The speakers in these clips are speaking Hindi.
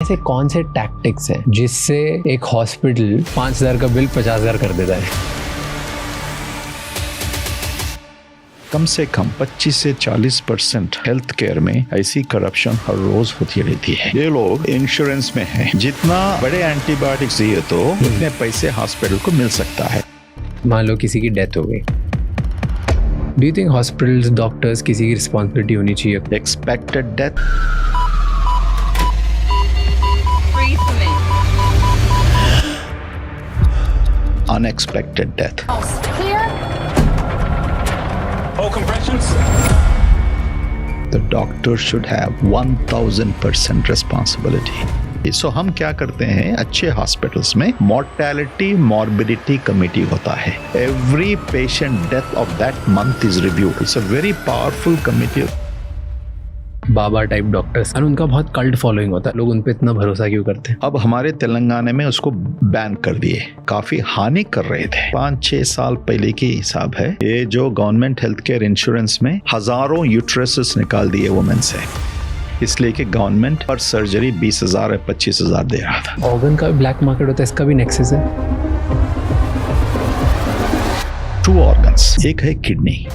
ऐसे कौन से टैक्टिक्स हैं जिससे एक हॉस्पिटल 5,000 का बिल 50,000 कर देता है? कम से कम 25 से 40% हेल्थ केयर में ऐसी करप्शन हर रोज होती रहती है। ये लोग इंश्योरेंस में हैं, जितना बड़े एंटीबायोटिक्स दिए तो उतने पैसे हॉस्पिटल को मिल सकता है। मान लो किसी की डेथ हो गई, do you think hospitals, doctors, किसी की रिस्पॉन्सिबिलिटी होनी चाहिए? Expected death, unexpected death. The doctor should have 1000% responsibility. So हम क्या करते हैं, अच्छे हॉस्पिटल्स में मोर्टेलिटी मॉर्बिडिटी कमिटी होता है। Every patient death of that month is reviewed. It's a very powerful committee. Baba type doctors, और उनका बहुत कल्ट फॉलोइंग होता है, लोग उन पे इतना भरोसा क्यों करते हैं? अब हमारे तेलंगाना में उसको बैन कर दिए, काफी हानि कर रहे थे। 5-6 साल पहले की हिसाब है, ये जो गवर्नमेंट हेल्थ केयर इंश्योरेंस में हजारों यूट्रसेस निकाल दिए वुमेन से, इसलिए कि गवर्नमेंट पर सर्जरी 20,000 या 25,000 दे रहा था। ऑर्गन का भी ब्लैक मार्केट होता है, इसका भी नेक्सस है। 2 ऑर्गन्स, एक है किडनी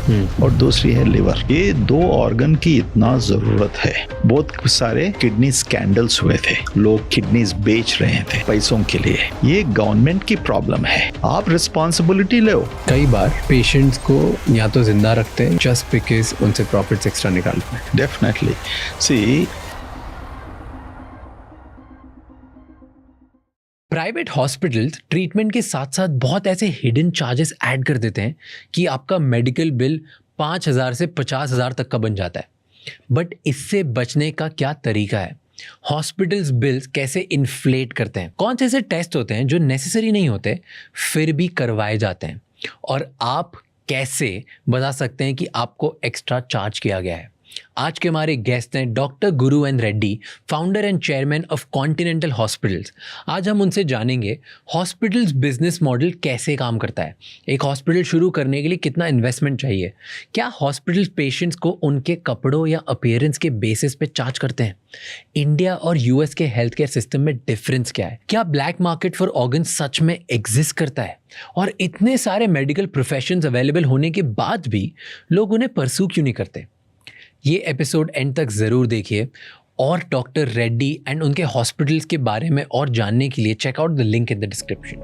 और दूसरी है लिवर। ये 2 ऑर्गन की इतना जरूरत है। बहुत सारे किडनी स्कैंडल्स हुए थे, लोग किडनीज बेच रहे थे पैसों के लिए। ये गवर्नमेंट की प्रॉब्लम है, आप रिस्पॉन्सिबिलिटी लो। कई बार पेशेंट्स को या तो जिंदा रखते हैं जस्ट बिकॉज उनसे प्रॉफिट्स एक्स्ट्रा निकालते हैं। डेफिनेटली। सी, प्राइवेट हॉस्पिटल्स ट्रीटमेंट के साथ साथ बहुत ऐसे हिडन चार्जेस ऐड कर देते हैं कि आपका मेडिकल बिल 5,000 से 50,000 तक का बन जाता है। बट इससे बचने का क्या तरीका है? हॉस्पिटल्स बिल्स कैसे इन्फ्लेट करते हैं? कौन से ऐसे टेस्ट होते हैं जो नेसेसरी नहीं होते फिर भी करवाए जाते हैं? और आप कैसे बता सकते हैं कि आपको एक्स्ट्रा चार्ज किया गया है? आज के हमारे गेस्ट हैं doctor Guru N Reddy, founder and chairman of Continental Hospitals. आज हम उनसे जानेंगे हॉस्पिटल्स बिजनेस मॉडल कैसे काम करता है, एक हॉस्पिटल शुरू करने के लिए कितना इन्वेस्टमेंट चाहिए, क्या हॉस्पिटल पेशेंट्स को उनके कपड़ों या अपीयरेंस के बेसिस पे चार्ज करते हैं, इंडिया और यूएस के हेल्थ केयर सिस्टम में डिफरेंस क्या है, क्या ब्लैक मार्केट फॉर ऑर्गन सच में एग्जिस्ट करता है, और इतने सारे मेडिकल प्रोफेशंस अवेलेबल होने के बाद भी लोग उन्हें परस्यू क्यों नहीं करते? ये एपिसोड एंड तक ज़रूर देखिए और डॉक्टर रेड्डी एंड उनके हॉस्पिटल्स के बारे में और जानने के लिए check out the link in the description.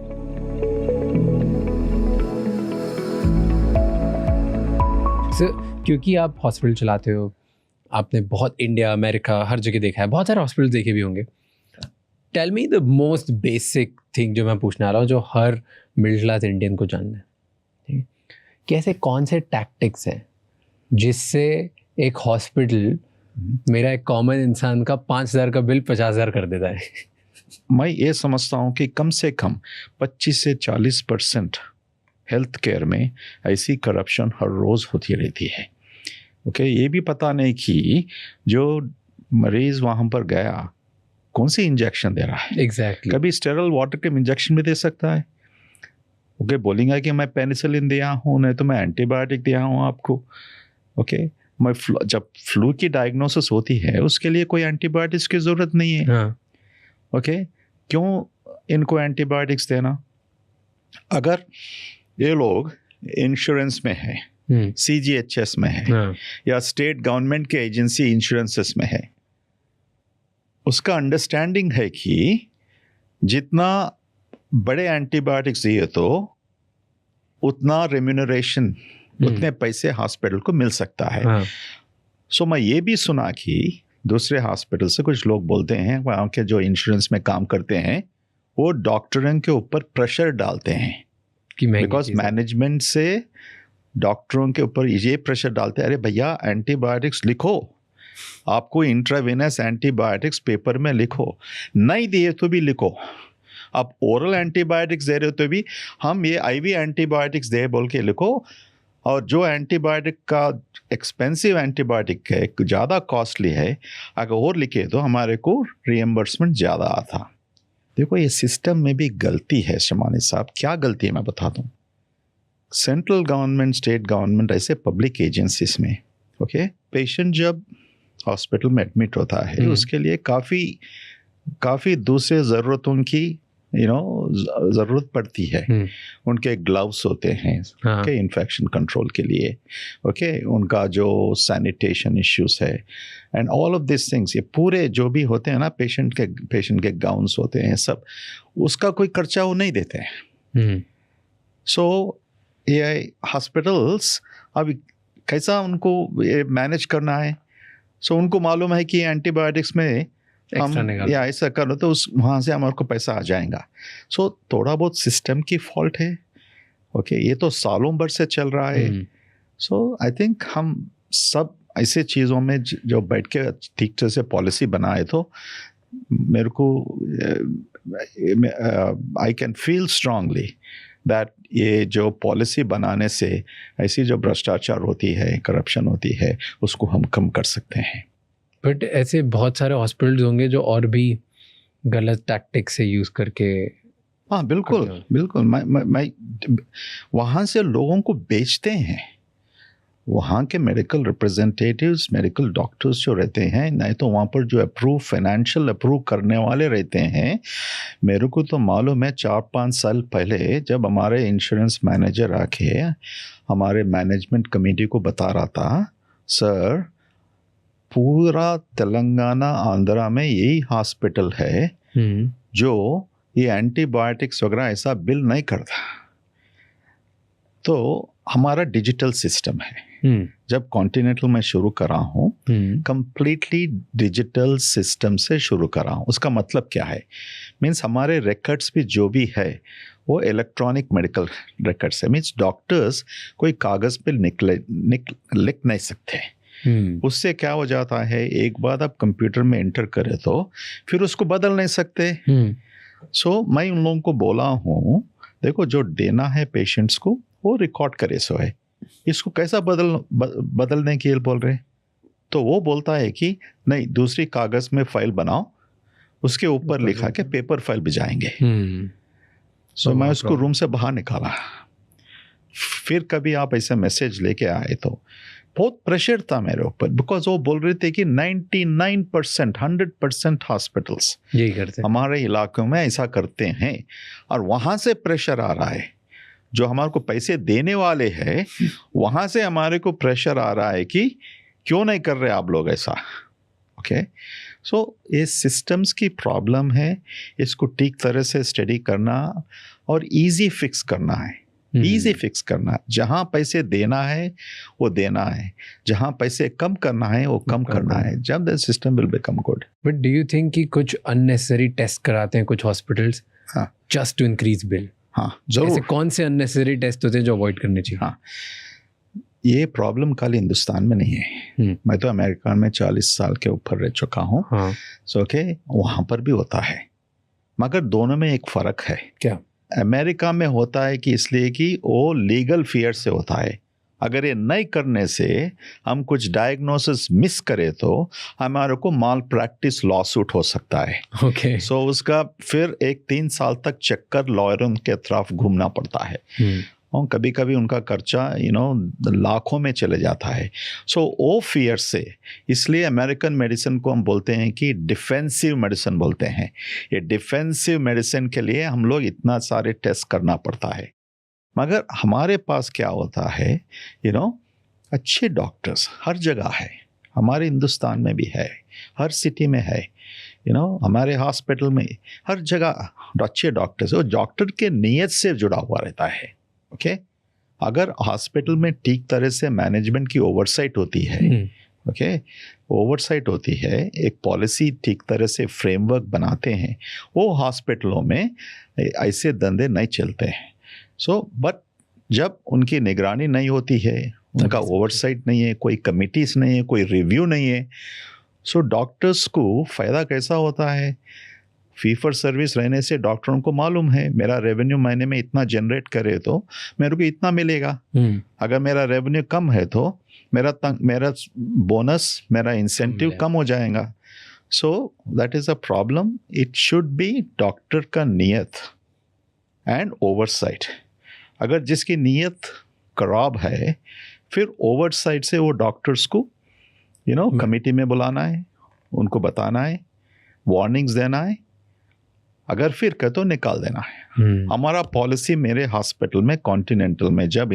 क्योंकि आप हॉस्पिटल चलाते हो, आपने बहुत इंडिया, अमेरिका, हर जगह देखा है, बहुत सारे हॉस्पिटल देखे भी होंगे। Tell me the most basic thing जो मैं पूछने आ रहा हूँ, जो हर मिडिल क्लास इंडियन को जानना है, ठीक है? कैसे कौन से टैक्टिक्स हैं जिससे एक हॉस्पिटल, मेरा एक कॉमन इंसान का 5,000 का बिल 50,000 कर देता है? मैं ये समझता हूँ कि कम से कम 25 से 40% हेल्थ केयर में ऐसी करप्शन हर रोज़ होती रहती है। ओके, ये भी पता नहीं कि जो मरीज़ वहाँ पर गया कौन सी इंजेक्शन दे रहा है। एग्जैक्टली। कभी स्टेरल वाटर के इंजेक्शन भी दे सकता है। ओके, बोलेंगे कि मैं पेनिसिलिन दिया हूँ, नहीं तो मैं एंटीबायोटिक दिया हूँ आपको। ओके, मैं जब फ्लू की डायग्नोसिस होती है उसके लिए कोई एंटीबायोटिक्स की ज़रूरत नहीं है। हाँ। ओके, क्यों इनको एंटीबायोटिक्स देना? अगर ये लोग इंश्योरेंस में है, CGHS में है, हाँ। या स्टेट गवर्नमेंट के एजेंसी इंश्योरेंसेस में है, उसका अंडरस्टैंडिंग है कि जितना बड़े एंटीबायोटिक्स दिए तो उतना रेम्यूनरेशन, उतने पैसे हॉस्पिटल को मिल सकता है। हाँ। सो मैं ये भी सुना कि दूसरे हॉस्पिटल से कुछ लोग बोलते हैं, वहाँ के जो इंश्योरेंस में काम करते हैं, वो डॉक्टरों के ऊपर प्रेशर डालते हैं, बिकॉज मैनेजमेंट से डॉक्टरों के ऊपर ये प्रेशर डालते हैं, अरे भैया एंटीबायोटिक्स लिखो, आपको इंट्रावेनस एंटीबायोटिक्स पेपर में लिखो, नहीं दिए तो भी लिखो, आप ओरल एंटीबायोटिक्स दे रहे हो तो भी हम ये IV एंटीबायोटिक्स दे बोल के लिखो, और जो एंटीबायोटिक का एक्सपेंसिव एंटीबायोटिक है, ज़्यादा कॉस्टली है, अगर और लिखे तो हमारे को रिएम्बर्समेंट ज़्यादा आता। देखो, ये सिस्टम में भी गलती है शमानी साहब। क्या गलती है मैं बता दूँ। सेंट्रल गवर्नमेंट, स्टेट गवर्नमेंट, ऐसे पब्लिक एजेंसीज में, ओके, पेशेंट जब हॉस्पिटल में एडमिट होता है उसके लिए काफ़ी काफ़ी दूसरे ज़रूरतों की ज़रूरत पड़ती है। उनके ग्लव्स होते हैं ओके इन्फेक्शन कंट्रोल के लिए, ओके उनका जो सैनिटेशन इश्यूज है and all of this things, ये पूरे जो भी होते हैं ना पेशेंट के गाउन्स होते हैं सब, उसका कोई खर्चा वो नहीं देते हैं। सो ये हॉस्पिटल्स अब कैसा उनको ये मैनेज करना है। सो उनको मालूम है कि एंटीबायोटिक्स में हम या ऐसा करो तो उस वहाँ से हमारे को पैसा आ जाएगा। सो थोड़ा बहुत सिस्टम की फॉल्ट है, ओके ये तो सालों भर से चल रहा है। सो आई थिंक हम सब ऐसे चीज़ों में जो बैठ के ठीक तरह से पॉलिसी बनाए तो मेरे को I can feel strongly that ये जो पॉलिसी बनाने से ऐसी जो भ्रष्टाचार होती है, करप्शन होती है, उसको हम कम कर सकते हैं। बट ऐसे बहुत सारे हॉस्पिटल्स होंगे जो और भी गलत टैक्टिक से यूज़ करके। हाँ बिल्कुल बिल्कुल, मैं वहाँ से लोगों को बेचते हैं। वहाँ के मेडिकल रिप्रेजेंटेटिव्स, मेडिकल डॉक्टर्स जो रहते हैं, नहीं तो वहाँ पर जो फाइनेंशियल अप्रूव करने वाले रहते हैं। मेरे को तो मालूम है 4-5 साल पहले जब हमारे इंश्योरेंस मैनेजर आके हमारे मैनेजमेंट कमेटी को बता रहा था, सर पूरा तेलंगाना आंध्रा में यही हॉस्पिटल है जो ये एंटीबायोटिक्स वगैरह ऐसा बिल नहीं करता। तो हमारा डिजिटल सिस्टम है। जब कॉन्टिनेंटल में शुरू करा हूँ, कंप्लीटली डिजिटल सिस्टम से शुरू करा हूँ। उसका मतलब क्या है, मीन्स हमारे रिकॉर्ड्स भी जो भी है वो इलेक्ट्रॉनिक मेडिकल रिकॉर्ड्स है। मीन्स डॉक्टर्स कोई कागज़ पे लिख नहीं सकते। उससे क्या हो जाता है, एक बार आप कंप्यूटर में एंटर करें तो फिर उसको बदल नहीं सकते। सो मैं उन लोगों को बोला हूँ, देखो जो देना है पेशेंट्स को वो रिकॉर्ड करे सो है, इसको कैसा बदलने के लिए बोल रहे। तो वो बोलता है कि नहीं, दूसरी कागज़ में फाइल बनाओ, उसके ऊपर लिखा के पेपर फाइल भिजाएंगे। सो मैं उसको रूम से बाहर निकाला। फिर कभी आप ऐसे मैसेज लेके आए तो बहुत प्रेशर था मेरे ऊपर, बिकॉज वो बोल रहे थे कि 99% 100% हॉस्पिटल्स यही करते हैं, हमारे इलाकों में ऐसा करते हैं। और वहाँ से प्रेशर आ रहा है, जो हमारे को पैसे देने वाले हैं वहाँ से हमारे को प्रेशर आ रहा है कि क्यों नहीं कर रहे आप लोग ऐसा। ओके, सो ये सिस्टम्स की प्रॉब्लम है, इसको ठीक तरह से स्टडी करना और इजी फिक्स करना है। इजी फिक्स करना, जहाँ पैसे देना है वो देना है, जहाँ पैसे कम करना है वो कम करना है, जब the system will become good. But do you think कि कुछ अननेसेसरी टेस्ट कराते हैं कुछ hospitals just to increase bill? हाँ जरूर। ऐसे कौन से अननेसेसरी टेस्ट होते हैं जो अवॉइड करने चाहिए? हाँ, ये प्रॉब्लम खाली हिंदुस्तान में नहीं है। मैं तो अमेरिका में 40 साल के ऊपर रह चुका हूँ। सो ओके, वहाँ पर भी होता है, मगर दोनों में एक फ़र्क है। क्या? अमेरिका में होता है कि इसलिए कि वो लीगल फियर से होता है। अगर ये नहीं करने से हम कुछ डायग्नोसिस मिस करें तो हमारे को माल प्रैक्टिस लॉ सूट हो सकता है। ओके, सो उसका फिर 1-3 साल तक चक्कर लॉयरों के तरफ घूमना पड़ता है। और कभी कभी उनका खर्चा लाखों में चले जाता है। सो वो फियर से, इसलिए अमेरिकन मेडिसिन को हम बोलते हैं कि डिफेंसिव मेडिसिन बोलते हैं। ये डिफेंसिव मेडिसिन के लिए हम लोग इतना सारे टेस्ट करना पड़ता है। मगर हमारे पास क्या होता है, अच्छे डॉक्टर्स हर जगह है, हमारे हिंदुस्तान में भी है, हर सिटी में है, हमारे हॉस्पिटल में हर जगह अच्छे डॉक्टर्स। वो डॉक्टर के नीयत से जुड़ा हुआ रहता है। ओके, अगर हॉस्पिटल में ठीक तरह से मैनेजमेंट की ओवरसाइट होती है, ओके, ओवरसाइट होती है, एक पॉलिसी ठीक तरह से फ्रेमवर्क बनाते हैं, वो हॉस्पिटलों में ऐसे धंधे नहीं चलते हैं। सो बट जब उनकी निगरानी नहीं होती है, उनका ओवरसाइट नहीं है, कोई कमिटीज नहीं है, कोई रिव्यू नहीं है, सो डॉक्टर्स को फ़ायदा कैसा होता है, फी फॉर सर्विस रहने से डॉक्टरों को मालूम है मेरा रेवेन्यू महीने में इतना जनरेट करे तो मेरे को इतना मिलेगा। अगर मेरा रेवेन्यू कम है तो मेरा बोनस, मेरा इंसेंटिव कम हो जाएगा। So that is a problem. It should be doctor का नियत एंड ओवरसाइट। अगर जिसकी नियत खराब है, फिर ओवरसाइट से वो डॉक्टर्स को कमिटी में बुलाना है, उनको बताना है, वार्निंग्स देना है, अगर फिर कहे तो निकाल देना है। हमारा पॉलिसी मेरे हॉस्पिटल में कॉन्टिनेंटल में जब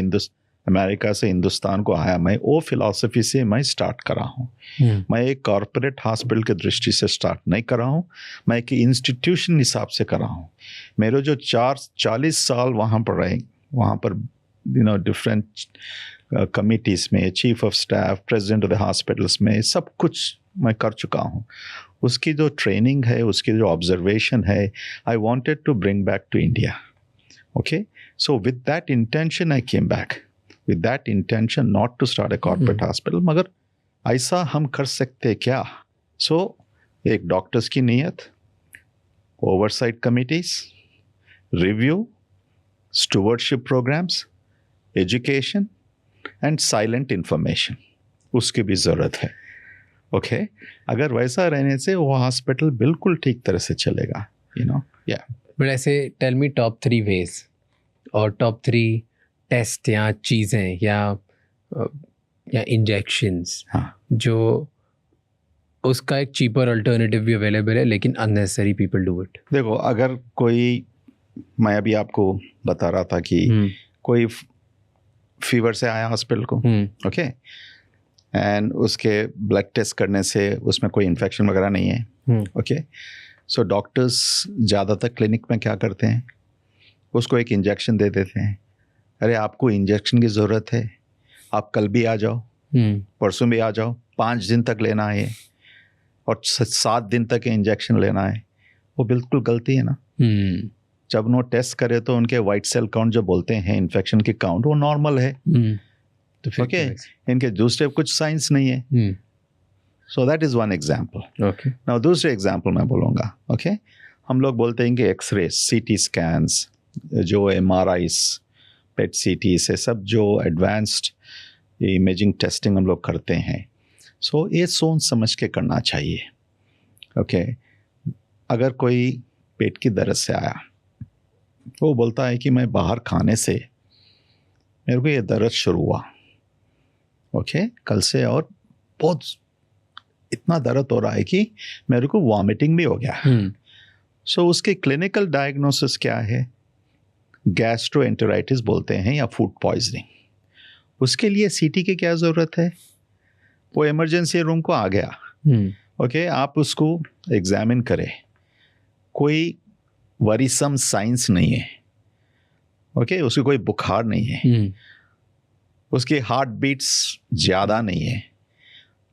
अमेरिका से हिंदुस्तान को आया, मैं वो फिलॉसफी से मैं स्टार्ट करा हूँ। मैं एक कॉर्पोरेट हॉस्पिटल की दृष्टि से स्टार्ट नहीं करा हूँ, मैं एक इंस्टीट्यूशन हिसाब से करा हूँ। मेरे जो 40 साल वहाँ पर रहे, वहाँ पर डिफरेंट कमिटीज़ में, chief of staff, president of the hospitals में, सब कुछ मैं कर चुका हूँ। उसकी जो ट्रेनिंग है, उसकी जो ऑब्जर्वेशन है, I wanted to bring back to India. Okay, so with that intention I came back, with that intention not to start a corporate hospital. मगर ऐसा हम कर सकते क्या? सो एक डॉक्टर्स की नीयत, oversight committees, review, stewardship programs, education and silent information, उसकी भी ज़रूरत है। ओके, अगर वैसा रहने से वो हॉस्पिटल बिल्कुल ठीक तरह से चलेगा, या। बट ऐसे टेल मी टॉप 3 वेज और टॉप 3 टेस्ट या चीज़ें या इंजेक्शंस, हाँ, जो उसका एक चीपर अल्टरनेटिव भी अवेलेबल है लेकिन अननेसेसरी पीपल डू इट। देखो, अगर कोई, मैं अभी आपको बता रहा था कि कोई फीवर से आया हॉस्पिटल को, ओके, एंड उसके ब्लड टेस्ट करने से उसमें कोई इन्फेक्शन वगैरह नहीं है, ओके। सो डॉक्टर्स ज़्यादातर क्लिनिक में क्या करते हैं, उसको एक इंजेक्शन दे देते हैं। अरे आपको इंजेक्शन की ज़रूरत है, आप कल भी आ जाओ, परसों भी आ जाओ, 5 दिन तक लेना है और 7 दिन तक इंजेक्शन लेना है। वो बिल्कुल गलती है ना। जब उन्होंने टेस्ट करे तो उनके वाइट सेल काउंट जो बोलते हैं इन्फेक्शन की काउंट, वो नॉर्मल है। तो फिर ओके, इनके दूसरे कुछ साइंस नहीं है। So that is one example. Okay, now दूसरे एग्जाम्पल मैं बोलूँगा। ओके, हम लोग बोलते हैं कि एक्सरे, सीटी स्कैन्स, जो MRIs, पेट CT से सब जो एडवांस्ड इमेजिंग टेस्टिंग हम लोग करते हैं, सो ये सोच समझ के करना चाहिए। ओके, अगर कोई पेट की दर्द से आया, वो बोलता है कि मैं बाहर खाने से मेरे को ये दर्द शुरू हुआ, ओके, कल से, और बहुत इतना दर्द हो रहा है कि मेरे को वॉमिटिंग भी हो गया। सो उसके क्लिनिकल डायग्नोसिस क्या है? गैस्ट्रोएंटेराइटिस बोलते हैं या फूड पॉइजनिंग। उसके लिए CT की क्या ज़रूरत है? वो इमरजेंसी रूम को आ गया, ओके, आप उसको एग्जामिन करें, कोई वरीसम साइंस नहीं है, ओके, उसकी कोई बुखार नहीं है, उसकी हार्ट बीट्स ज़्यादा नहीं है,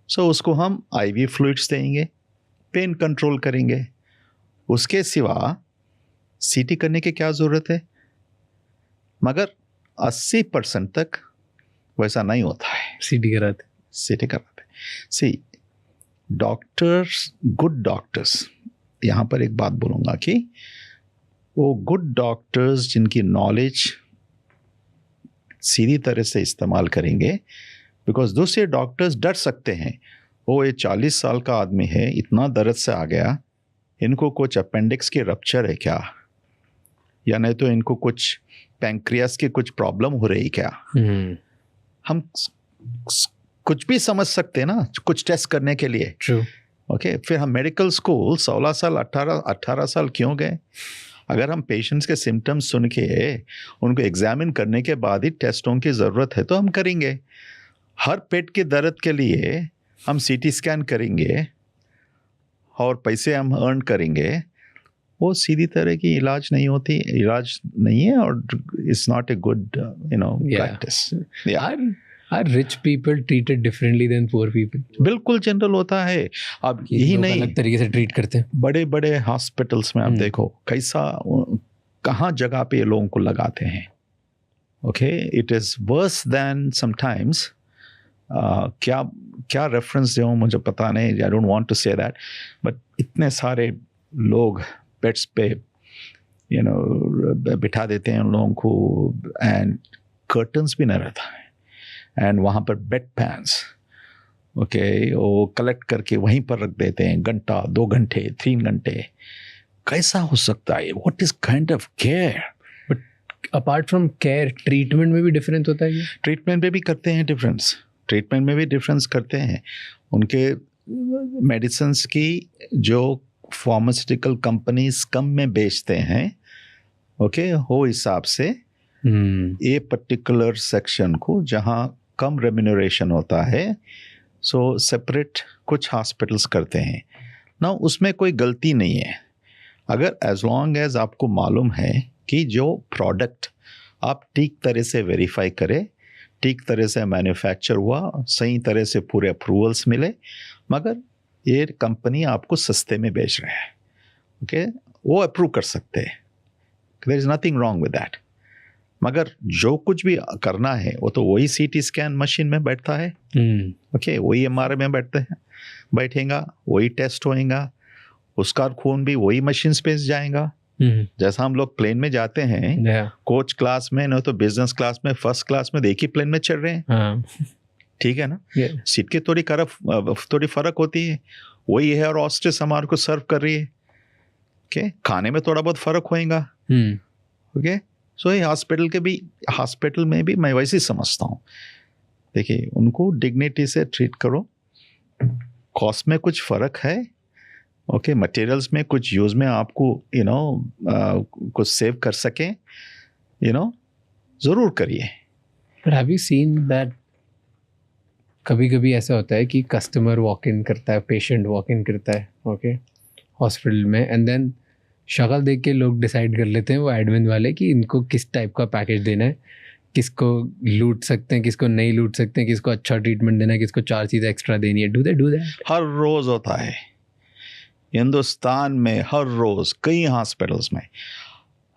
सो उसको हम IV फ्लूइड्स देंगे, पेन कंट्रोल करेंगे। उसके सिवा CT करने की क्या ज़रूरत है? मगर 80% तक वैसा नहीं होता है। CT कराते। सी डॉक्टर्स, गुड डॉक्टर्स, यहाँ पर एक बात बोलूँगा कि वो गुड डॉक्टर्स जिनकी नॉलेज सीधी तरह से इस्तेमाल करेंगे, बिकॉज दूसरे डॉक्टर्स डर सकते हैं, वो ये 40 साल का आदमी है, इतना दर्द से आ गया, इनको कुछ अपेंडिक्स की रप्चर है क्या, या नहीं तो इनको कुछ पैंक्रियास की कुछ प्रॉब्लम हो रही क्या। हम कुछ भी समझ सकते हैं ना कुछ टेस्ट करने के लिए। ट्रू। ओके, फिर हम मेडिकल स्कूल 16 साल 18 साल क्यों गए? अगर हम पेशेंट्स के सिम्टम्स सुन के उनको एग्जामिन करने के बाद ही टेस्टों की ज़रूरत है तो हम करेंगे। हर पेट के दर्द के लिए हम CT स्कैन करेंगे और पैसे हम अर्न करेंगे, वो सीधी तरह की इलाज नहीं होती, इलाज नहीं है, और it's not a good practice. Are rich people treated differently than poor people? बिल्कुल जनरल होता है। अब यही नहीं, अलग तरीके से ट्रीट करते हैं। बड़े बड़े हॉस्पिटल्स में आप देखो कैसा, कहाँ जगह पे ये लोगों को लगाते हैं। Okay, it is worse than sometimes. क्या रेफरेंस दूँ मुझे पता नहीं, I don't want to say that, but इतने सारे लोग बेड्स पे बिठा देते हैं उन लोगों को, एंड कर्टन्स भी नहीं रहता है, एंड वहाँ पर बेड पैंस, ओके, वो कलेक्ट करके वहीं पर रख देते हैं, घंटा 2 घंटे 3 घंटे। कैसा हो सकता है? What is kind of care? But apart from care, treatment में भी डिफरेंस होता है? ट्रीटमेंट में भी करते हैं डिफरेंस, ट्रीटमेंट में भी डिफरेंस करते हैं। उनके मेडिसिन्स की जो फार्मास्यूटिकल कंपनीज कम में बेचते हैं, ओके, वो हिसाब से ये पर्टिकुलर सेक्शन को जहाँ कम रेम्यूनरेशन होता है, सो सेपरेट कुछ हॉस्पिटल्स करते हैं ना। उसमें कोई गलती नहीं है, अगर एज लॉन्ग एज आपको मालूम है कि जो प्रोडक्ट आप ठीक तरह से वेरीफाई करें, ठीक तरह से मैन्युफैक्चर हुआ, सही तरह से पूरे अप्रूवल्स मिले, मगर ये कंपनी आपको सस्ते में बेच रहा है, ओके, वो अप्रूव कर सकते हैं, there is nothing wrong with that. मगर जो कुछ भी करना है वो तो वही सीटी स्कैन मशीन में बैठता है, ओके, वही एमआरआई में बैठेगा, वही टेस्ट होएगा, उसका खून भी वही मशीन पे जाएगा। जैसा हम लोग प्लेन में जाते हैं, कोच क्लास में न तो बिजनेस क्लास में, फर्स्ट क्लास में, एक ही प्लेन में चढ़ रहे हैं, ठीक है ना। सीट की थोड़ी फर्क होती है, वही है, और हॉस्टेस हमारे को सर्व कर रही है, ओके, खाने में थोड़ा बहुत फर्क होएगा, ओके। सो ये हॉस्पिटल में भी मैं वैसे ही समझता हूँ, देखिए उनको डिग्निटी से ट्रीट करो, कॉस्ट में कुछ फर्क है, ओके, मटेरियल्स में कुछ यूज में आपको कुछ सेव कर सकें, ज़रूर करिए। But have you seen that कभी कभी ऐसा होता है कि कस्टमर वॉक इन करता है, पेशेंट वॉक इन करता है, ओके, हॉस्पिटल में, एंड देन शक्ल देख के लोग डिसाइड कर लेते हैं, वो एडमिन वाले, कि इनको किस टाइप का पैकेज देना है, किसको लूट सकते हैं, किसको नहीं लूट सकते हैं, किसको अच्छा ट्रीटमेंट देना है, किसको 4 चीज़ें एक्स्ट्रा देनी है। Do that? हर रोज़ होता है हिंदुस्तान में, हर रोज़ कई हॉस्पिटल्स में।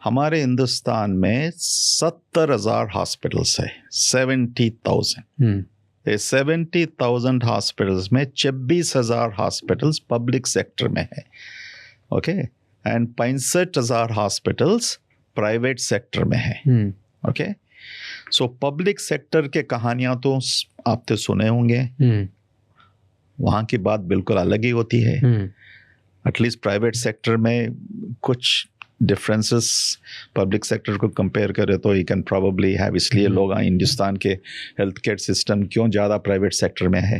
हमारे हिंदुस्तान में 70,000 हॉस्पिटल्स है, 70,000। ये 70,000 हॉस्पिटल्स में 26,000 हॉस्पिटल्स पब्लिक सेक्टर में है, okay, and 65,000 hospitals private sector में है, ओके। सो पब्लिक सेक्टर के कहानियां तो आपने सुने होंगे, वहाँ की बात बिल्कुल अलग ही होती है। एटलीस्ट प्राइवेट सेक्टर में कुछ डिफरेंसेस पब्लिक सेक्टर को कंपेयर करें तो यू कैन प्रोबेबली हैव, इसलिए लोग हिंदुस्तान के हेल्थ केयर सिस्टम क्यों ज़्यादा प्राइवेट सेक्टर में है,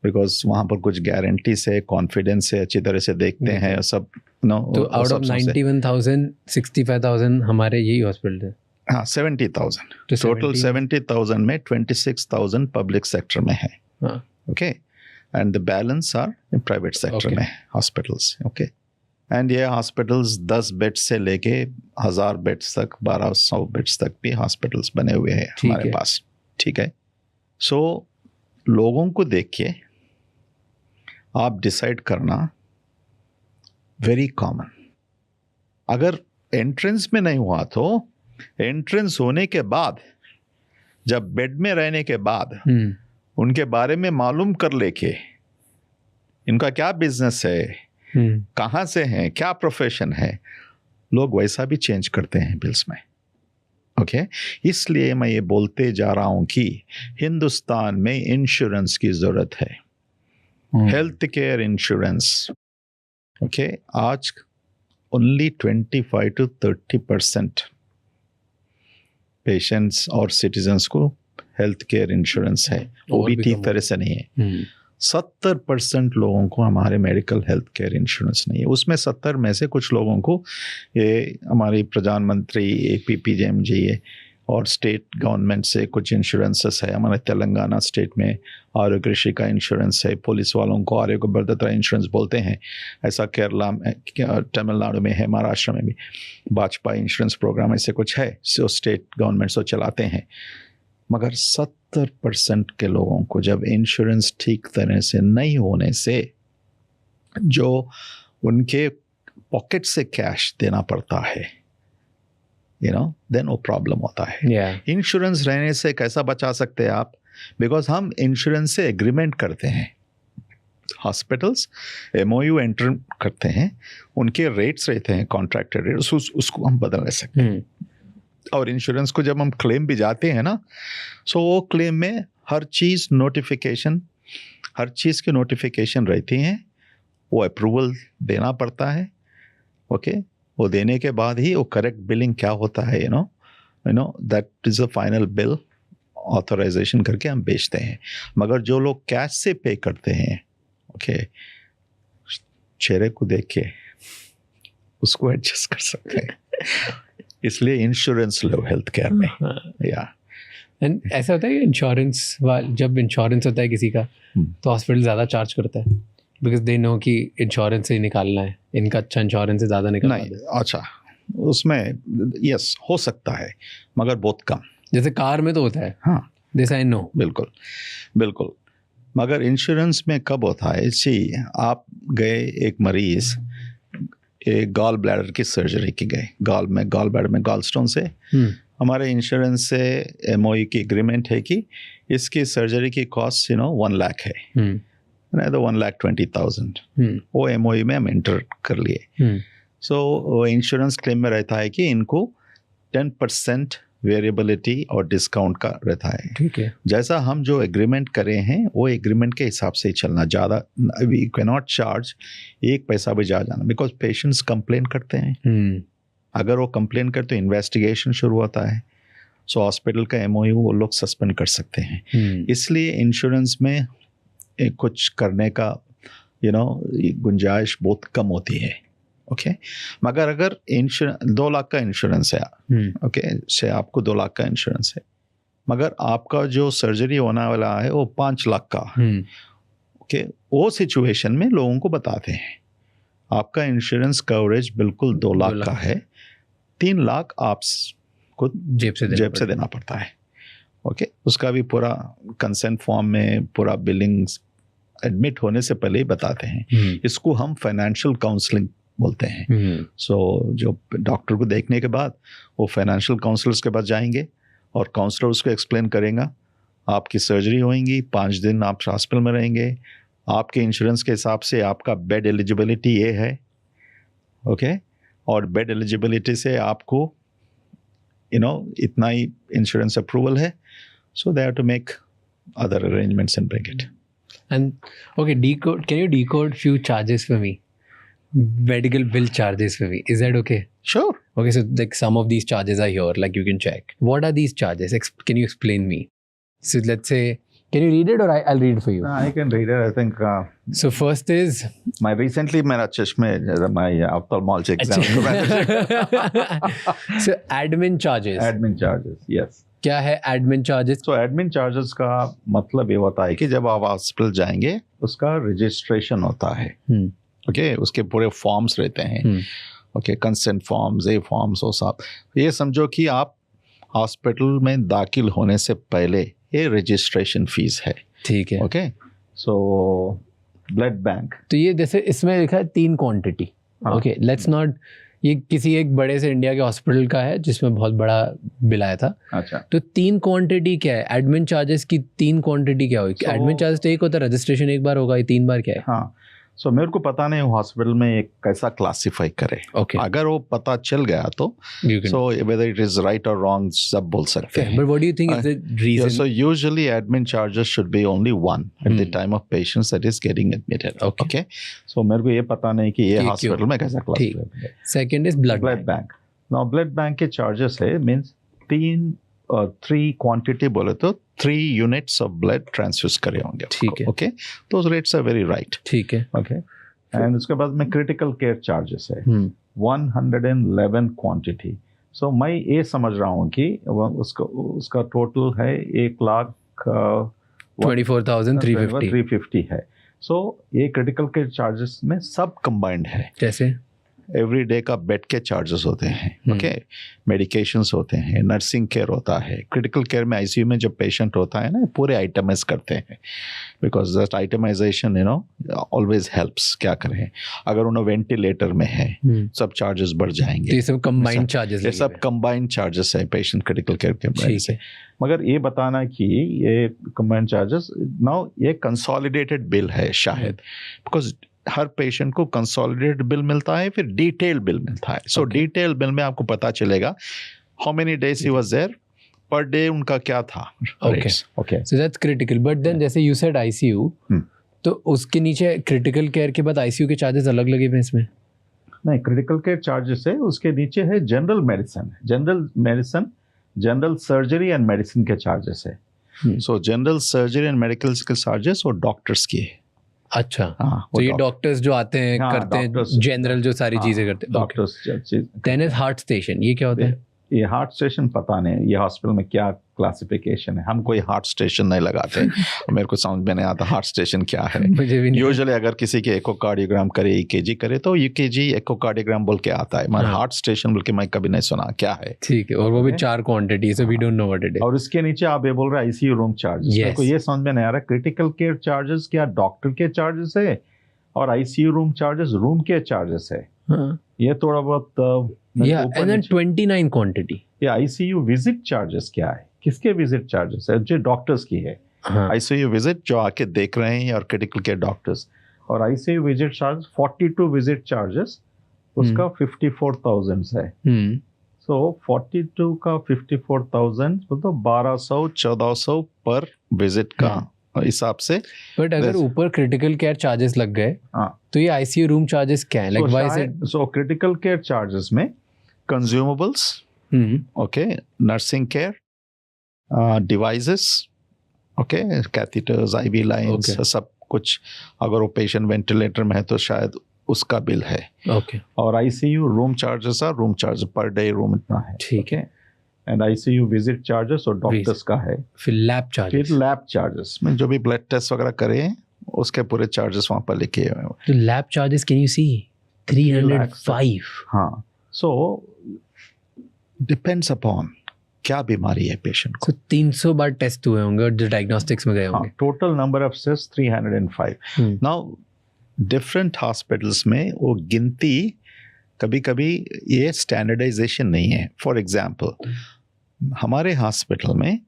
बिकॉज वहाँ पर कुछ गारंटीज है, कॉन्फिडेंस है, अच्छी तरह से देखते हैं सब, तो आउट ऑफ 91,000 65,000 हमारे यही हॉस्पिटल है। हाँ, 70,000 टोटल, 70,000 में 26,000 पब्लिक सेक्टर में है, okay, and the balance are in private sector में हॉस्पिटल्स, ओके। एंड ये हॉस्पिटल्स 10 बेड्स से लेके 1000 बेड्स तक, 1200 बेड्स तक भी हॉस्पिटल्स बने हुए हैं हमारे पास, ठीक है। सो लोगों को देख के आप डिसाइड करना, वेरी कॉमन। अगर एंट्रेंस में नहीं हुआ तो एंट्रेंस होने के बाद, जब बेड में रहने के बाद उनके बारे में मालूम कर लेके, इनका क्या बिजनेस है, कहाँ से हैं, क्या प्रोफेशन है, लोग वैसा भी चेंज करते हैं बिल्स में, ओके। इसलिए मैं ये बोलते जा रहा हूँ कि हिंदुस्तान में इंश्योरेंस की ज़रूरत है, हेल्थ केयर इंश्योरेंस, ओके। आज ओनली 25 to 30% पेशेंट्स और सिटीजन्स को हेल्थ केयर इंश्योरेंस है, वो भी ठीक तरह से नहीं है। 70% लोगों को हमारे मेडिकल हेल्थ केयर इंश्योरेंस नहीं है। उसमें 70 में से कुछ लोगों को ये हमारी प्रधानमंत्री APPJMJ और स्टेट गवर्नमेंट से कुछ इंश्योरेंसेस है। हमारे तेलंगाना स्टेट में आरोग्य ऋषि का इंश्योरेंस है, पुलिस वालों को आरोग्य बरदत्रा इंश्योरेंस बोलते हैं, ऐसा केरला में, तमिलनाडु में है, महाराष्ट्र में भी वाजपेयी इंश्योरेंस प्रोग्राम ऐसे कुछ है, सो स्टेट गवर्नमेंट से चलाते हैं। मगर 70% के लोगों को जब इंश्योरेंस ठीक तरह से नहीं होने से जो उनके पॉकेट से कैश देना पड़ता है, देन वो प्रॉब्लम होता है। इंश्योरेंस रहने से कैसा बचा सकते हैं आप? बिकॉज हम इंश्योरेंस से एग्रीमेंट करते हैं, हॉस्पिटल्स MOU एंटर करते हैं, उनके रेट्स रहते हैं, कॉन्ट्रैक्टेड रेट्स, उसको हम बदल नहीं सकते। और इंश्योरेंस को जब हम क्लेम भी जाते हैं ना, सो वो क्लेम में हर चीज़ की नोटिफिकेशन रहती हैं, वो अप्रूवल देना पड़ता है, ओके। वो देने के बाद ही वो करेक्ट बिलिंग क्या होता है, that is a final bill authorization करके हम बेचते हैं। मगर जो लोग कैश से पे करते हैं, ओके, चेहरे को देख के उसको एडजस्ट कर सकते हैं। इसलिए इंश्योरेंस लो हेल्थ केयर में। या एंड ऐसा होता है कि इंश्योरेंस जब इंश्योरेंस होता है किसी का तो हॉस्पिटल ज़्यादा चार्ज करता है बिकॉज दे नो कि इंश्योरेंस से ही निकालना है, इनका अच्छा इंश्योरेंस से ज़्यादा निकालना है। अच्छा, उसमें यस हो सकता है मगर बहुत कम। जैसे कार में तो होता है। हाँ, दिस आई नो। बिल्कुल बिल्कुल। मगर इंश्योरेंस में कब होता है, जी आप गए एक मरीज एक गॉल ब्लैडर की सर्जरी की गए, गॉल ब्लैडर में गॉल स्टोन से, हमारे इंश्योरेंस से एमओई की एग्रीमेंट है कि इसकी सर्जरी की कॉस्ट 1 लाख है, नहीं तो 1,20,000 वो एमओई में हम एंटर कर लिए। सो वो इंश्योरेंस क्लेम में रहता है कि इनको 10% वेरिएबिलिटी और डिस्काउंट का रहता है। ठीक है। जैसा हम जो एग्रीमेंट करे हैं वो एग्रीमेंट के हिसाब से ही चलना, ज़्यादा वी कैन नॉट चार्ज 1 पैसा भी ज़्यादा जाना, बिकॉज पेशेंट्स कंप्लेन करते हैं। अगर वो कंप्लेन करते तो इन्वेस्टिगेशन शुरू होता है, सो हॉस्पिटल का एमओयू वो लोग सस्पेंड कर सकते हैं। इसलिए इंश्योरेंस में कुछ करने का गुंजाइश बहुत कम होती है। ओके, मगर अगर 2 लाख का इंश्योरेंस है, ओके से आपको 2 लाख का इंश्योरेंस है, मगर आपका जो सर्जरी होने वाला है वो 5 लाख का, ओके, वो सिचुएशन में लोगों को बताते हैं आपका इंश्योरेंस कवरेज बिल्कुल 2 लाख का है, 3 लाख आपको जेब से देना पड़ता है। ओके, उसका भी पूरा कंसेंट फॉर्म में पूरा बिलिंग्स एडमिट होने से पहले ही बताते हैं। इसको हम फाइनेंशियल काउंसलिंग बोलते हैं। सो जो डॉक्टर को देखने के बाद वो फाइनेंशियल काउंसलर्स के पास जाएंगे और काउंसलर उसको एक्सप्लेन करेगा, आपकी सर्जरी होएगी, 5 दिन आप हॉस्पिटल में रहेंगे, आपके इंश्योरेंस के हिसाब से आपका बेड एलिजिबिलिटी ये है, ओके, और बेड एलिजिबिलिटी से आपको इतना ही इंश्योरेंस अप्रूवल है, so they have to make other arrangements and bring it. And okay, can you decode few charges for me? Medical bill charges for me. Is that okay? Sure. Okay, so like some of these charges are here, like you can check. What are these charges? Can you explain me? So let's say, can you read it or I'll read it for you? I can read it, I think. So first is... मेरा चश्मे, my ophthalmology exam. So admin charges. Admin charges, yes. क्या है एडमिन चार्जेस? तो एडमिन चार्जेस का मतलब ये होता है कि जब आप हॉस्पिटल जाएंगे उसका रजिस्ट्रेशन होता है, ओके, उसके पूरे फॉर्म्स रहते हैं, ओके, कंसेंट फॉर्म्स, ए फॉर्म्स, वो सब। ये समझो कि आप हॉस्पिटल में दाखिल होने से पहले ये रजिस्ट्रेशन फीस है। ठीक है, ओके। सो ब्लड बैंक, तो ये जैसे इसमें लिखा है 3 क्वांटिटी, ओके, लेट्स नॉट, ये किसी एक बड़े से इंडिया के हॉस्पिटल का है जिसमें बहुत बड़ा बिल आया था। अच्छा, तो 3 क्वांटिटी क्या है? एडमिन चार्जेस की 3 क्वांटिटी क्या होगी? एडमिन चार्जेस तो एक होता है, रजिस्ट्रेशन एक बार होगा, ये 3 बार क्या है? हाँ, सो मेरे को पता नहीं हॉस्पिटल में एक कैसा क्लासिफाई करे। Okay. अगर वो पता चल गया तो so whether it is right और रॉन्ग सब बोल सकते हैं। But what do you think is the reason? So usually admin charges should be only one at the time of patients that is getting admitted. Okay. So मेरे को ये पता नहीं कि ये हॉस्पिटल में कैसा क्लासिफाई है। Second is blood bank. Now blood bank के charges है means 3 क्वांटिटी बोले तो 3 यूनिट्स ऑफ ब्लड ट्रांसफ्यूज करे होंगे। ठीक है, ओके, तो रेट्स आर वेरी राइट। ठीक है, ओके। एंड उसके बाद में क्रिटिकल केयर चार्जेस है 111 क्वांटिटी। सो मैं ये समझ रहा हूँ कि उसका टोटल है 1,24,350 है। सो ये क्रिटिकल केयर चार्जेस में सब कंबाइंड है। जैसे एवरी डे का बेड के चार्जेस होते हैं, ओके, मेडिकेशंस होते हैं, नर्सिंग केयर होता है। क्रिटिकल केयर में आईसीयू में जब पेशेंट होता है ना, पूरे आइटमाइज करते हैं, बिकॉज दैट आइटमाइजेशन ऑलवेज हेल्प्स। क्या करें, अगर उन्हें वेंटिलेटर में है सब चार्जेस बढ़ जाएंगे। ये सब कंबाइंड चार्जेस, ये सब कंबाइंड चार्जेस है पेशेंट क्रिटिकल केयर के वजह से। मगर ये बताना कि ये कंबाइंड चार्जेस नाउ ये कंसोलिडेटेड बिल है शायद, बिकॉज हर पेशेंट को कंसोलिडेटेड बिल मिलता है, फिर डिटेल बिल मिलता है। सो डिटेल बिल में आपको पता चलेगा how many days he was there, per day उनका क्या था। Okay, so that's critical. But then जैसे यू सेड आईसीयू, तो उसके नीचे क्रिटिकल केयर के बाद आईसीयू के चार्जेस अलग लगे हुए इसमें? नहीं, क्रिटिकल केयर चार्जेस है, उसके नीचे है general medicine, general surgery and medicine के चार्जेस है। सो जनरल सर्जरी एंड मेडिकल के चार्जेस और डॉक्टर्स की है। अच्छा, हाँ, तो ये डॉक्टर्स जो आते हैं हाँ, करते हैं doctors, जनरल जो सारी चीजें करते हैं। Doctors. Then is heart station, ये क्या होता है? ये हार्ट स्टेशन पता नहीं ये हॉस्पिटल में क्या क्लासिफिकेशन है, हम कोई हार्ट स्टेशन नहीं लगाते। मेरे को समझ में नहीं आता हार्ट स्टेशन क्या है। मुझे भी नहीं। यूजुअली अगर किसी के इकोकार्डियोग्राम करे, ईकेजी करे तो ईकेजी इकोकार्डियोग्राम बोल के आता है, मगर हाँ। हार्ट स्टेशन बोल के मैं कभी नहीं सुना क्या है। ठीक है, और वो भी 4 quantity, so we don't know what it is. और इसके नीचे आप ये बोल रहे हैं आईसीयू रूम चार्जेस। मेरे को ये समझ में नहीं आ रहा क्रिटिकल केयर चार्जेस क्या डॉक्टर के चार्जेस है और आईसीयू रूम चार्जेस रूम के चार्जेस है। ये थोड़ा बहुत एंड देन 29 क्वांटिटी। ये आईसीयू विजिट चार्जेस क्या है, किसके विजिट चार्जेस है? जो डॉक्टर्स की है। आईसीयू विजिट जो आके देख रहे हैं और क्रिटिकल केयर डॉक्टर्स, और ICU visit charge 42 visit charges उसका 54,000 है। सो 42 का 54,000 मतलब 1200-1400 पर विजिट का हिसाब से। बट अगर ऊपर क्रिटिकल केयर चार्जेस लग गए तो ये आईसीयू रूम चार्जेस क्या है? Like why is it? So critical care charges में consumables, okay, nursing care, devices, okay, catheters, IV lines, सब कुछ। अगर वो पेशेंट वेंटिलेटर में है तो शायद उसका बिल है। ओके। और आईसीयू रूम चार्जेस है, room charge per day room इतना है। ठीक है। एंड आईसीयू विजिट चार्जेस और डॉक्टर्स का है। फिर लैब चार्जेस, फिर लैब चार्जेस में जो भी ब्लड टेस्ट वगैरह करें उसके पूरे चार्जेस वहाँ पर लिखे हुए हैं। तो lab charges can you see 305। हाँ, सो डिपेंड्स अपॉन क्या बीमारी है पेशेंट को। 300 बार टेस्ट हुए होंगे और जो डायग्नोस्टिक्स में गए होंगे। Total number of test 305। Now different hospitals में वो गिनती कभी कभी ये स्टैंडर्डाइजेशन नहीं है। फॉर एग्जांपल हमारे हॉस्पिटल में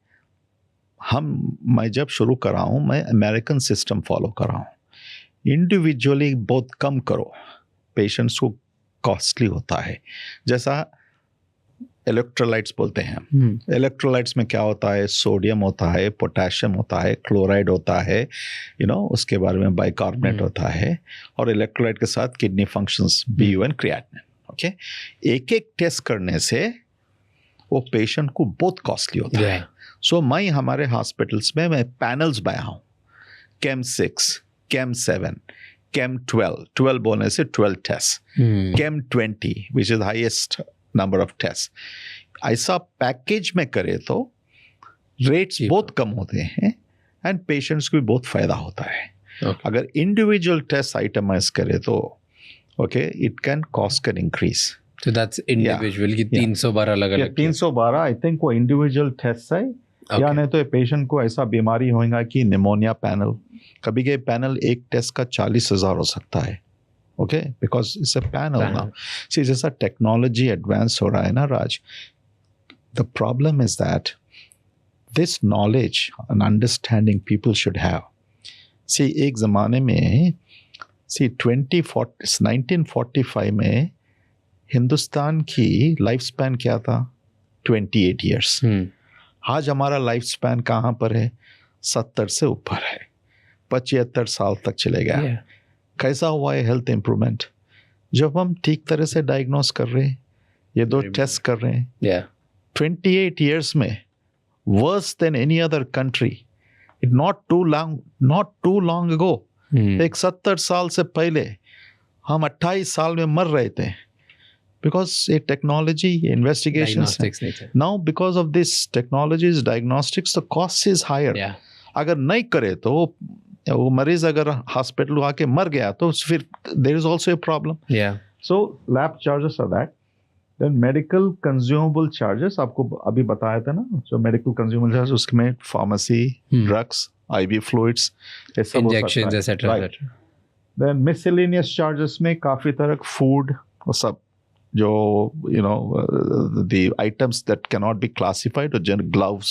मैं जब शुरू कर रहा हूँ मैं अमेरिकन सिस्टम फॉलो कर रहा हूँ। इंडिविजुअली बहुत कम करो, पेशेंट्स को कॉस्टली होता है। जैसा इलेक्ट्रोलाइट्स बोलते हैं, इलेक्ट्रोलाइट्स में क्या होता है? सोडियम होता है, पोटेशियम होता है, क्लोराइड होता है, उसके बारे में बाइकार्बोनेट होता है, और इलेक्ट्रोलाइट के साथ kidney functions, BU and creatinine. Okay, एक एक टेस्ट करने से वो पेशेंट को बहुत कॉस्टली होता है। सो मैं हमारे हॉस्पिटल्स में मैं पैनल्स बनाया हूँ, केम 6, केम 7, केम 12 बोलने से 12 test, came 20 which is highest number of test. ऐसा पैकेज में करे तो रेट्स बहुत कम होते हैं एंड पेशेंट्स को भी बहुत फायदा होता है। अगर इंडिविजुअल टेस्ट आइटमाइज करे तो okay it can cost can increase. So that's individual की 312 अलग-अलग। 312 आई थिंक वो इंडिविजुअल टेस्ट है। या नहीं तो पेशेंट को ऐसा बीमारी होगा कि निमोनिया पैनल, कभी के पैनल एक टेस्ट का 40,000 हो सकता है। Okay, because it's a panel now. See जैसा टेक्नोलॉजी एडवांस हो रहा है ना Raj, the problem is that this knowledge and understanding people should have. See एक ज़माने में 1945 में हिंदुस्तान की लाइफ स्पैन क्या था? 28 ईयर्स। आज हमारा लाइफ स्पैन कहाँ पर है? 70 से ऊपर है, 75 साल तक चले गया। कैसा हुआ है हेल्थ इम्प्रूवमेंट? जब हम ठीक तरह से डायग्नोस कर रहे हैं, ये 2 टेस्ट कर रहे हैं। 28 ईयर्स में worse than any other country. It not too long ago, एक 70 साल से पहले हम 28 साल में मर रहे थे because a technology investigations now because of this technologies diagnostics the cost is higher. अगर नहीं करे तो वो मरीज अगर हॉस्पिटल आके मर गया तो फिर there is also a problem. So lab charges are that. Then medical consumable charges आपको अभी बताया था ना, जो medical consumable charges उसमें pharmacy, drugs, IV fluids, injections etc. Then miscellaneous charges में काफी तरह food और सब जो the items that cannot be classified, or gloves,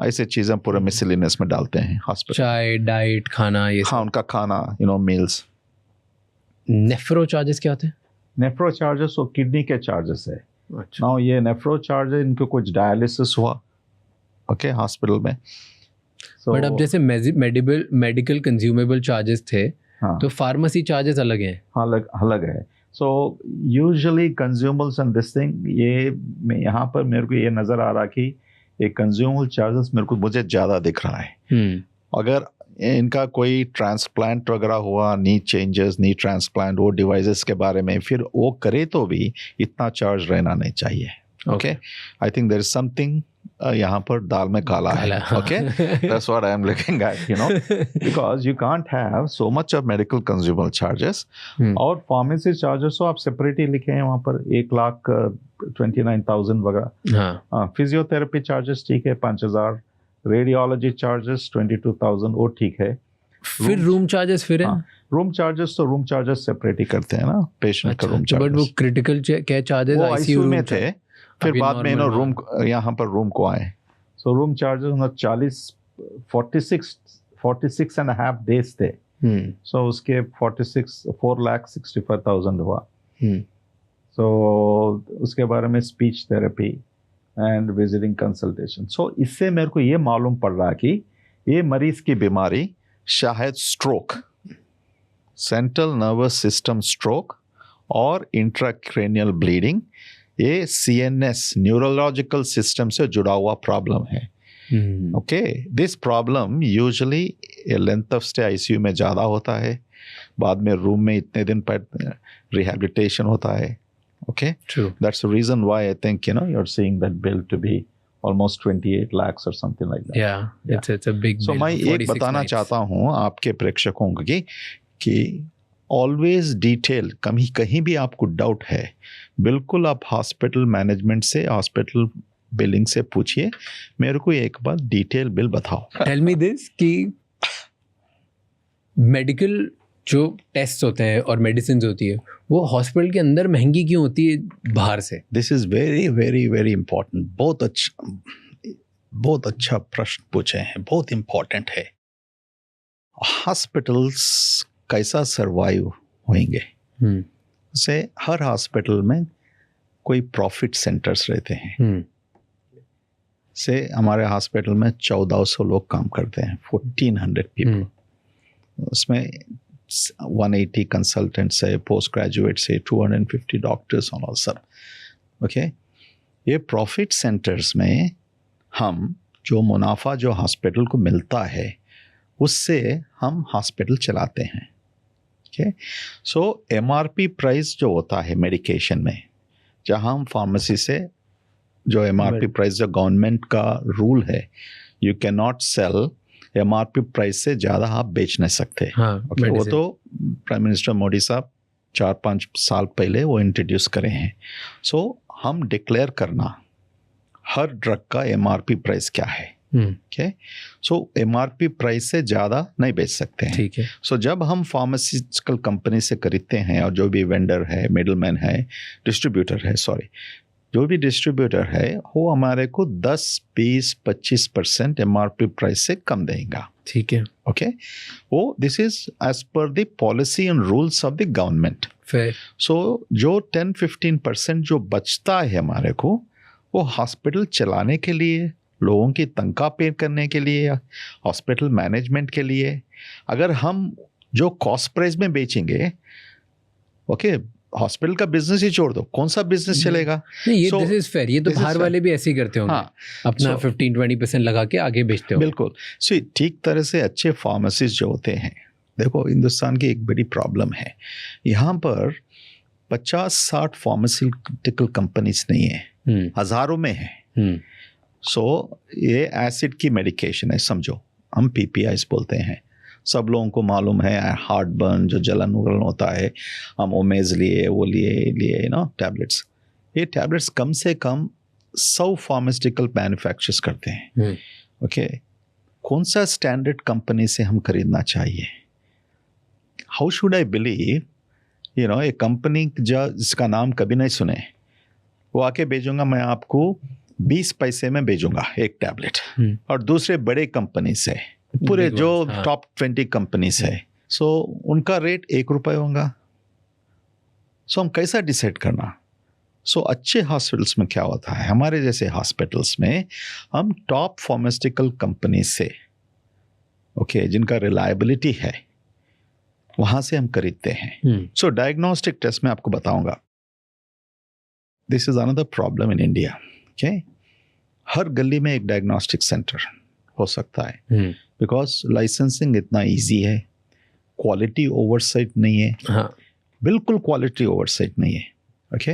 ऐसे चीजें पूरे miscellaneous में डालते हैं हॉस्पिटल। चाय, डाइट, खाना, ये हाँ उनका खाना, meals। नेफ्रो चार्जेस क्या होते हैं? नेफ्रो चार्जेस वो किडनी के चार्जेस है। नाउ ये नेफ्रो चार्जेस इनको कुछ डायलिसिस हुआ ओके हॉस्पिटल में। बट अब जैसे मेडिकल कंज्यूमेबल चार्जेस थे, तो फार्मेसी चार्जेस अलग हैं। अलग है। So usually consumables and this thing, ये यहाँ पर मेरे को ये नज़र आ रहा कि ये कंज्यूमेबल चार्जेस मुझे ज़्यादा दिख रहा है। अगर इनका कोई ट्रांसप्लांट वगैरह हुआ, नी चेंजेस, नी ट्रांसप्लांट, वो डिवाइसेस के बारे में फिर वो करे तो भी इतना चार्ज रहना नहीं चाहिए. Okay, I think there is something यहाँ पर दाल में काला है. Okay, that's what I am looking at, you know, because you can't have so much of medical consumer charges. और फार्मेसी चार्जेस तो आप सेपरेट ही लिखे हैं वहाँ पर, 1,29,000 वगैरह. हाँ, फिजियोथेरेपी चार्जेस ठीक है 5,000, रेडियोलॉजी चार्जेस 22,000, वो ठीक है. फिर रूम चार्जेस फिर है. रूम चार्जेस तो रूम चार्जेस सेपरेट ही करते हैं ना, पेशेंट का रूम चार्जेस. बट वो क्रिटिकल क्या चार्जेस आईसीयू में थे, फिर बाद में ना रूम, यहाँ पर रूम को आए. So room charges 46 and half days थे. सो उसके 4,65,000 हुआ. सो उसके बारे में speech therapy and visiting consultation. So इससे मेरे को ये मालूम पड़ रहा कि ये मरीज की बीमारी शायद stroke, central nervous system stroke और इंट्राक्रैनियल ब्लीडिंग, ये सीएनएस न्यूरोलॉजिकल सिस्टम से जुड़ा हुआ प्रॉब्लम है. Okay, this problem usually length of stay ICU में ज़्यादा होता है, बाद में रूम में इतने दिन पर रिहैबिलिटेशन होता है. Okay, that's the reason why I think, you know, you are seeing that bill to be almost 28 lakhs or something like that. Yeah. It's a big so bill. मैं एक बताना चाहता हूँ आपके प्रेक्षकों को कि ऑलवेज डिटेल, कहीं भी आपको डाउट है, बिल्कुल आप हॉस्पिटल मैनेजमेंट से, हॉस्पिटल बिलिंग से पूछिए, मेरे को एक बार डिटेल बिल बताओ. टेल मी दिस कि मेडिकल जो टेस्ट होते हैं और मेडिसिन होती है वो हॉस्पिटल के अंदर महंगी क्यों होती है बाहर से? This is very very very important. बहुत अच्छा प्रश्न पूछे हैं, बहुत इंपॉर्टेंट है. हॉस्पिटल्स कैसा सरवाइव होंगे? से हर हॉस्पिटल में कोई प्रॉफिट सेंटर्स रहते हैं. से हमारे हॉस्पिटल में 1,400 लोग काम करते हैं, 1,400 पीपल. उसमें 180 कंसल्टेंट्स है, पोस्ट ग्रेजुएट से 250 डॉक्टर्स और सब. ओके, ये प्रॉफिट सेंटर्स में हम जो मुनाफा जो हॉस्पिटल को मिलता है उससे हम हॉस्पिटल चलाते हैं. ओके, सो एमआरपी प्राइस जो होता है मेडिकेशन में, जहाँ हम फार्मेसी से जो एमआरपी प्राइस, जो गवर्नमेंट का रूल है, you can not sell MRP price से ज़्यादा आप बेच नहीं सकते. okay, वो तो प्राइम मिनिस्टर मोदी साहब 4-5 साल पहले वो इंट्रोड्यूस करे हैं. सो हम डिक्लेयर करना हर ड्रग का एमआरपी प्राइस क्या है. ओके, सो एमआरपी प्राइस से ज़्यादा नहीं बेच सकते हैं. ठीक है. सो जब हम फार्मास्यूटिकल कंपनी से खरीदते हैं, और जो भी वेंडर है, मिडलमैन है, डिस्ट्रीब्यूटर है, जो भी डिस्ट्रीब्यूटर है, वो हमारे को 10-20-25% एमआरपी प्राइस से कम देगा. ठीक है. ओके, वो this is as per the policy and rules of the government. So जो 10-15% जो बचता है हमारे को, वो हॉस्पिटल चलाने के लिए, लोगों की तनख्वाह पे करने के लिए, हॉस्पिटल मैनेजमेंट के लिए. अगर हम जो कॉस्ट प्राइस में बेचेंगे, ओके, हॉस्पिटल का बिजनेस ही छोड़ दो, कौन सा बिजनेस चलेगा? ये दिस इज फेयर. ये तो बाहर वाले भी ऐसे ही करते होंगे. अपना 15-20% लगा के आगे बेचते हो. बिल्कुल. सो ठीक तरह से अच्छे फार्मेसिस्ट जो होते हैं, देखो हिंदुस्तान की एक बड़ी प्रॉब्लम है, यहाँ पर 50-60 फार्मास्यूटिकल कंपनीज नहीं है, हजारों में है. सो ये एसिड की मेडिकेशन है, समझो, हम PPIs बोलते हैं. सब लोगों को मालूम है, हार्ट बर्न, जो जलन वगलन होता है, हम ओमेज लिए, वो लिए ना टैबलेट्स. ये टैबलेट्स कम से कम 100 फार्मास्यूटिकल मैन्युफैक्चरर्स करते हैं. ओके, कौन सा स्टैंडर्ड कंपनी से हम खरीदना चाहिए? How should I believe, you know, ये कंपनी जिसका नाम कभी नहीं सुने, वो आके भेजूंगा मैं आपको 20 पैसे में भेजूंगा एक टैबलेट, और दूसरे बड़े कंपनी से, पूरे जो टॉप 20 कंपनीज है, सो उनका रेट 1 रुपये होगा. सो हम कैसा डिसाइड करना? सो अच्छे हॉस्पिटल्स में क्या होता है, हमारे जैसे हॉस्पिटल्स में हम टॉप फार्मास्यूटिकल कंपनी से, ओके, जिनका रिलायबिलिटी है, वहाँ से हम खरीदते हैं. सो डायग्नोस्टिक टेस्ट में आपको बताऊंगा, this is another problem in India. Okay, हर गली में एक डायग्नोस्टिक सेंटर हो सकता है. बिकॉज लाइसेंसिंग इतना इजी है, क्वालिटी ओवरसाइट नहीं है, हाँ, बिल्कुल क्वालिटी ओवरसाइट नहीं है। ओके,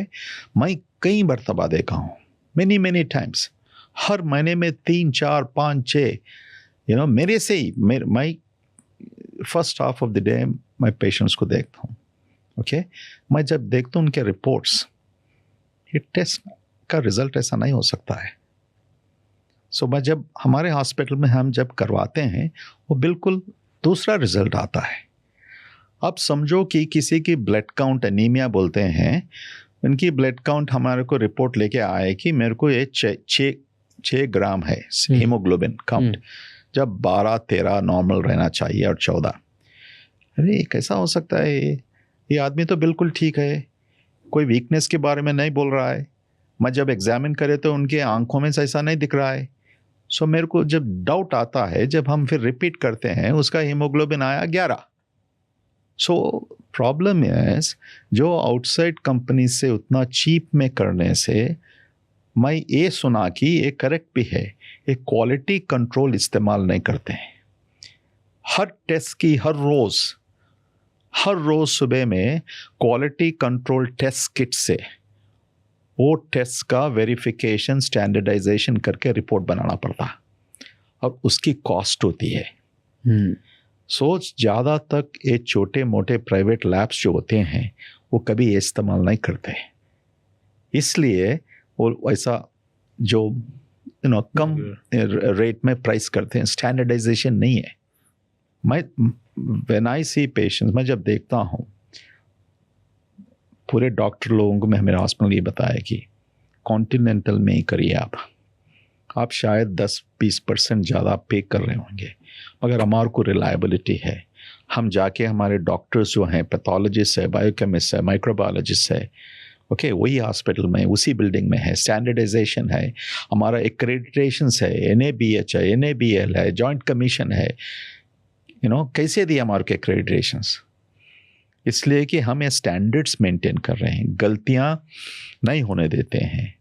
मैं कई मरतबा देखा हूँ, मेनी टाइम्स, हर महीने में 3, 4, 5, 6 मेरे से ही मैं first half of the day मैं पेशेंट्स को देखता हूँ। ओके, मैं जब देखता हूँ उनके रिपोर्ट्स, ये टेस्ट का रिजल्ट ऐसा नहीं हो सकता है। सो मैं जब हमारे हॉस्पिटल में हम जब करवाते हैं वो बिल्कुल दूसरा रिजल्ट आता है। अब समझो कि किसी की ब्लड काउंट एनीमिया बोलते हैं, इनकी ब्लड काउंट हमारे को रिपोर्ट लेके आए कि मेरे को ये 6 ग्राम है हीमोग्लोबिन काउंट, जब 12-13 नॉर्मल रहना चाहिए और 14। अरे कैसा हो सकता है, ये आदमी तो बिल्कुल ठीक है, कोई वीकनेस के बारे में नहीं बोल रहा है। मैं जब एग्जामिन करे तो उनके आंखों में ऐसा नहीं दिख रहा है। सो मेरे को जब डाउट आता है, जब हम फिर रिपीट करते हैं, उसका हीमोग्लोबिन आया 11। सो प्रॉब्लम इज जो आउटसाइड कंपनी से उतना चीप में करने से मैं ये सुना कि ये करेक्ट भी है, ये क्वालिटी कंट्रोल इस्तेमाल नहीं करते हैं। हर टेस्ट की हर रोज सुबह में क्वालिटी कंट्रोल टेस्ट किट से वो टेस्ट का वेरिफिकेशन स्टैंडर्डाइजेशन करके रिपोर्ट बनाना पड़ता और उसकी कॉस्ट होती है। सोच ज़्यादा तक ये छोटे मोटे प्राइवेट लैब्स जो होते हैं वो कभी ये इस्तेमाल नहीं करते, इसलिए वो ऐसा जो कम रेट में प्राइस करते हैं, स्टैंडर्डाइजेशन नहीं है। मैं व्हेन आई सी पेशेंट्स, मैं जब देखता हूँ पूरे डॉक्टर लोगों को, मैं मेरे हॉस्पिटल ये बताया कि कॉन्टिनेंटल में ही करिए आप शायद 10-20% ज़्यादा पे कर रहे होंगे, मगर हमारे को रिलायबिलिटी है। हम जाके हमारे डॉक्टर्स जो हैं, पैथोलॉजिस्ट है, बायोकेमिस्ट है, माइक्रोबायोलॉजिस्ट है, ओके, वही हॉस्पिटल में उसी बिल्डिंग में है, स्टैंडर्डाइजेशन है, हमारा एक्रेडिटेशंस है, NABH है, NABL है, जॉइंट कमीशन है। कैसे दिए हमारे को एक्रेडिटेशंस? इसलिए कि हम ये स्टैंडर्ड्स मेंटेन कर रहे हैं, गलतियां नहीं होने देते हैं।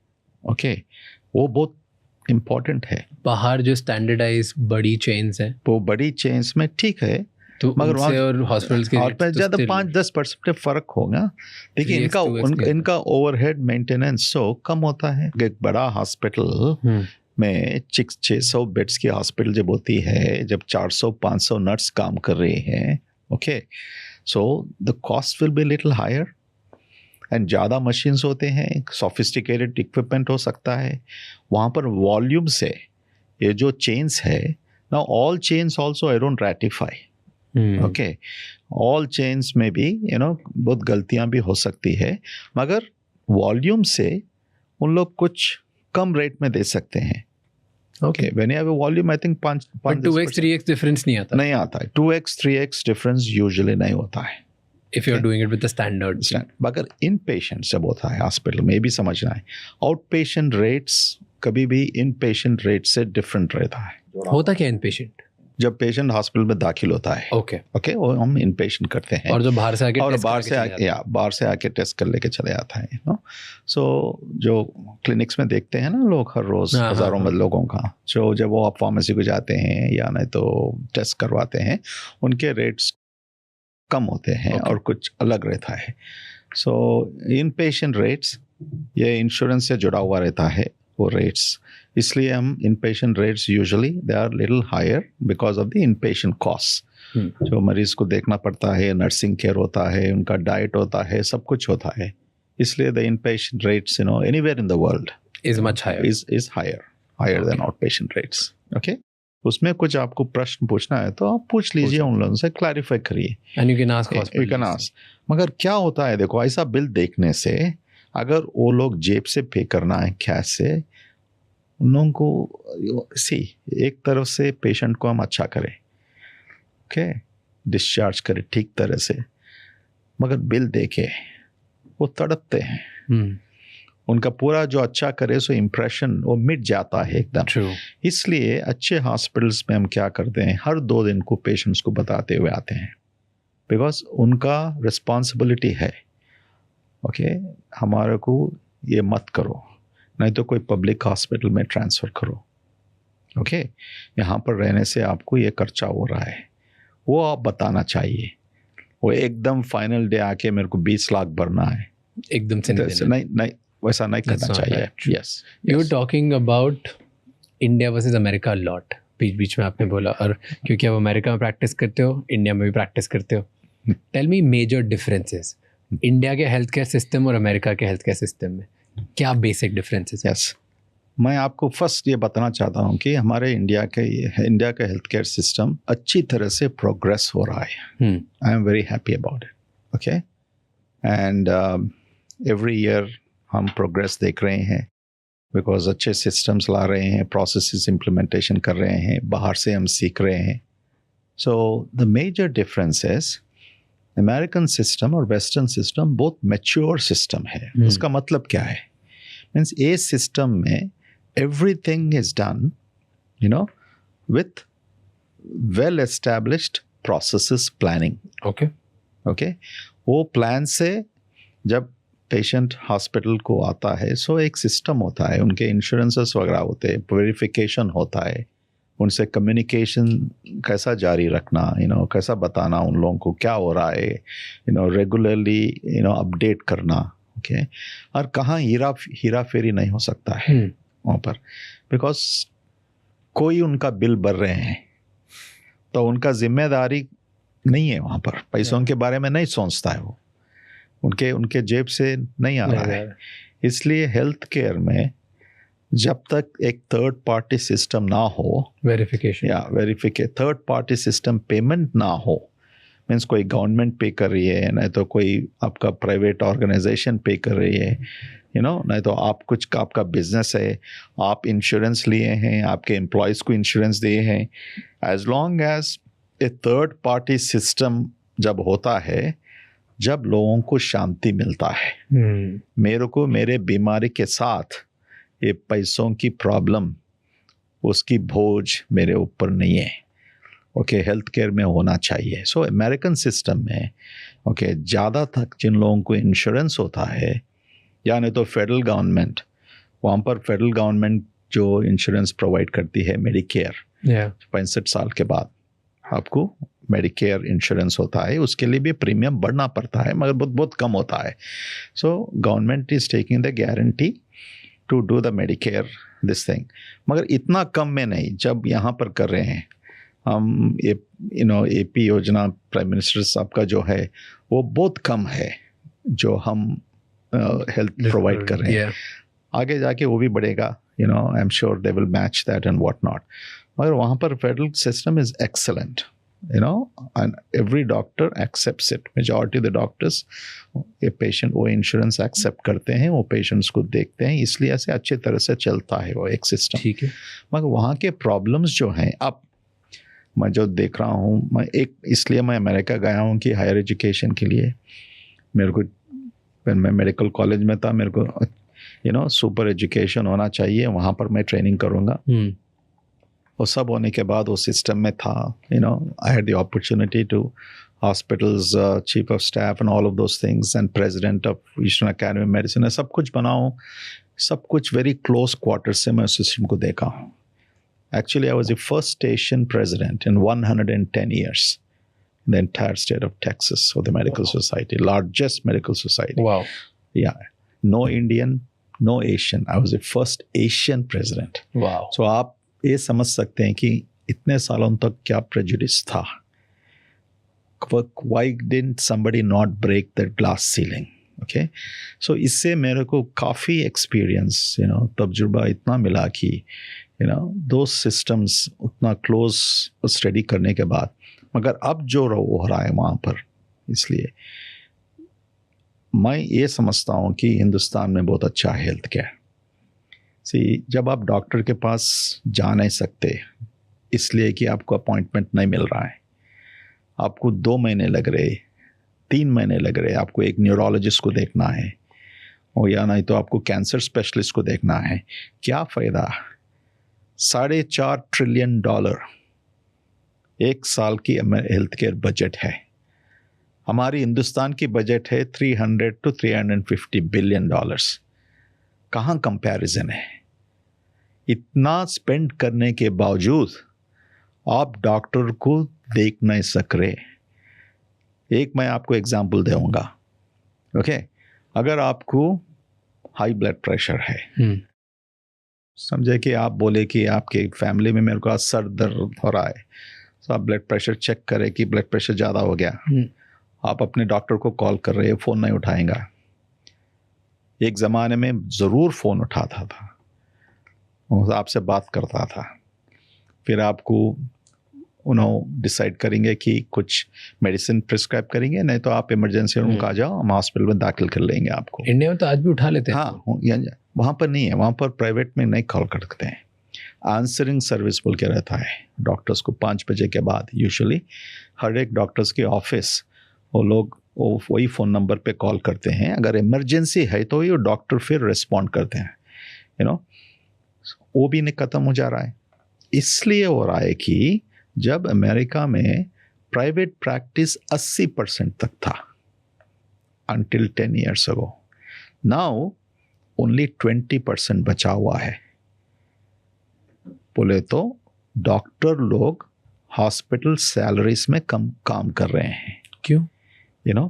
ओके, वो बहुत इम्पोर्टेंट है। बाहर जो स्टैंडर्डाइज बड़ी चेन्स हैं, वो बड़ी चेन्स में ठीक है, तो मगर उनसे और हॉस्पिटल्स के और ज़्यादा 5-10% फ़र्क होगा, लेकिन इनका ओवरहेड मेंटेनेंस सो कम होता है। एक बड़ा हॉस्पिटल में 600 बेड्स की हॉस्पिटल जब होती है, जब 400-500 नर्स काम कर रहे हैं, okay, so the cost will be little higher and ज़्यादा मशीन्स होते हैं, सोफिस्टिकेटेड इक्विपमेंट हो सकता है। वहाँ पर वॉल्यूम से ये जो चेन्स है ना, all chains also I don't ratify, okay, all chains में भी बहुत गलतियाँ भी हो सकती है, मगर वॉल्यूम से उन लोग कुछ कम रेट में दे सकते हैं। Okay, when you have a volume, I think 2x 3x difference नहीं आता है। 2x 3x डिफरेंस यूजुअली नहीं होता है if you are doing it with the standards. मगर इन पेशेंट जब होता है हॉस्पिटल में, ये भी समझना है, आउट पेशेंट रेट्स कभी भी इन पेशेंट रेट से डिफरेंट रहता है। होता क्या इन पेशेंट? जब पेशेंट हॉस्पिटल में दाखिल होता है, ओके, वो हम इन पेशेंट करते हैं, और जो बाहर से आके बाहर से आके टेस्ट कर लेके चले आता है। सो जो क्लिनिक्स में देखते हैं ना लोग हर रोज हजारों में लोगों का, जो जब वो आप फार्मेसी को जाते हैं या नहीं तो टेस्ट करवाते हैं, उनके रेट्स कम होते हैं और कुछ अलग रहता है। सो इन पेशेंट रेट्स ये इंश्योरेंस से जुड़ा हुआ रहता है वो रेट्स, इसलिए हम inpatient rates usually they are little higher because of the inpatient cost. जो मरीज को देखना पड़ता है, नर्सिंग केयर होता है, उनका डाइट होता है, सब कुछ होता है, इसलिए the inpatient rates anywhere in the world is much higher, is higher than outpatient rates. Okay, उसमें कुछ आपको प्रश्न पूछना है तो आप पूछ लीजिए, उन लोगों से क्लैरिफाई करिए, एंड यू कैन आस्क। मगर क्या होता है, देखो, ऐसा बिल देखने से अगर वो लोग जेब से पे करना है कैश से, उन लोगों को एक तरफ से पेशेंट को हम अच्छा करें, ओके, डिस्चार्ज करें ठीक तरह से, मगर बिल देके वो तड़पते हैं। उनका पूरा जो अच्छा करे सो इम्प्रेशन वो मिट जाता है एकदम। इसलिए अच्छे हॉस्पिटल्स में हम क्या करते हैं, हर 2 दिन को पेशेंट्स को बताते हुए आते हैं, बिकॉज उनका रिस्पॉन्सिबिलिटी है, ओके, हमारे को ये मत करो, नहीं तो कोई पब्लिक हॉस्पिटल में ट्रांसफ़र करो, ओके, यहाँ पर रहने से आपको ये खर्चा हो रहा है, वो आप बताना चाहिए। वो एकदम फाइनल डे आके मेरे को 20 लाख भरना है, एकदम से नहीं, वैसा नहीं करना चाहिए। Yes, you are talking about India versus America lot, बीच बीच में आपने बोला, और क्योंकि आप अमेरिका में प्रैक्टिस करते हो, इंडिया में भी प्रैक्टिस करते हो, tell me major differences India के हेल्थ केयर सिस्टम और अमेरिका के हेल्थ केयर सिस्टम में, क्या बेसिक डिफरेंसेस? यस, मैं आपको फर्स्ट ये बताना चाहता हूँ कि हमारे इंडिया का हेल्थ केयर सिस्टम अच्छी तरह से प्रोग्रेस हो रहा है। I am very happy about it, okay, and every year हम प्रोग्रेस देख रहे हैं, बिकॉज अच्छे सिस्टम्स ला रहे हैं, प्रोसेसेस इम्प्लीमेंटेशन कर रहे हैं, बाहर से हम सीख रहे हैं। So the major difference is American system और वेस्टर्न सिस्टम बहुत मैच्योर सिस्टम है। उसका मतलब क्या है? मीन्स ए सिस्टम में everything is done, you know, with well established processes planning. Okay, वो प्लान से जब पेशेंट हॉस्पिटल को आता है, सो एक सिस्टम होता है, उनके इंश्योरेंसेस वगैरह होते हैं, वेरिफिकेशन होता है, उनसे कम्युनिकेशन कैसा जारी रखना, कैसा बताना उन लोगों को क्या हो रहा है, रेगुलरली अपडेट करना। ओके, और कहाँ हीरा फेरी नहीं हो सकता है वहाँ पर, बिकॉज कोई उनका बिल भर रहे हैं तो उनका जिम्मेदारी नहीं है वहाँ पर, पैसों के बारे में नहीं सोचता है वो, उनके जेब से नहीं आ रहा है। इसलिए हेल्थ केयर में जब तक एक थर्ड पार्टी सिस्टम ना हो, verification third party system payment ना हो, मीन्स कोई गवर्नमेंट पे कर रही है, नहीं तो कोई आपका प्राइवेट ऑर्गेनाइजेशन पे कर रही है, नहीं तो आपका बिजनेस है, आप इंश्योरेंस लिए हैं, आपके एम्प्लॉयज़ को इंश्योरेंस दिए हैं, as long as a third party system जब होता है, जब लोगों को शांति मिलता है, मेरे को मेरे बीमारी के साथ ये पैसों की प्रॉब्लम, उसकी बोझ मेरे ऊपर नहीं है। ओके, हेल्थ केयर में होना चाहिए। सो अमेरिकन सिस्टम में ज़्यादा तक जिन लोगों को इंश्योरेंस होता है, या नहीं तो फेडरल गवर्नमेंट, वहाँ पर फेडरल गवर्नमेंट जो इंश्योरेंस प्रोवाइड करती है, मेडिकेयर, 65 साल के बाद आपको मेडिकेयर इंश्योरेंस होता है, उसके लिए भी प्रीमियम बढ़ना पड़ता है, मगर बहुत कम होता है। So government is taking the guarantee to do the Medicare this thing, मगर इतना कम में नहीं जब यहाँ पर कर रहे हैं हम। AP योजना प्राइम मिनिस्टर साहब का जो है वो बहुत कम है जो हम हेल्थ प्रोवाइड कर रहे हैं। आगे जाके वो भी बढ़ेगा, I am sure they will match that and what not, मगर वहाँ पर federal system is excellent, and every doctor accepts it. Majority of the doctors, ये पेशेंट वो इंश्योरेंस एक्सेप्ट करते हैं, वो पेशेंट्स को देखते हैं, इसलिए ऐसे अच्छे तरह से चलता है वो एक सिस्टम। ठीक है, मगर वहाँ के प्रॉब्लम्स जो हैं, अब मैं जो देख रहा हूँ, इसलिए मैं अमेरिका गया हूँ कि हायर एजुकेशन के लिए, मेरे को मैं मेडिकल कॉलेज में था, मेरे को सुपर एजुकेशन होना चाहिए, वहाँ पर मैं ट्रेनिंग करूँगा। वो सब होने के बाद वो सिस्टम में था, I had the opportunity to hospitals, chief of staff and all of those things, and president of Eastern Academy medicine, सब कुछ बनाऊँ, सब कुछ वेरी क्लोज क्वार्टर से मैं उस सिस्टम को देखा हूँ। Actually, I was the first Asian president in 110 years in the entire state of Texas for the medical society, largest medical society. Wow. Yeah. No Indian, no Asian. I was the first Asian president. Wow. So आप ये समझ सकते हैं कि इतने सालों तक क्या prejudice था. Why didn't somebody not break the glass ceiling? Okay. So इससे मेरे को काफ़ी experience, तजुर्बा इतना मिला कि दो सिस्टम्स उतना क्लोज स्टडी करने के बाद, मगर अब जो हो रहा है वहाँ पर, इसलिए मैं ये समझता हूँ कि हिंदुस्तान में बहुत अच्छा है हेल्थ केयर। जब आप डॉक्टर के पास जा नहीं सकते इसलिए कि आपको अपॉइंटमेंट नहीं मिल रहा है, आपको 2 महीने लग रहे, 3 महीने लग रहे, आपको एक न्यूरोलॉजिस्ट को देखना है, और या नहीं तो आपको कैंसर स्पेशलिस्ट को देखना है, क्या फ़ायदा? $4.5 ट्रिलियन एक साल की हेल्थ केयर बजट है। हमारी हिंदुस्तान की बजट है $300 to $350 बिलियन। कहाँ कंपैरिजन है? इतना स्पेंड करने के बावजूद आप डॉक्टर को देख नहीं सक रहे। एक मैं आपको एग्जांपल दूंगा, ओके? अगर आपको हाई ब्लड प्रेशर है, समझे कि आप बोले कि आपके फैमिली में मेरे को आज सर दर्द हो रहा है, तो आप ब्लड प्रेशर चेक करें कि ब्लड प्रेशर ज़्यादा हो गया, आप अपने डॉक्टर को कॉल कर रहे हैं, फ़ोन नहीं उठाएगा। एक ज़माने में ज़रूर फ़ोन उठाता था, आपसे बात करता था, फिर आपको उन्होंने डिसाइड करेंगे कि कुछ मेडिसिन प्रिस्क्राइब करेंगे, नहीं तो आप इमरजेंसी रूम का आ जाओ, हम हॉस्पिटल में दाखिल कर लेंगे आपको। इंडिया में तो आज भी उठा लेते हैं। हाँ, वहाँ पर नहीं है, वहाँ पर प्राइवेट में नहीं कॉल करते हैं। आंसरिंग सर्विस बोल के रहता है डॉक्टर्स को 5 बजे के बाद। यूजुअली हर एक डॉक्टर्स के ऑफिस वो लोग वही फ़ोन नंबर पे कॉल करते हैं। अगर इमरजेंसी है तो ये डॉक्टर फिर रिस्पॉन्ड करते हैं, यू नो। वो भी नहीं ख़त्म हो जा रहा है। इसलिए हो रहा है कि जब अमेरिका में प्राइवेट प्रैक्टिस 80% तक था until 10 years ago, now only 20% बचा हुआ है। बोले तो डॉक्टर लोग हॉस्पिटल सैलरीज में कम काम कर रहे हैं। क्यों? You know,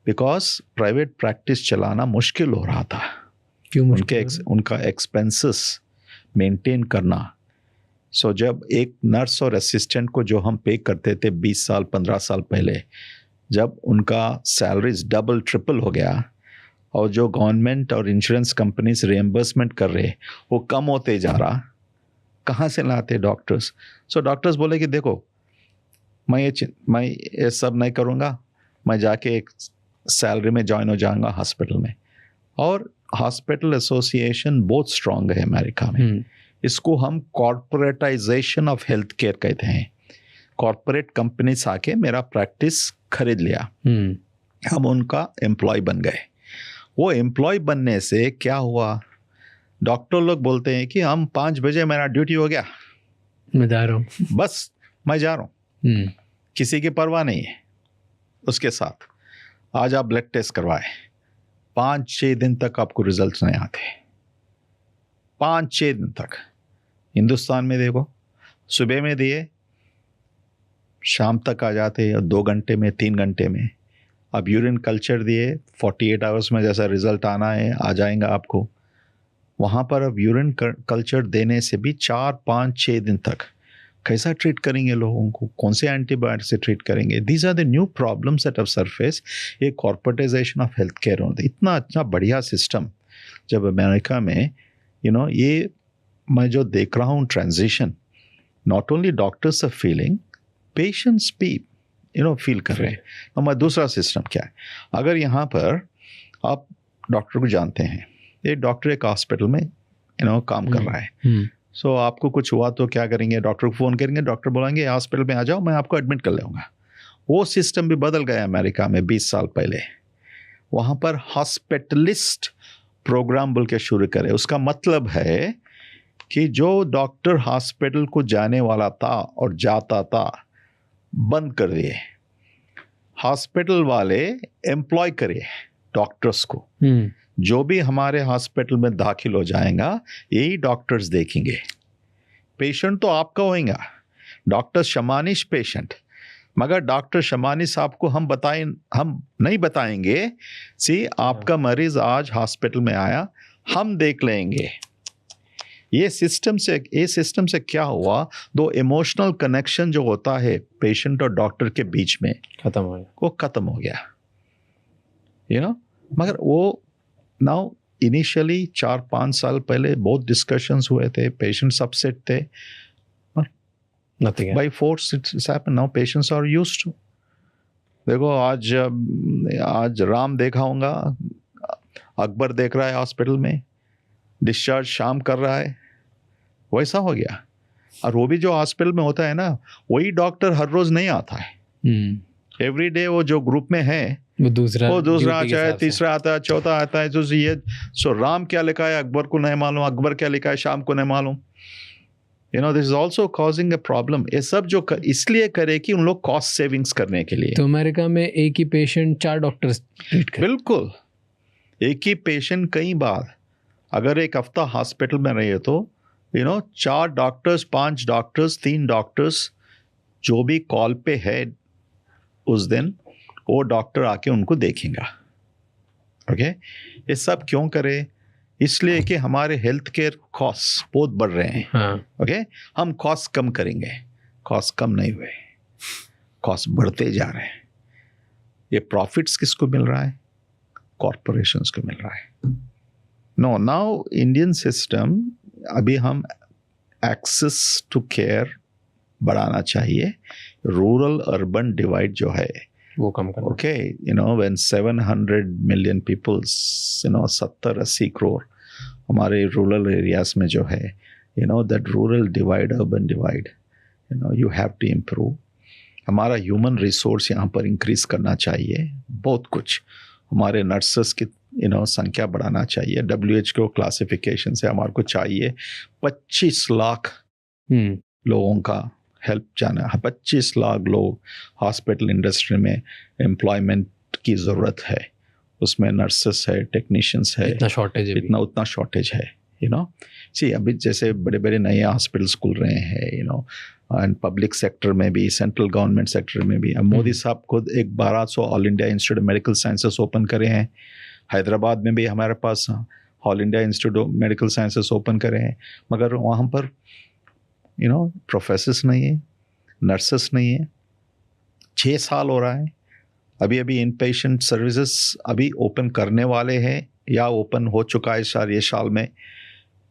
because private practice चलाना मुश्किल हो रहा था। क्यों मुश्किल? उनका एक्सपेंसेस मेंटेन करना। सो जब एक नर्स और असिस्टेंट को जो हम पे करते थे 20 साल 15 साल पहले, जब उनका सैलरीज डबल ट्रिपल हो गया और जो गवर्नमेंट और इंश्योरेंस कंपनीज रिएम्बर्समेंट कर रहे वो कम होते जा रहा, कहाँ से लाते डॉक्टर्स? सो डॉक्टर्स बोले कि देखो मैं ये सब नहीं करूँगा, मैं जाके एक सैलरी में ज्वाइन हो जाऊँगा हॉस्पिटल में। और हॉस्पिटल एसोसिएशन बहुत स्ट्रांग है अमेरिका में। इसको हम कॉर्पोरेटाइजेशन ऑफ हेल्थ केयर कहते हैं। कॉर्पोरेट कंपनीज आके मेरा प्रैक्टिस खरीद लिया, हम उनका एम्प्लॉय बन गए। वो एम्प्लॉय बनने से क्या हुआ? डॉक्टर लोग बोलते हैं कि हम 5 बजे मेरा ड्यूटी हो गया, मैं जा रहा हूँ, बस मैं जा रहा हूँ, किसी की परवाह नहीं है उसके साथ। आज आप ब्लड टेस्ट करवाए, 5-6 दिन तक आपको रिजल्ट्स नहीं आते। 5-6 दिन तक। हिंदुस्तान में देखो, सुबह में दिए, शाम तक आ जाते हैं, 2 घंटे में 3 घंटे में। अब यूरिन कल्चर दिए, 48 आवर्स में जैसा रिजल्ट आना है आ जाएगा आपको। वहाँ पर अब यूरिन कल्चर देने से भी 4-5-6 दिन तक कैसा ट्रीट करेंगे लोगों को? कौन से एंटीबायोटिक से ट्रीट करेंगे? These are the new problems at of surface. ये कॉर्पोरेटाइजेशन ऑफ हेल्थ केयर होता है। इतना अच्छा बढ़िया सिस्टम जब अमेरिका में, यू नो, ये मैं जो देख रहा हूँ transition, not only doctors are feeling, patients भी फील कर रहे हैं। हमारा दूसरा सिस्टम क्या है? अगर यहाँ पर आप डॉक्टर को जानते हैं, ये डॉक्टर एक हॉस्पिटल में काम कर रहा है, सो आपको कुछ हुआ तो क्या करेंगे? डॉक्टर को फ़ोन करेंगे, डॉक्टर बोलेंगे हॉस्पिटल में आ जाओ, मैं आपको एडमिट कर लूँगा। वो सिस्टम भी बदल गया अमेरिका में 20 साल पहले। वहाँ पर हॉस्पिटलिस्ट प्रोग्राम बोल के शुरू करे। उसका मतलब है कि जो डॉक्टर हॉस्पिटल को जाने वाला था और जाता था, बंद कर दिए। हॉस्पिटल वाले एम्प्लॉय करे डॉक्टर्स को। जो भी हमारे हॉस्पिटल में दाखिल हो जाएगा यही डॉक्टर्स देखेंगे। पेशेंट तो आपका होएगा, डॉक्टर शमानिश पेशेंट, मगर डॉक्टर शमानिश आपको हम नहीं बताएंगे सी आपका मरीज आज हॉस्पिटल में आया, हम देख लेंगे। ये सिस्टम से क्या हुआ? दो इमोशनल कनेक्शन जो होता है पेशेंट और डॉक्टर के बीच में वो खत्म हो गया, यू नो। मगर वो नाउ इनिशियली 4-5 साल पहले बहुत डिस्कशंस हुए थे, पेशेंट्स अपसेट थे, nothing by force it's happen. Now patients are used to. देखो आज राम देखा होगा, अकबर देख रहा है हॉस्पिटल में, डिस्चार्ज शाम कर रहा है, वैसा हो गया। और वो भी जो हॉस्पिटल में होता है ना, वही डॉक्टर हर रोज नहीं आता है। एवरी डे वो जो ग्रुप में है वो दूसरा आता है, तीसरा आता है, चौथा आता है। तो ये राम क्या लिखा है अकबर को नहीं मालूम, अकबर क्या लिखा है शाम को नहीं मालूम। You know, this is also causing a problem. ये सब जो इसलिए करे कि उन लोग कॉस्ट सेविंग्स करने के लिए। तो अमेरिका में एक ही पेशेंट 4 डॉक्टर्स ट्रीट करते। बिल्कुल, एक ही पेशेंट कई बार, अगर एक हफ्ता हॉस्पिटल में रहे तो 4 डॉक्टर्स, 5 डॉक्टर्स, 3 डॉक्टर्स जो भी कॉल पे है उस दिन, वो डॉक्टर आके उनको देखेगा। ओके, ये सब क्यों करे? इसलिए कि हमारे हेल्थ केयर कॉस्ट बहुत बढ़ रहे हैं। हाँ। ओके, हम कॉस्ट कम करेंगे, कॉस्ट कम नहीं हुए, कॉस्ट बढ़ते जा रहे हैं। ये प्रॉफिट्स किसको मिल रहा है? कॉरपोरेशंस को मिल रहा है। नो, नाउ इंडियन सिस्टम, अभी हम एक्सेस टू केयर बढ़ाना चाहिए। रूरल अर्बन डिवाइड जो है वो कम करना। Okay, when 700 million peoples, 70-80 crore हमारे रूरल एरियाज में जो है, that rural divide, urban divide, you have to improve. हमारा ह्यूमन रिसोर्स यहाँ पर इंक्रीज करना चाहिए, बहुत कुछ। हमारे नर्सेस की संख्या बढ़ाना चाहिए। WHO क्लासिफिकेशन से हमारे को चाहिए 25 लाख लोगों का हेल्प जाना है। 25 लाख लोग हॉस्पिटल इंडस्ट्री में एम्प्लॉयमेंट की ज़रूरत है, उसमें नर्सेस है, टेक्नीशियंस है, इतना शॉर्टेज है, उतना शॉर्टेज है। अभी जैसे बड़े बड़े नए हॉस्पिटल्स खुल रहे हैं, एंड पब्लिक सेक्टर में भी, सेंट्रल गवर्नमेंट सेक्टर में भी। मोदी साहब खुद एक 1200 All India Institute of Medical Sciences open करे हैं। हैदराबाद में भी हमारे पास All India Institute of Medical Sciences open करे हैं, मगर वहाँ पर प्रोफेसर्स नहीं है, नर्सेस नहीं है। 6 साल हो रहा है, अभी इन पेशेंट सर्विसेज अभी ओपन करने वाले हैं या ओपन हो चुका है ये साल में।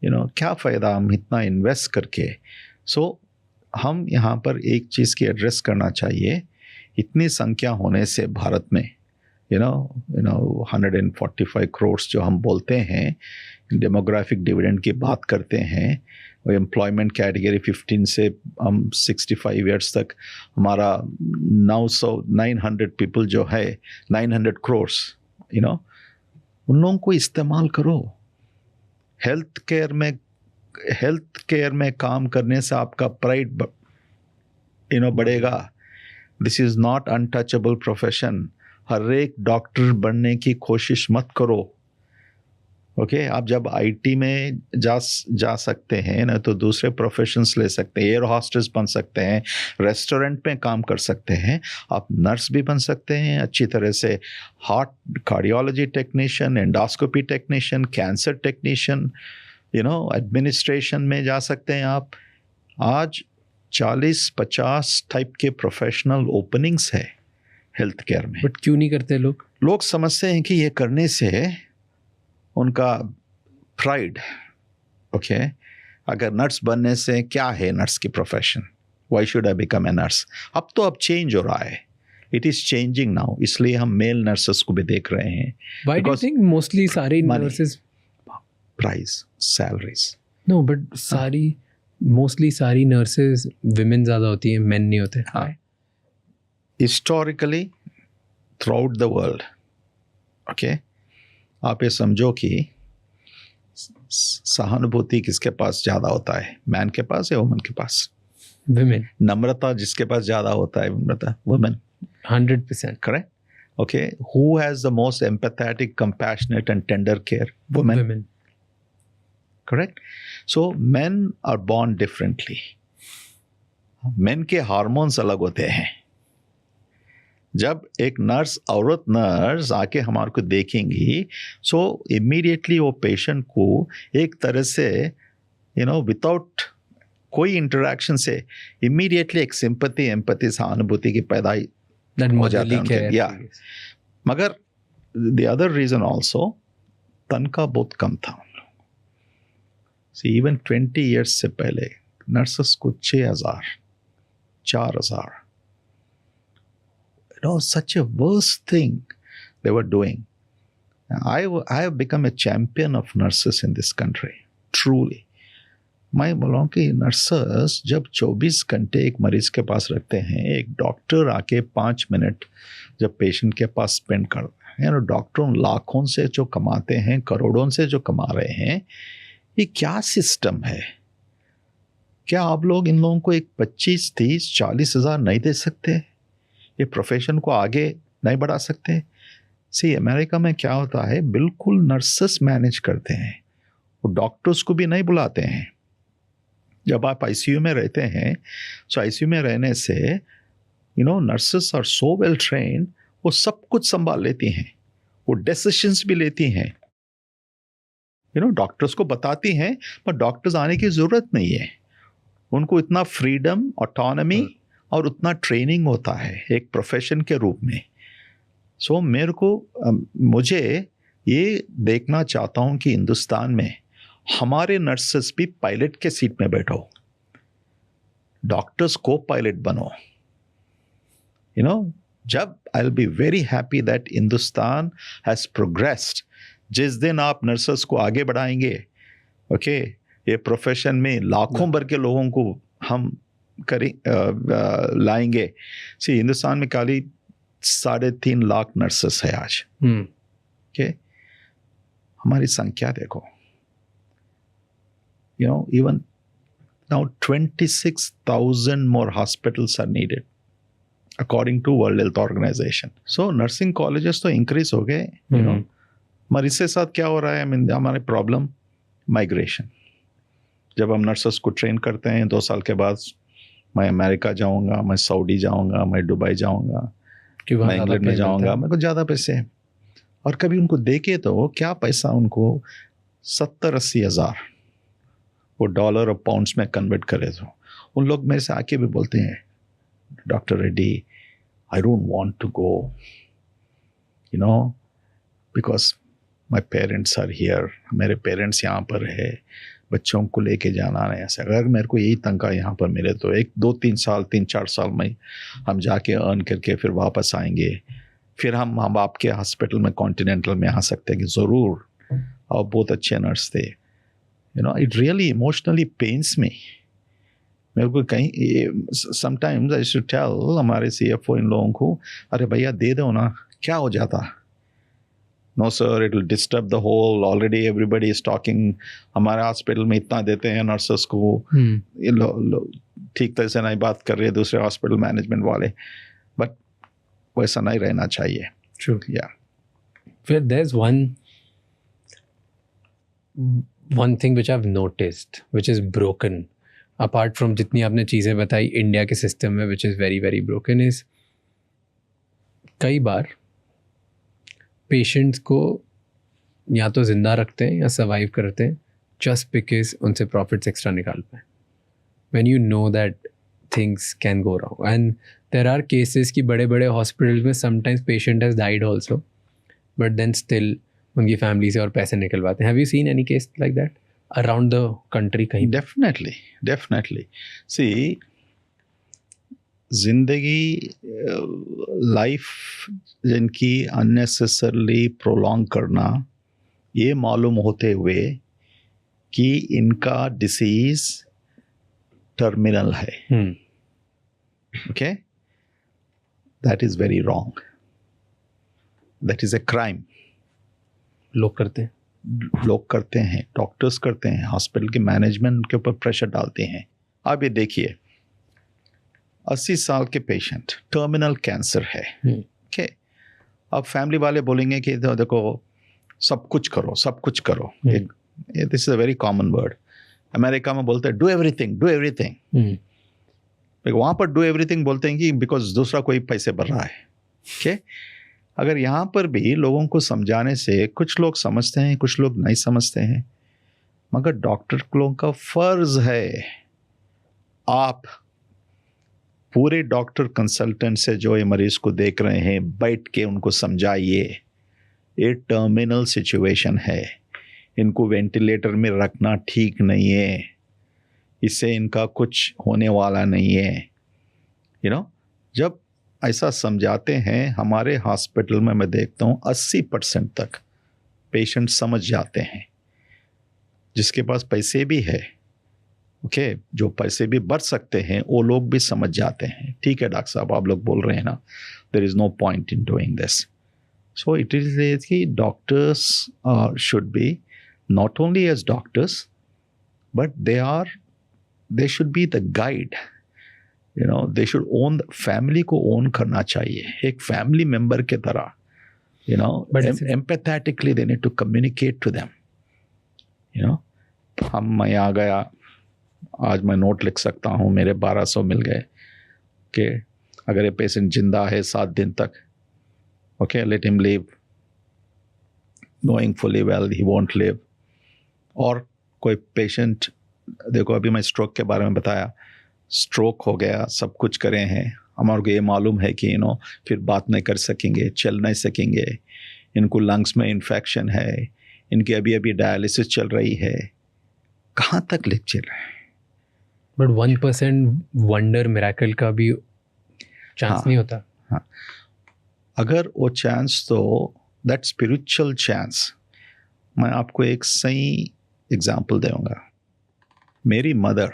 क्या फ़ायदा हम इतना इन्वेस्ट करके। हम यहाँ पर एक चीज़ की एड्रेस करना चाहिए, इतनी संख्या होने से भारत में 145 करोड़ जो हम बोलते हैं, डेमोग्राफिक डिविडेंड की बात करते हैं, वो एम्प्लॉयमेंट कैटेगरी 15 से हम 65 ईयर्स तक हमारा 900 पीपल जो है, 900 करोड़, उन लोगों को इस्तेमाल करो। हेल्थ केयर में काम करने से आपका प्राइड बढ़ेगा। This is not untouchable profession. हर एक डॉक्टर बनने की कोशिश मत करो। ओके, आप जब IT में जा सकते हैं ना, तो दूसरे प्रोफेशंस ले सकते हैं। एयर हॉस्टेस बन सकते हैं, रेस्टोरेंट में काम कर सकते हैं, आप नर्स भी बन सकते हैं अच्छी तरह से, heart cardiology technician, endoscopy technician, cancer technician, administration में जा सकते हैं आप। आज 40-50 टाइप के प्रोफेशनल ओपनिंग्स है हेल्थ केयर में। बट क्यों नहीं करते लोग? लोग समझते हैं कि ये करने से उनका प्राइड, ओके, अगर नर्स बनने से क्या है नर्स की profession, why should I become a nurse. अब चेंज हो रहा है, इट इज चेंजिंग नाउ, इसलिए हम मेल नर्सेस को भी देख रहे हैं। Why do you think mostly सारे nurses, prices, salaries? No, but mostly सारी नर्सेस विमेन ज़्यादा होती हैं, मेन नहीं होते। हाँ, historically throughout the world, okay, आप ये समझो कि सहानुभूति किसके पास ज़्यादा होता है, मैन के पास या वुमन के पास? विमेन। नम्रता जिसके पास ज़्यादा होता है, नम्रता, woman. 100%। Correct, okay. Who has the most empathetic, compassionate and tender care? Woman. Correct. So men are born differently. Men के हार्मोन्स अलग होते हैं। जब एक औरत नर्स आके हमारे को देखेंगी, सो इमीडिएटली वो पेशेंट को एक तरह से विदाउट कोई इंटरेक्शन से इमीडिएटली एक सिंपैथी, एम्पैथी, सहानुभूति की पैदा हो जाती है। या मगर द अदर रीजन ऑल्सो, तनख्वाह बहुत कम था। इवन 20 ईयर्स से पहले नर्सेस को 6,000, 4,000, such a worst thing they were doing. I have become a champion of nurses in this country, truly. मैं बोलूँ कि नर्सेस जब 24 घंटे एक मरीज के पास रखते हैं, एक डॉक्टर आके 5 मिनट जब पेशेंट के पास स्पेंड कर रहे हैं, डॉक्टरों लाखों से जो कमाते हैं, करोड़ों से जो कमा रहे हैं, ये क्या सिस्टम है? क्या आप लोग इन लोगों को एक 25, 30, 40 हज़ार नहीं दे सकते? ये प्रोफेशन को आगे नहीं बढ़ा सकते? अमेरिका में क्या होता है, बिल्कुल नर्सेस मैनेज करते हैं, वो डॉक्टर्स को भी नहीं बुलाते हैं। जब आप आईसीयू में रहते हैं, सो आईसीयू में रहने से nurses are so well trained, वो सब कुछ संभाल लेती हैं, वो डिसीजंस भी लेती हैं, डॉक्टर्स को बताती हैं, पर डॉक्टर्स आने की ज़रूरत नहीं है। उनको इतना फ्रीडम, ऑटोनॉमी और उतना ट्रेनिंग होता है एक प्रोफेशन के रूप में। सो मुझे ये देखना चाहता हूँ कि हिंदुस्तान में हमारे नर्सेस भी पायलट के सीट में बैठो, डॉक्टर्स को पायलट बनो। जब I will be very happy that Hindustan has progressed. जिस दिन आप नर्सेस को आगे बढ़ाएंगे, ओके, ये प्रोफेशन में लाखों भर के लोगों को हम लाएंगे। सी, हिंदुस्तान में खाली 3.5 लाख नर्सेस है आज। ओके, हमारी संख्या देखो, even now 26,000 more hospitals are needed according to World Health Organization. So nursing colleges तो increase हो गए, मगर इसके साथ क्या हो रहा है, हमारे प्रॉब्लम माइग्रेशन। जब हम नर्सेस को ट्रेन करते हैं 2 साल के बाद, मैं अमेरिका जाऊंगा, मैं सऊदी जाऊंगा, मैं दुबई जाऊंगा, मैं इंग्लैंड में जाऊंगा, मेरे को ज़्यादा पैसे हैं। और कभी उनको देखे तो क्या पैसा, उनको 70-80 हज़ार वो डॉलर और पाउंड्स में कन्वर्ट करे तो उन लोग मेरे से आके भी बोलते हैं, doctor Reddy, I don't want to go, because my parents are here, मेरे पेरेंट्स यहाँ पर है, बच्चों को लेके जाना नहीं ऐसा। अगर मेरे को यही तनख्वाह यहाँ पर मिले तो 3-4 साल में हम जाके अर्न करके फिर वापस आएंगे, फिर हम आपके हॉस्पिटल में कॉन्टिनेंटल में आ सकते हैं कि ज़रूर, और बहुत अच्छे नर्स थे। It really emotionally pains me. मेरे को कहीं sometimes I should tell हमारे CFO इन लोगों को, अरे भैया दे दो ना, क्या हो जाता। No sir, it will disturb the whole, already everybody is talking, हमारे हॉस्पिटल में इतना देते हैं नर्सेस को, ये ठीक तरह से नहीं बात कर रहे दूसरे हॉस्पिटल मैनेजमेंट वाले, बट वैसा नहीं रहना चाहिए। True. Yeah. There's one thing which I've noticed, which is broken, apart from जितनी आपने चीज़ें बताई इंडिया के सिस्टम में, which is very very broken, is कई बार पेशेंट्स को या तो ज़िंदा रखते हैं या सर्वाइव करते हैं just because उनसे प्रॉफिट्स एक्स्ट्रा निकाल पाए, when you know that things can go wrong. And there are cases कि बड़े बड़े हॉस्पिटल में sometimes patient has died also, but then still उनकी फैमिली से और पैसे निकलवाते हैं। Have you seen any case like that around the country कहीं? Definitely. See, जिंदगी, लाइफ जिनकी unnecessarily prolong करना, ये मालूम होते हुए कि इनका डिसीज टर्मिनल है, okay? That is very wrong. That is a crime. लोग करते हैं, डॉक्टर्स करते हैं, हॉस्पिटल के मैनेजमेंट के ऊपर प्रेशर डालते हैं। आप ये देखिए, 80 साल के पेशेंट, टर्मिनल कैंसर है, ओके, अब फैमिली वाले बोलेंगे कि देखो सब कुछ करो। This is a very common word. America में बोलते हैं डू एवरीथिंग। वहाँ पर डू एवरीथिंग बोलते हैं कि बिकॉज दूसरा कोई पैसे भर रहा है, ओके। अगर यहाँ पर भी लोगों को समझाने से, कुछ लोग समझते हैं, कुछ लोग नहीं समझते हैं, मगर डॉक्टर लोगों का फर्ज है, आप पूरे डॉक्टर कंसल्टेंट से जो ये मरीज को देख रहे हैं, बैठ के उनको समझाइए, ये टर्मिनल सिचुएशन है, इनको वेंटिलेटर में रखना ठीक नहीं है, इससे इनका कुछ होने वाला नहीं है। जब ऐसा समझाते हैं, हमारे हॉस्पिटल में मैं देखता हूँ 80% तक पेशेंट समझ जाते हैं। जिसके पास पैसे भी है, ओके, जो पैसे भी बच सकते हैं, वो लोग भी समझ जाते हैं, ठीक है डॉक्टर साहब आप लोग बोल रहे हैं ना, there is no point in doing this. So it is कि doctors should be not only as doctors, but they should be the guide. They should own, family को ओन करना चाहिए, एक फैमिली मेंबर के तरह, empathetically they need to communicate to them. मैं आ गया, आज मैं नोट लिख सकता हूँ, मेरे 1200 मिल गए कि अगर ये पेशेंट जिंदा है 7 दिन तक, okay, let him live, knowing fully well he won't live. और कोई पेशेंट, देखो अभी मैं स्ट्रोक के बारे में बताया, स्ट्रोक हो गया, सब कुछ करे हैं, हमारे को ये मालूम है कि फिर बात नहीं कर सकेंगे, चल नहीं सकेंगे, इनको लंग्स में इन्फेक्शन है, इनकी अभी अभी डायलिसिस चल रही है, कहाँ तक लिख चल रहा है। बट 1% वंडर मिरेकल का भी चांस नहीं होता। हाँ, अगर वो चांस, तो दैट स्पिरिचुअल चांस, मैं आपको एक सही एग्जाम्पल दूंगा। मेरी mother,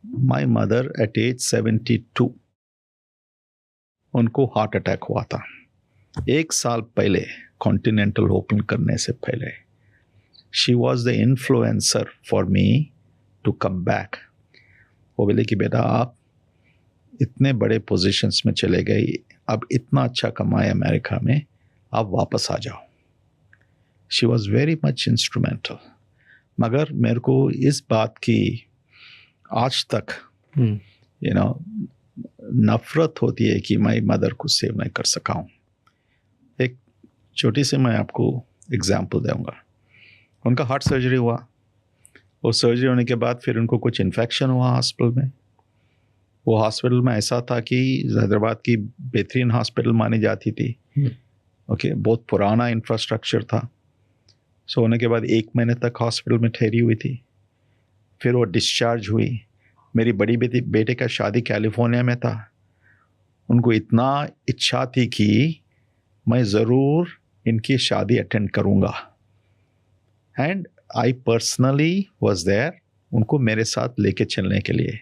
my mother at age 72 उनको हार्ट अटैक हुआ था 1 साल पहले, कॉन्टिनेंटल ओपन करने से पहले। She was the influencer for me to come back. वो बोले कि बेटा आप इतने बड़े पोजीशंस में चले गए, अब इतना अच्छा कमाए अमेरिका में, आप वापस आ जाओ। She was very much instrumental. मगर मेरे को इस बात की आज तक नफरत होती है कि मैं मदर को सेव नहीं कर सका हूँ। एक छोटी सी मैं आपको एग्जाम्पल दूंगा। उनका हार्ट सर्जरी हुआ, वो सर्जरी होने के बाद फिर उनको कुछ इन्फेक्शन हुआ हॉस्पिटल में। वो हॉस्पिटल में ऐसा था कि हैदराबाद की बेहतरीन हॉस्पिटल मानी जाती थी, ओके, बहुत पुराना इंफ्रास्ट्रक्चर था। सो होने के बाद 1 महीने तक हॉस्पिटल में ठहरी हुई थी, फिर वो डिस्चार्ज हुई। मेरी बड़ी बेटे का शादी कैलिफोर्निया में था। उनको इतना इच्छा थी कि मैं ज़रूर इनकी शादी अटेंड करूँगा, and I personally was there, उनको मेरे साथ लेके चलने के लिए,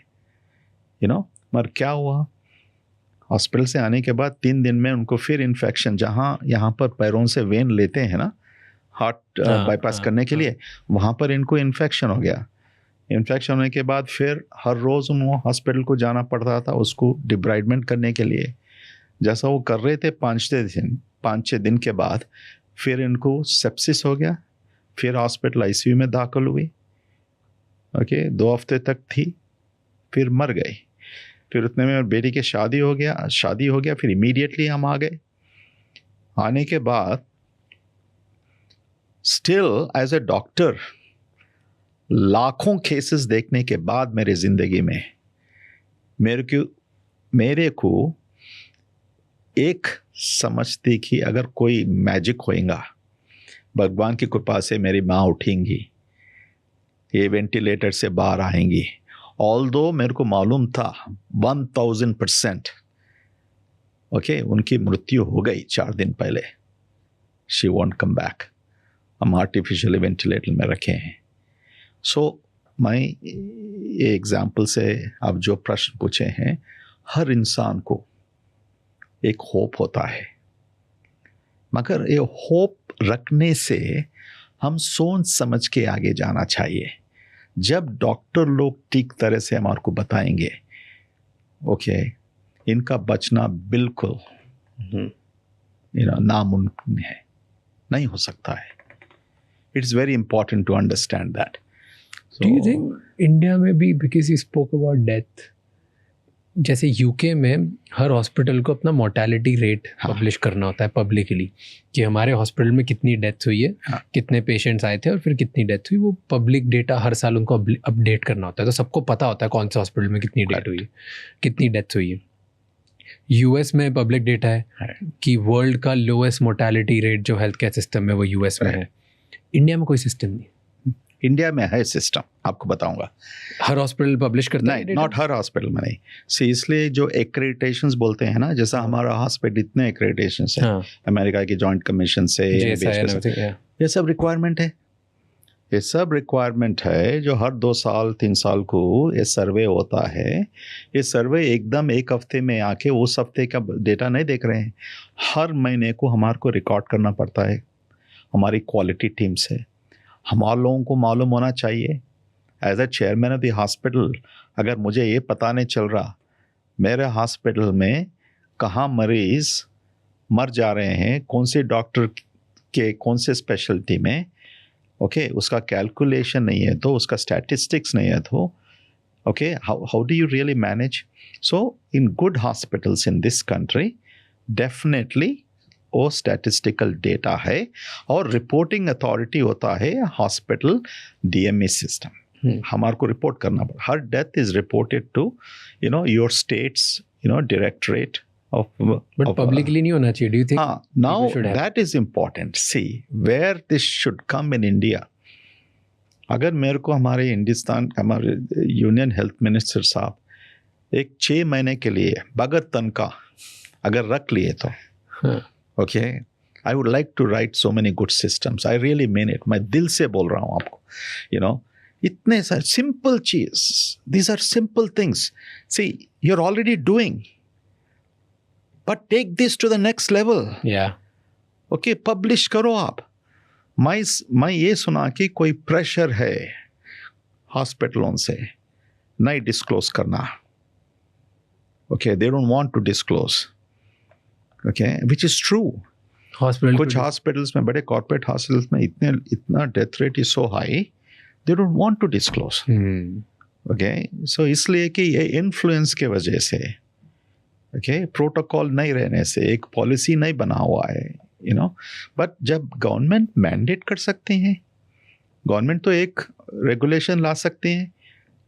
मगर क्या हुआ, हॉस्पिटल से आने के बाद 3 दिन में उनको फिर इन्फेक्शन, जहाँ यहाँ पर पैरों से वेन लेते हैं ना हार्ट बाईपास करने के लिए, वहाँ पर इनको इन्फेक्शन हो गया। इन्फेक्शन होने के बाद फिर हर रोज़ उनको हॉस्पिटल को जाना पड़ता था उसको डिब्राइडमेंट करने के लिए। जैसा वो कर रहे थे 5-6 दिन के बाद फिर इनको सेप्सिस हो गया, फिर हॉस्पिटल आईसीयू में दाखिल हुई, ओके, 2 हफ्ते तक थी, फिर मर गई। फिर उतने में बेटी की शादी हो गया, फिर इमीडिएटली हम आ गए। आने के बाद स्टिल एज ए डॉक्टर लाखों केसेस देखने के बाद मेरे ज़िंदगी में मेरे को एक समझ थी कि अगर कोई मैजिक होएगा, भगवान की कृपा से मेरी माँ उठेंगी, ये वेंटिलेटर से बाहर आएंगी। ऑल्दो मेरे को मालूम था 1000% ओके उनकी मृत्यु हो गई 4 दिन पहले, शी वॉन्ट कम बैक, हम आर्टिफिशियली वेंटिलेटर में रखे हैं। सो मैं ये एग्जाम्पल से आप जो प्रश्न पूछे हैं, हर इंसान को एक होप होता है, मगर ये होप रखने से हम सोच समझ के आगे जाना चाहिए। जब डॉक्टर लोग ठीक तरह से हमारे को बताएंगे ओके इनका बचना बिल्कुल नामुमकिन है, नहीं हो सकता है। It's very important to understand that. Do you think India में भी, because you spoke about death, जैसे यूके में हर हॉस्पिटल को अपना मोर्टेलिटी रेट पब्लिश करना होता है पब्लिकली, कि हमारे हॉस्पिटल में कितनी डेथ्स हुई है, कितने पेशेंट्स आए थे और फिर कितनी डेथ हुई, वो पब्लिक डेटा हर साल उनको अपडेट करना होता है, तो सबको पता होता है कौन से हॉस्पिटल में कितनी डेथ हुई है, कितनी डेथ्स हुई है। यूएस में पब्लिक डेटा है कि वर्ल्ड का लोएस्ट मोर्टेलिटी रेट जो हेल्थ केयर सिस्टम में वो यूएस में है। इंडिया में कोई सिस्टम नहीं। इंडिया में है सिस्टम, आपको बताऊंगा। हर हॉस्पिटल पब्लिश करता है? नहीं, नॉट हर हॉस्पिटल में नहीं। सी इसलिए जो एक्रेडिटेशंस बोलते हैं ना, जैसा हमारा हॉस्पिटल इतने एक्रेडिटेशंस हैं अमेरिका की जॉइंट कमिशन से, ये सब रिक्वायरमेंट है, ये सब रिक्वायरमेंट है जो हर 2 साल 3 साल को ये सर्वे होता है। ये सर्वे एकदम 1 हफ्ते में आके उस हफ्ते का डेटा नहीं देख रहे हैं, हर महीने को हमारे को रिकॉर्ड करना पड़ता है हमारी क्वालिटी टीम से। हमारे लोगों को मालूम होना चाहिए as a chairman of the hospital, अगर मुझे ये पता नहीं चल रहा मेरे हॉस्पिटल में कहाँ मरीज़ मर जा रहे हैं, कौन से डॉक्टर के कौन से स्पेशलिटी में, ओके उसका कैलकुलेशन नहीं है तो, उसका स्टैटिस्टिक्स नहीं है तो Okay, how do you really manage? So in good hospitals in this country, definitely वो statistical data है और reporting authority होता है hospital DME system. हमारे को रिपोर्ट करना पड़ता, हर death is reported to your states directorate of, but publicly नहीं होना चाहिए, डू यू थिंक? हाँ, now that is important. See where this should come in India. अगर मेरे को हमारे हमारे यूनियन हेल्थ मिनिस्टर साहब एक 6 महीने के लिए बगैर तनख्वाह अगर रख लिए तो okay, I would like to write so many good systems. I really mean it. मैं दिल से बोल रहा हूँ आपको. इतने सारे सिंपल चीज, these are simple things. See you are already doing, but take this to the next level. Okay, publish करो आप. मैं ये सुना कि कोई प्रेशर है हॉस्पिटलों से नहीं डिस्क्लोज करना. Okay, they don't want to disclose. Okay, which is true. कुछ हॉस्पिटल्स में, बड़े कॉर्पोरेट हॉस्पिटल्स में इतना death rate is so high, they don't want to disclose. Okay, so इसलिए कि ये इन्फ्लुएंस के वजह से, okay, प्रोटोकॉल नहीं रहने से, एक पॉलिसी नहीं बना हुआ है, बट जब गवर्नमेंट मैंडेट कर सकते हैं, गवर्नमेंट तो एक रेगुलेशन ला सकते हैं.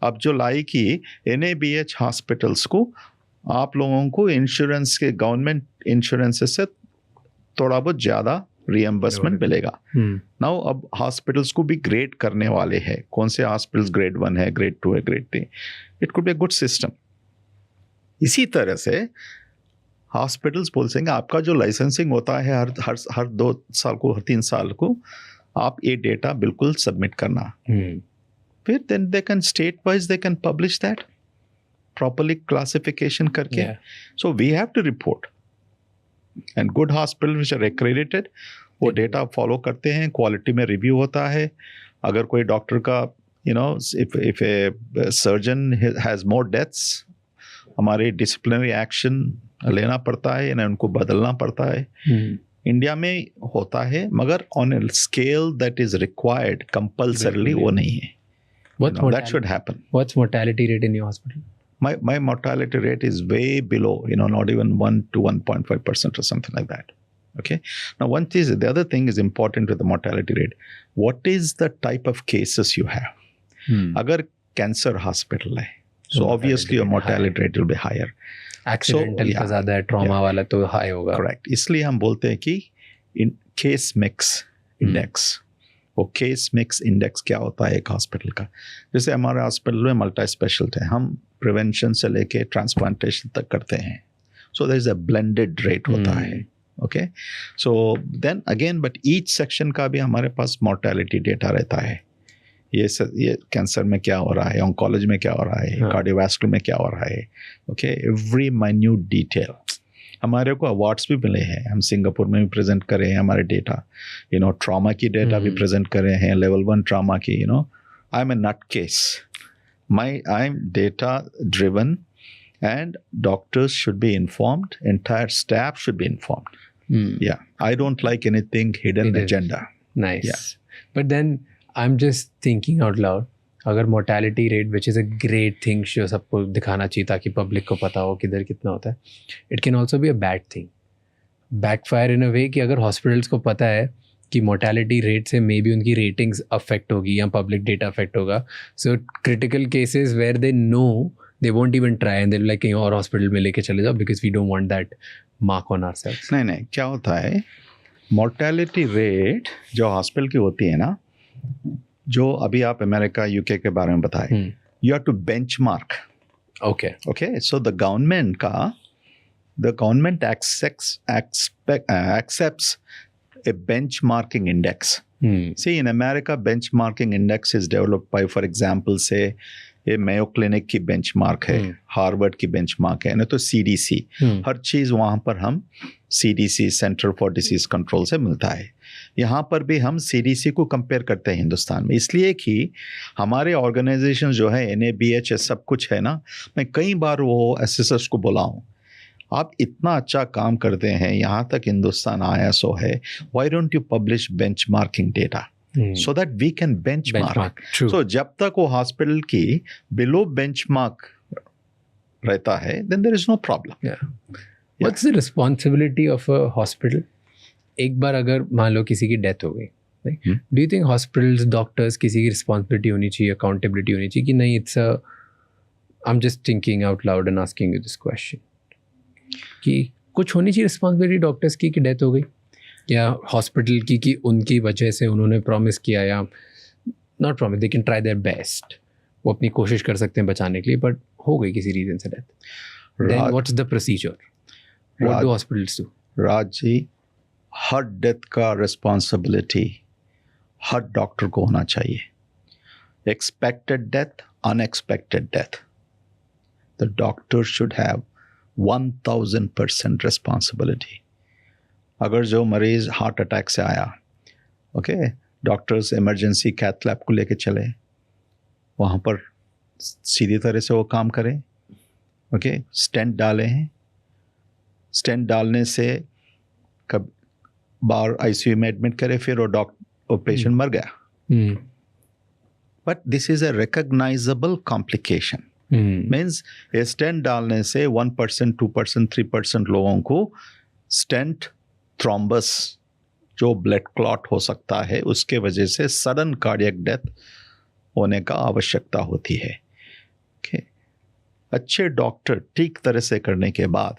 अब जो लाई कि NABH हॉस्पिटल्स को आप लोगों को इंश्योरेंस के, गवर्नमेंट इंश्योरेंस से थोड़ा बहुत ज़्यादा रिएम्बर्समेंट मिलेगा. नाउ अब हॉस्पिटल्स को भी ग्रेड करने वाले हैं, कौन से हॉस्पिटल्स ग्रेड 1 है, ग्रेड 2 है, grade 3. It could be a good system. इसी तरह से हॉस्पिटल्स बोल सकेंगे आपका जो लाइसेंसिंग होता है हर 2 साल को, हर 3 साल को आप ये डेटा बिल्कुल सबमिट करना. फिर then they can state wise they can publish that properly classification करके. So we have to report. And good hospital which are accredited, वो डेटा फॉलो करते हैं, क्वालिटी में रिव्यू होता है. अगर कोई डॉक्टर का if a surgeon has more deaths, हमारे डिसिप्लिनरी एक्शन लेना पड़ता है, उनको बदलना पड़ता है. इंडिया में होता है, मगर on a scale that is required compulsorily वो नहीं है. That should happen. What's mortality rate in your hospital? My mortality rate is way below, not even 1 to 1.5% or something like that. Okay. Now, the other thing is important with the mortality rate. What is the type of cases you have? Agar cancer hospital hai, so obviously your mortality rate will be higher. Accidental का ज़्यादा है, trauma वाला तो high होगा. Correct. इसलिए हम बोलते हैं कि in case mix index. वो केस मिक्स इंडेक्स क्या होता है एक हॉस्पिटल का. जैसे हमारे हॉस्पिटल में मल्टी स्पेशलिटी है, हम प्रिवेंशन से लेके ट्रांसप्लांटेशन तक करते हैं. So there is a blended rate होता है. Okay, so then again but each section का भी हमारे पास मोर्टेलिटी डेटा रहता है. ये कैंसर में क्या हो रहा है, ऑन्कोलॉजी में क्या हो रहा है, कार्डियोवास्कुलर में क्या हो रहा है. Okay, every minute detail. हमारे को अवार्ड्स भी मिले हैं, हम सिंगापुर में भी प्रेजेंट करे हैं हमारे डेटा. ट्रॉमा की डेटा भी प्रेजेंट करे हैं, लेवल 1 ट्रॉमा की. I am a nut case. I am data driven and doctors should be informed, entire staff should be informed. या I don't like anything hidden agenda. Nice. But then I am just thinking out loud, अगर mortality rate which is a great thing जो सबको दिखाना चाहिए ताकि पब्लिक को पता हो किधर कितना होता है, it can also be a bad thing, backfire in a way कि अगर हॉस्पिटल्स को पता है कि मोर्टेलिटी रेट से मे बी उनकी रेटिंग्स अफेक्ट होगी या पब्लिक डेटा अफेक्ट होगा. So critical cases where they know they won't even try and they like कहीं और हॉस्पिटल में लेके चले जाओ because we don't want that mark on ourselves. नहीं, क्या होता है, मोर्टेलिटी रेट जो हॉस्पिटल की होती है ना, जो अभी आप अमेरिका यूके के बारे में बताए, you have to benchmark. Okay, so the government accepts a benchmarking index. See, in America, benchmarking index is developed by, for example, say, a Mayo Clinic की benchmark है, हार्वर्ड की benchmark है, नहीं तो CDC. हर चीज़ वहाँ पर हम CDC, Center for Disease Control से मिलता है. यहाँ पर भी हम CDC को कंपेयर करते हैं हिंदुस्तान में, इसलिए कि हमारे ऑर्गेनाइजेशन जो है NABH सब कुछ है ना. मैं कई बार वो एसेसर्स को बोला हूँ, आप इतना अच्छा काम करते हैं, यहाँ तक हिंदुस्तान आया सो है, why don't you publish benchmarking data. so that we can benchmark. True. So जब तक वो हॉस्पिटल की below benchmark रहता है, then there is no problem. Yeah. What's the responsibility of a hospital? एक बार अगर मान लो किसी की डेथ हो गई, do you think hospitals, doctors, किसी की responsibility होनी चाहिए, accountability होनी चाहिए कि नहीं? I'm just thinking out loud and asking you this question. कि कुछ होनी चाहिए responsibility doctors की कि डेथ हो गई, या हॉस्पिटल की कि उनकी वजह से उन्होंने प्रॉमिस किया, या not promise, they can try their best, वो अपनी कोशिश कर सकते हैं बचाने के लिए, बट हो गई किसी रीजन से death, then what's the procedure, what do hospitals do? Raj ji, हर डेथ का रिस्पॉन्सिबिलिटी हर डॉक्टर को होना चाहिए. Expected death, unexpected death, the doctor should have 1000% responsibility. अगर जो मरीज़ हार्ट अटैक से आया, okay, doctors emergency cath lab को लेके चले, वहाँ पर सीधी तरह से वो काम करें, ओके, स्टेंट डाले हैं, स्टेंट डालने से कब बार आईसीयू में एडमिट करे, फिर वो पेशेंट मर गया. But this is a recognisable complication. Means ये स्टेंट डालने से 1%, 2%, 3% लोगों को स्टेंट थ्रोम्बस जो ब्लड क्लॉट हो सकता है, उसके वजह से सडन कार्डियक डेथ होने का आवश्यकता होती है. okay. अच्छे डॉक्टर ठीक तरह से करने के बाद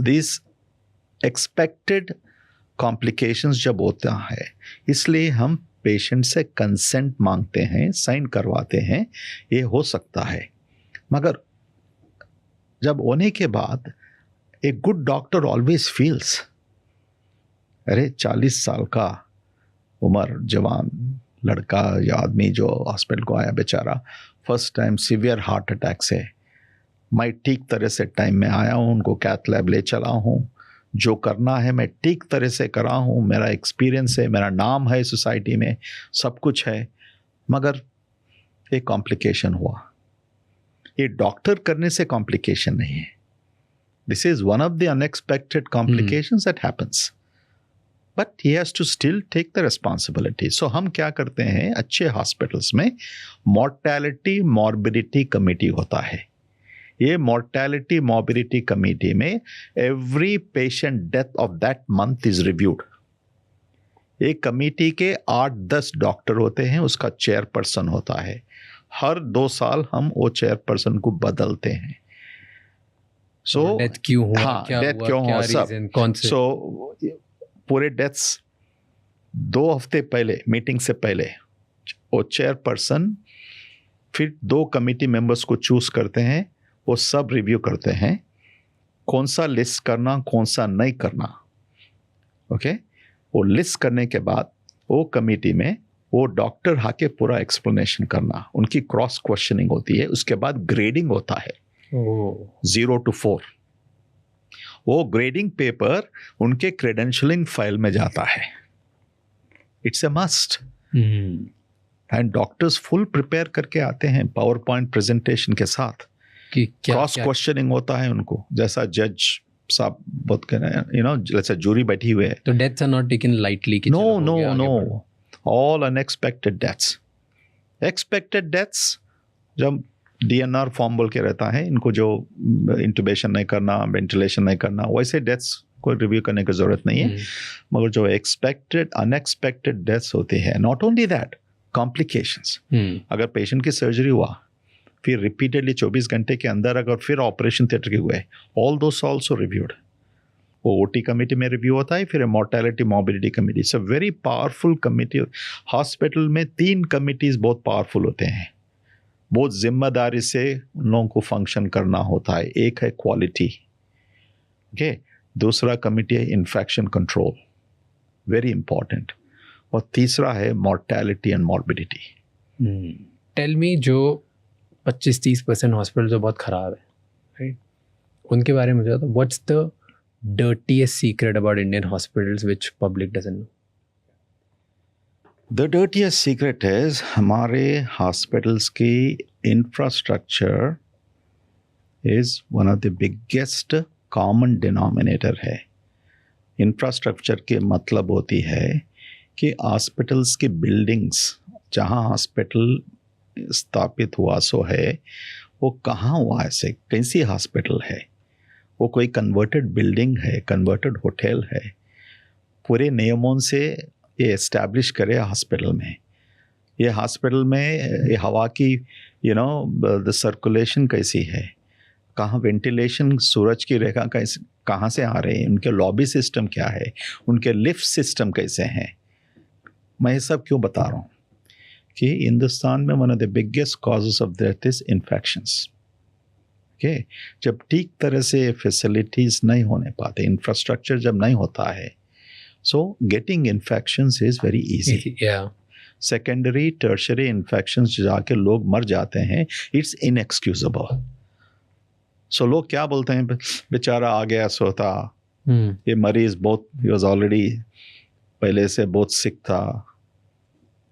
दिस एक्सपेक्टेड कॉम्प्लिकेशंस जब होता है, इसलिए हम पेशेंट से कंसेंट मांगते हैं, साइन करवाते हैं, ये हो सकता है. मगर जब होने के बाद a good doctor always feels, अरे 40 साल का उम्र जवान लड़का या आदमी जो हॉस्पिटल को आया बेचारा, first time severe heart attack से, मैं ठीक तरह से टाइम में आया हूँ, उनको कैथ लैब ले चला हूँ, जो करना है मैं ठीक तरह से करा हूँ, मेरा एक्सपीरियंस है, मेरा नाम है सोसाइटी में, सब कुछ है, मगर एक कॉम्प्लिकेशन हुआ. ये डॉक्टर करने से कॉम्प्लिकेशन नहीं है. This is one of the unexpected complications that happens, but he has to still take the responsibility. So हम क्या करते हैं, अच्छे हॉस्पिटल्स में मॉर्टेलिटी मॉर्बिडिटी कमेटी होता है. ये मॉर्टेलिटी मॉर्बिडिटी कमेटी में every patient death of that month is reviewed. एक कमेटी के 8-10 डॉक्टर होते हैं, उसका चेयरपर्सन होता है. हर 2 साल हम वो चेयरपर्सन को बदलते हैं. सो डेथ क्यों हुआ, हाँ, क्या डेथ हुआ, क्यों क्या हुआ, सब. रीजन, कौन से. सो पूरे डेथ्स 2 हफ्ते पहले, मीटिंग से पहले, वो चेयरपर्सन फिर 2 कमेटी मेंबर्स को चूज करते हैं, वो सब रिव्यू करते हैं, कौन सा लिस्ट करना, कौन सा नहीं करना. ओके, वो लिस्ट करने के बाद वो कमेटी में वो डॉक्टर आके पूरा एक्सप्लेनेशन करना, उनकी क्रॉस क्वेश्चनिंग होती है, उसके बाद ग्रेडिंग होता है 0 to 4. वो ग्रेडिंग पेपर उनके क्रेडेंशियलिंग फाइल में जाता है. It's a must. And doctors full prepare करके आते हैं पावर पॉइंट प्रेजेंटेशन के साथ. क्रॉस क्वेश्चनिंग होता है उनको, जैसा जज साहब बहुत कह रहे हैं, यू नो, जैसा जूरी बैठी हुई है. तो deaths are not taken lightly. No, all unexpected deaths. Expected deaths जब DNR फॉर्म बोल के रहता है, इनको जो इंटुबेशन नहीं करना, वेंटिलेशन नहीं करना, वैसे डेथ्स को रिव्यू करने की जरूरत नहीं है. मगर जो एक्सपेक्टेड अनएक्सपेक्टेड डेथ्स होती है, नॉट ओनली दैट, कॉम्प्लिकेशंस. अगर पेशेंट की सर्जरी हुआ, फिर रिपीटेडली 24 घंटे के अंदर अगर फिर ऑपरेशन थिएटर के हुए, ऑल दोस ऑल्सो रिव्यूड. वो OT कमेटी में रिव्यू होता है, फिर mortality morbidity committee. It's a very powerful committee. Hospital में 3 कमेटीज बहुत पावरफुल होते हैं, बहुत जिम्मेदारी से उन लोगों को फंक्शन करना होता है. एक है क्वालिटी, ओके, दूसरा कमेटी है इन्फेक्शन कंट्रोल, वेरी इंपॉर्टेंट, और तीसरा है mortality and morbidity. Tell me, जो 25-30% हॉस्पिटल जो बहुत ख़राब है, राइट, उनके बारे में बताओ. What's the dirtiest secret about Indian hospitals which public doesn't know? The dirtiest secret is हमारे हॉस्पिटल्स की infrastructure is one of the biggest common denominator है. इंफ्रास्ट्रक्चर के मतलब होती है कि हॉस्पिटल्स की बिल्डिंग्स जहाँ हॉस्पिटल स्थापित हुआ सो है वो कहाँ हुआ, ऐसे कैसी हॉस्पिटल है, वो कोई कन्वर्टेड बिल्डिंग है, कन्वर्टेड होटल है, पूरे नियमों से ये एस्टैब्लिश करे हॉस्पिटल में, ये हॉस्पिटल में ये हवा की द सर्कुलेशन कैसी है, कहाँ वेंटिलेशन, सूरज की रेखा कैसे कहाँ से आ रहे हैं, उनके लॉबी सिस्टम क्या है, उनके लिफ्ट सिस्टम कैसे हैं। मैं ये सब क्यों बता रहा हूँ कि हिंदुस्तान में one of the biggest causes of death is infections. Okay, जब ठीक तरह से फैसिलिटीज़ नहीं होने पाते, इंफ्रास्ट्रक्चर जब नहीं होता है, so getting infections is very easy. Secondary tertiary infections जाके लोग मर जाते हैं, इट्स इनएक्सक्यूजेबल। सो लोग क्या बोलते हैं, बेचारा आ गया सोता, ये मरीज बहुत ही वाज ऑलरेडी पहले से बहुत सिक था,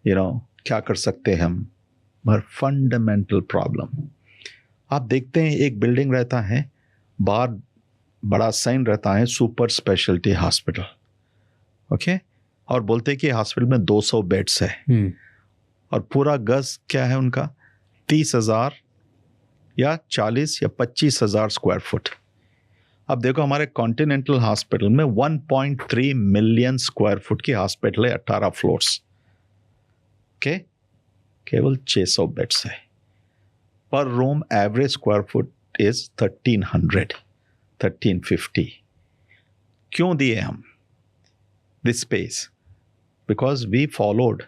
क्या कर सकते हैं हम। पर फंडामेंटल प्रॉब्लम आप देखते हैं, एक बिल्डिंग रहता है, बाहर बड़ा साइन रहता है सुपर स्पेशलिटी हॉस्पिटल, ओके, और बोलते हैं कि हॉस्पिटल में 200 बेड्स है, और पूरा गज क्या है उनका 30,000 या 40 या 25,000 स्क्वायर फुट। अब देखो हमारे कॉन्टिनेंटल हॉस्पिटल में 1.3 मिलियन स्क्वायर फुट की हॉस्पिटल है, 18 फ्लोर्स के, केवल 600 बेड्स है। पर room average square foot is 1350। क्यों दिए हम this space? Because we followed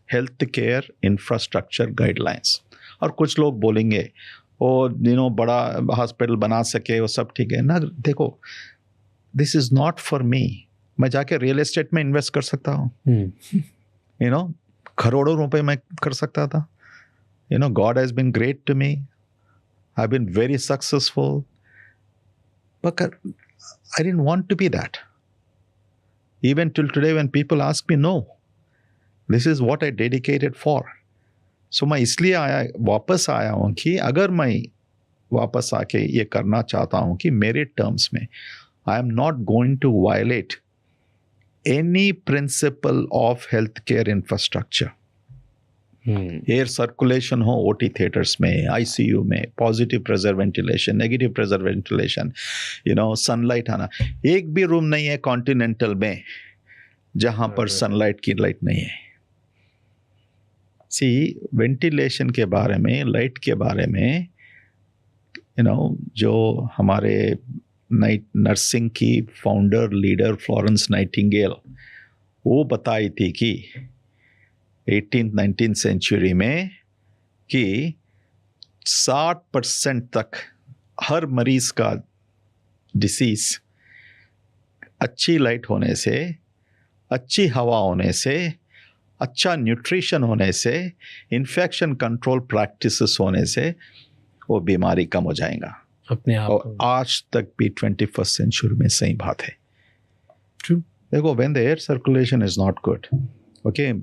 health care infrastructure guidelines. और कुछ लोग बोलेंगे वो बड़ा हॉस्पिटल बना सके वो सब ठीक है ना। देखो, this is not for me. मैं जाके रियल एस्टेट में इन्वेस्ट कर सकता हूँ, करोड़ों रुपए मैं कर सकता था। God has been great to me. I've been very successful. But I didn't want to be that. Even till today when people ask me, no, this is what I dedicated for. So मैं इसलिए वापस आया हूँ कि अगर मैं वापस आके ये करना चाहता हूँ कि मेरे टर्म्स में I am not going to violate any principle of healthcare infrastructure. Air circulation हो ओटी थिएटर्स में, आईसीयू में, positive pressure ventilation, negative pressure ventilation, sunlight आना। एक भी रूम नहीं है कॉन्टिनेंटल में जहां पर सनलाइट की लाइट नहीं है। वेंटिलेशन के बारे में, लाइट के बारे में जो हमारे नर्सिंग की फाउंडर लीडर फ्लोरेंस नाइटिंगेल वो बताई थी कि 18th-19th सेंचुरी में कि 60% तक हर मरीज का डिसीज अच्छी लाइट होने से, अच्छी हवा होने से, अच्छा न्यूट्रिशन होने से, इन्फेक्शन कंट्रोल प्रैक्टिसेस होने से वो बीमारी कम हो जाएगा अपने आप। और आज तक भी 21st सेंचुरी में सही बात है। True. देखो, when the air circulation is not good, okay,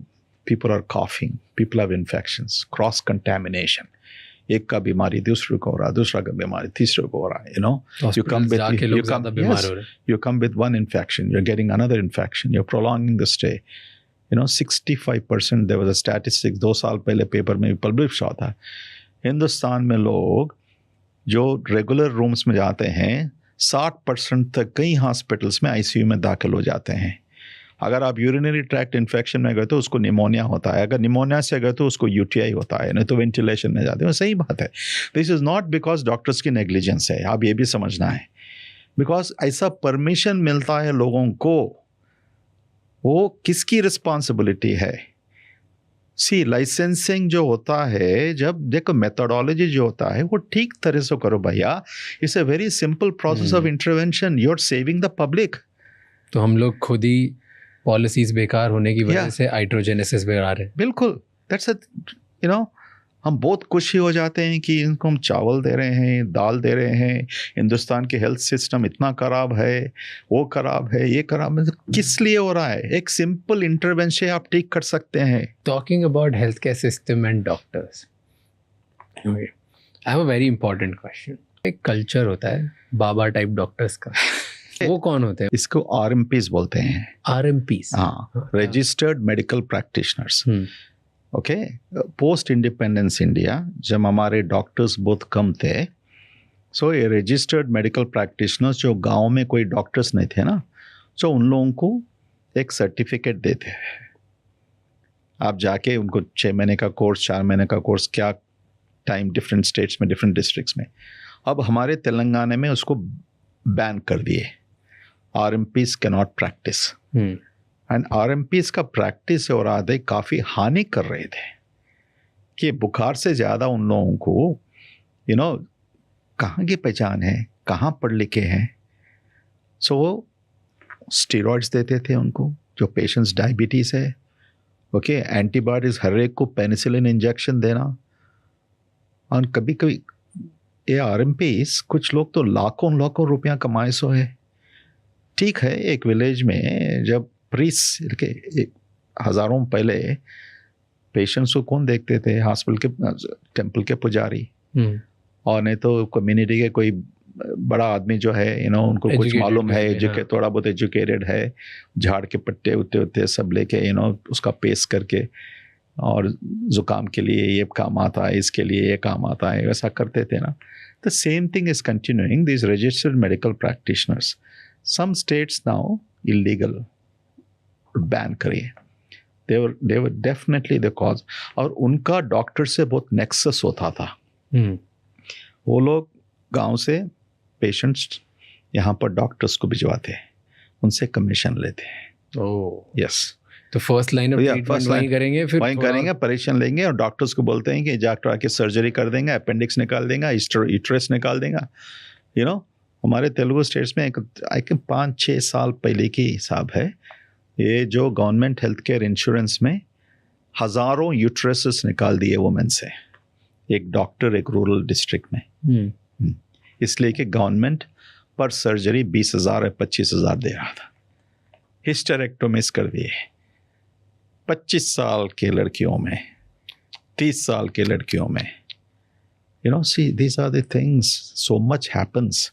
people are coughing, people have infections, cross contamination. एक का बीमारी दूसरे को हो रहा, दूसरा का बीमारी तीसरे को हो रहा है। You come with one infection, you're getting another infection, you're prolonging the stay. 65% there was a statistic 2 साल पहले पेपर में पब्लिश हुआ था। हिंदुस्तान में लोग जो रेगुलर रूम्स में जाते हैं 60% तक कई हॉस्पिटल्स में आईसीयू में दाखिल हो जाते हैं। अगर आप यूरिनरी ट्रैक्ट इन्फेक्शन में गए तो उसको निमोनिया होता है, अगर निमोनिया से गए तो उसको यूटीआई होता है, नहीं तो वेंटिलेशन में जाते हैं। सही बात है। This is not because doctors की नेग्लिजेंस है, आप ये भी समझना है। बिकॉज ऐसा परमिशन मिलता है लोगों को, वो किसकी रिस्पॉन्सिबिलिटी है? लाइसेंसिंग जो होता है, जब देखो मेथोडोलॉजी जो होता है वो ठीक तरह से करो भैया। It's a very simple process of intervention, you are saving the public. तो हम लोग खुद ही पॉलिसीज बेकार होने की वजह से हाइड्रोजेनेसिस बढ़ा रहे हैं। बिल्कुल, दैट्स हम बहुत खुशी हो जाते हैं कि इनको हम चावल दे रहे हैं, दाल दे रहे हैं। हिंदुस्तान की हेल्थ सिस्टम इतना खराब है, वो खराब है, ये खराब है। किस लिए हो रहा है? एक सिंपल इंटरवेंशन आप ठीक कर सकते हैं। Talking about health care system and doctors, I have a very important question. एक कल्चर होता है बाबा टाइप डॉक्टर्स का वो कौन होते हैं? इसको RMPs बोलते हैं। RMPs, हाँ, registered medical practitioners. Okay, post independence India जब हमारे डॉक्टर्स बहुत कम थे, सो ये रजिस्टर्ड मेडिकल प्रैक्टिशनर्स जो गांव में कोई डॉक्टर्स नहीं थे ना, सो उन लोगों को एक सर्टिफिकेट देते हैं। आप जाके उनको 6 महीने का कोर्स, 4 महीने का कोर्स, क्या टाइम डिफरेंट स्टेट्स में, डिफरेंट डिस्ट्रिक्ट्स में। अब हमारे तेलंगाना में उसको बैन कर दिए। RMPs cannot practice, and RMPs का प्रैक्टिस और आधे काफ़ी हानि कर रहे थे कि बुखार से ज़्यादा उन लोगों को कहाँ की पहचान है, कहाँ पढ़ लिखे हैं। सो वो स्टेरॉइड्स देते थे उनको, जो पेशेंट्स डायबिटीज़ है, ओके, एंटीबायोटिक्स, हर एक को पेनिसिलिन इंजेक्शन देना। और कभी कभी ये RMPs कुछ लोग तो लाखों रुपया कमाए सो है। ठीक है, एक विलेज में जब प्रीस के हज़ारों पहले पेशेंट्स को कौन देखते थे? हॉस्पिटल के, टेम्पल के पुजारी, और नहीं तो कम्युनिटी के कोई बड़ा आदमी जो है उनको कुछ मालूम है, थोड़ा बहुत एजुकेटेड है, झाड़ के पत्ते उते सब लेके उसका पेस्ट करके, और ज़ुकाम के लिए ये काम आता है, इसके लिए ये काम आता है, वैसा करते थे ना। The same thing is continuing, this registered medical practitioners. Some states now illegal, ban करिए। they were definitely the cause। और उनका डॉक्टर से बहुत नेक्सस होता था। वो लोग गांव से पेशेंट्स यहाँ पर डॉक्टर्स को भिजवाते हैं, उनसे कमीशन लेते हैं। ओह यस, तो फर्स्ट लाइन ऑफ ट्रीटमेंट वहीं करेंगे, फिर वहीं करेंगे, परेशान लेंगे, और डॉक्टर्स को बोलते हैं कि डॉक्टर आके सर्जरी कर देंगे, अपेंडिक्स निकाल देगा, यूट्रस निकाल देगा। हमारे तेलुगु स्टेट्स में एक 5-6 साल पहले की हिसाब है, ये जो गवर्नमेंट हेल्थ केयर इंश्योरेंस में हज़ारों यूट्रसेस निकाल दिए वुमेन से, एक डॉक्टर एक रूरल डिस्ट्रिक्ट में। इसलिए कि गवर्नमेंट पर सर्जरी 20,000 या 25,000 दे रहा था। हिस्टेरेक्टोमिस कर दिए 25 साल के लड़कियों में, 30 साल के लड़कियों में। See, these are the things, so much happens.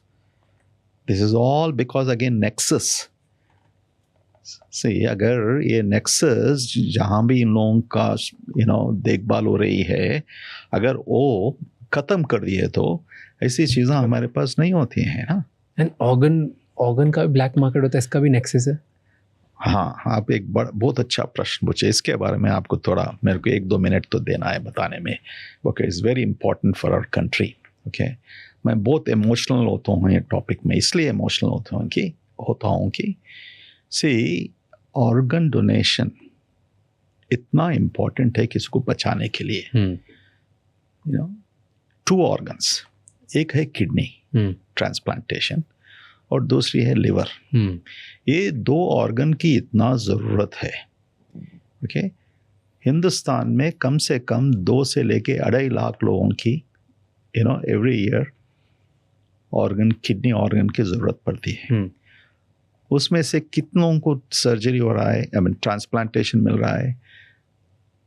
This is all because again nexus। See, अगर ये nexus जहाँ भी इन लोगों का देखभाल हो रही है, अगर वो ख़त्म कर दिए तो ऐसी चीज़ें हमारे पास नहीं होती हैं ना। एंड ऑर्गन का ब्लैक मार्केट होता है, इसका भी नेक्सस है। हाँ, आप एक बहुत अच्छा प्रश्न पूछे। इसके बारे में आपको थोड़ा, मेरे को 1-2 मिनट तो देना है बताने में। Okay, is very important for our country. Okay, मैं बहुत इमोशनल होता हूँ ये टॉपिक में, इसलिए इमोशनल होता हूँ कि सी, ऑर्गन डोनेशन इतना इम्पोर्टेंट है किसी को बचाने के लिए। 2 ऑर्गन्स, एक है किडनी ट्रांसप्लांटेशन और दूसरी है लिवर। ये 2 ऑर्गन की इतना ज़रूरत है। ओके, हिंदुस्तान में कम से कम 2 से लेके 2.5 लाख लोगों की एवरी ईयर किडनी ऑर्गन की ज़रूरत पड़ती है। उसमें से कितनों को सर्जरी हो रहा है, ट्रांसप्लांटेशन मिल रहा है?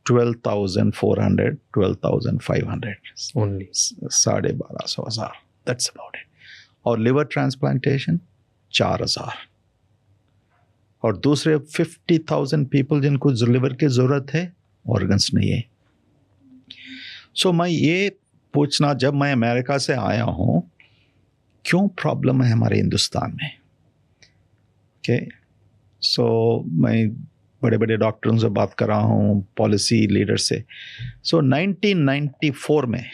12,400, 12,500 ओनली, 12,500, दैट्स अबाउट इट। और लिवर ट्रांसप्लांटेशन 4,000, और दूसरे 50,000 पीपल जिनको लिवर की ज़रूरत है, ऑर्गन्स नहीं है। सो मैं ये पूछना, जब मैं अमेरिका से आया हूँ, क्यों प्रॉब्लम है हमारे हिंदुस्तान में? ओके, सो मैं बड़े बड़े डॉक्टरों से बात कर रहा हूँ, पॉलिसी लीडर से। सो 1994 में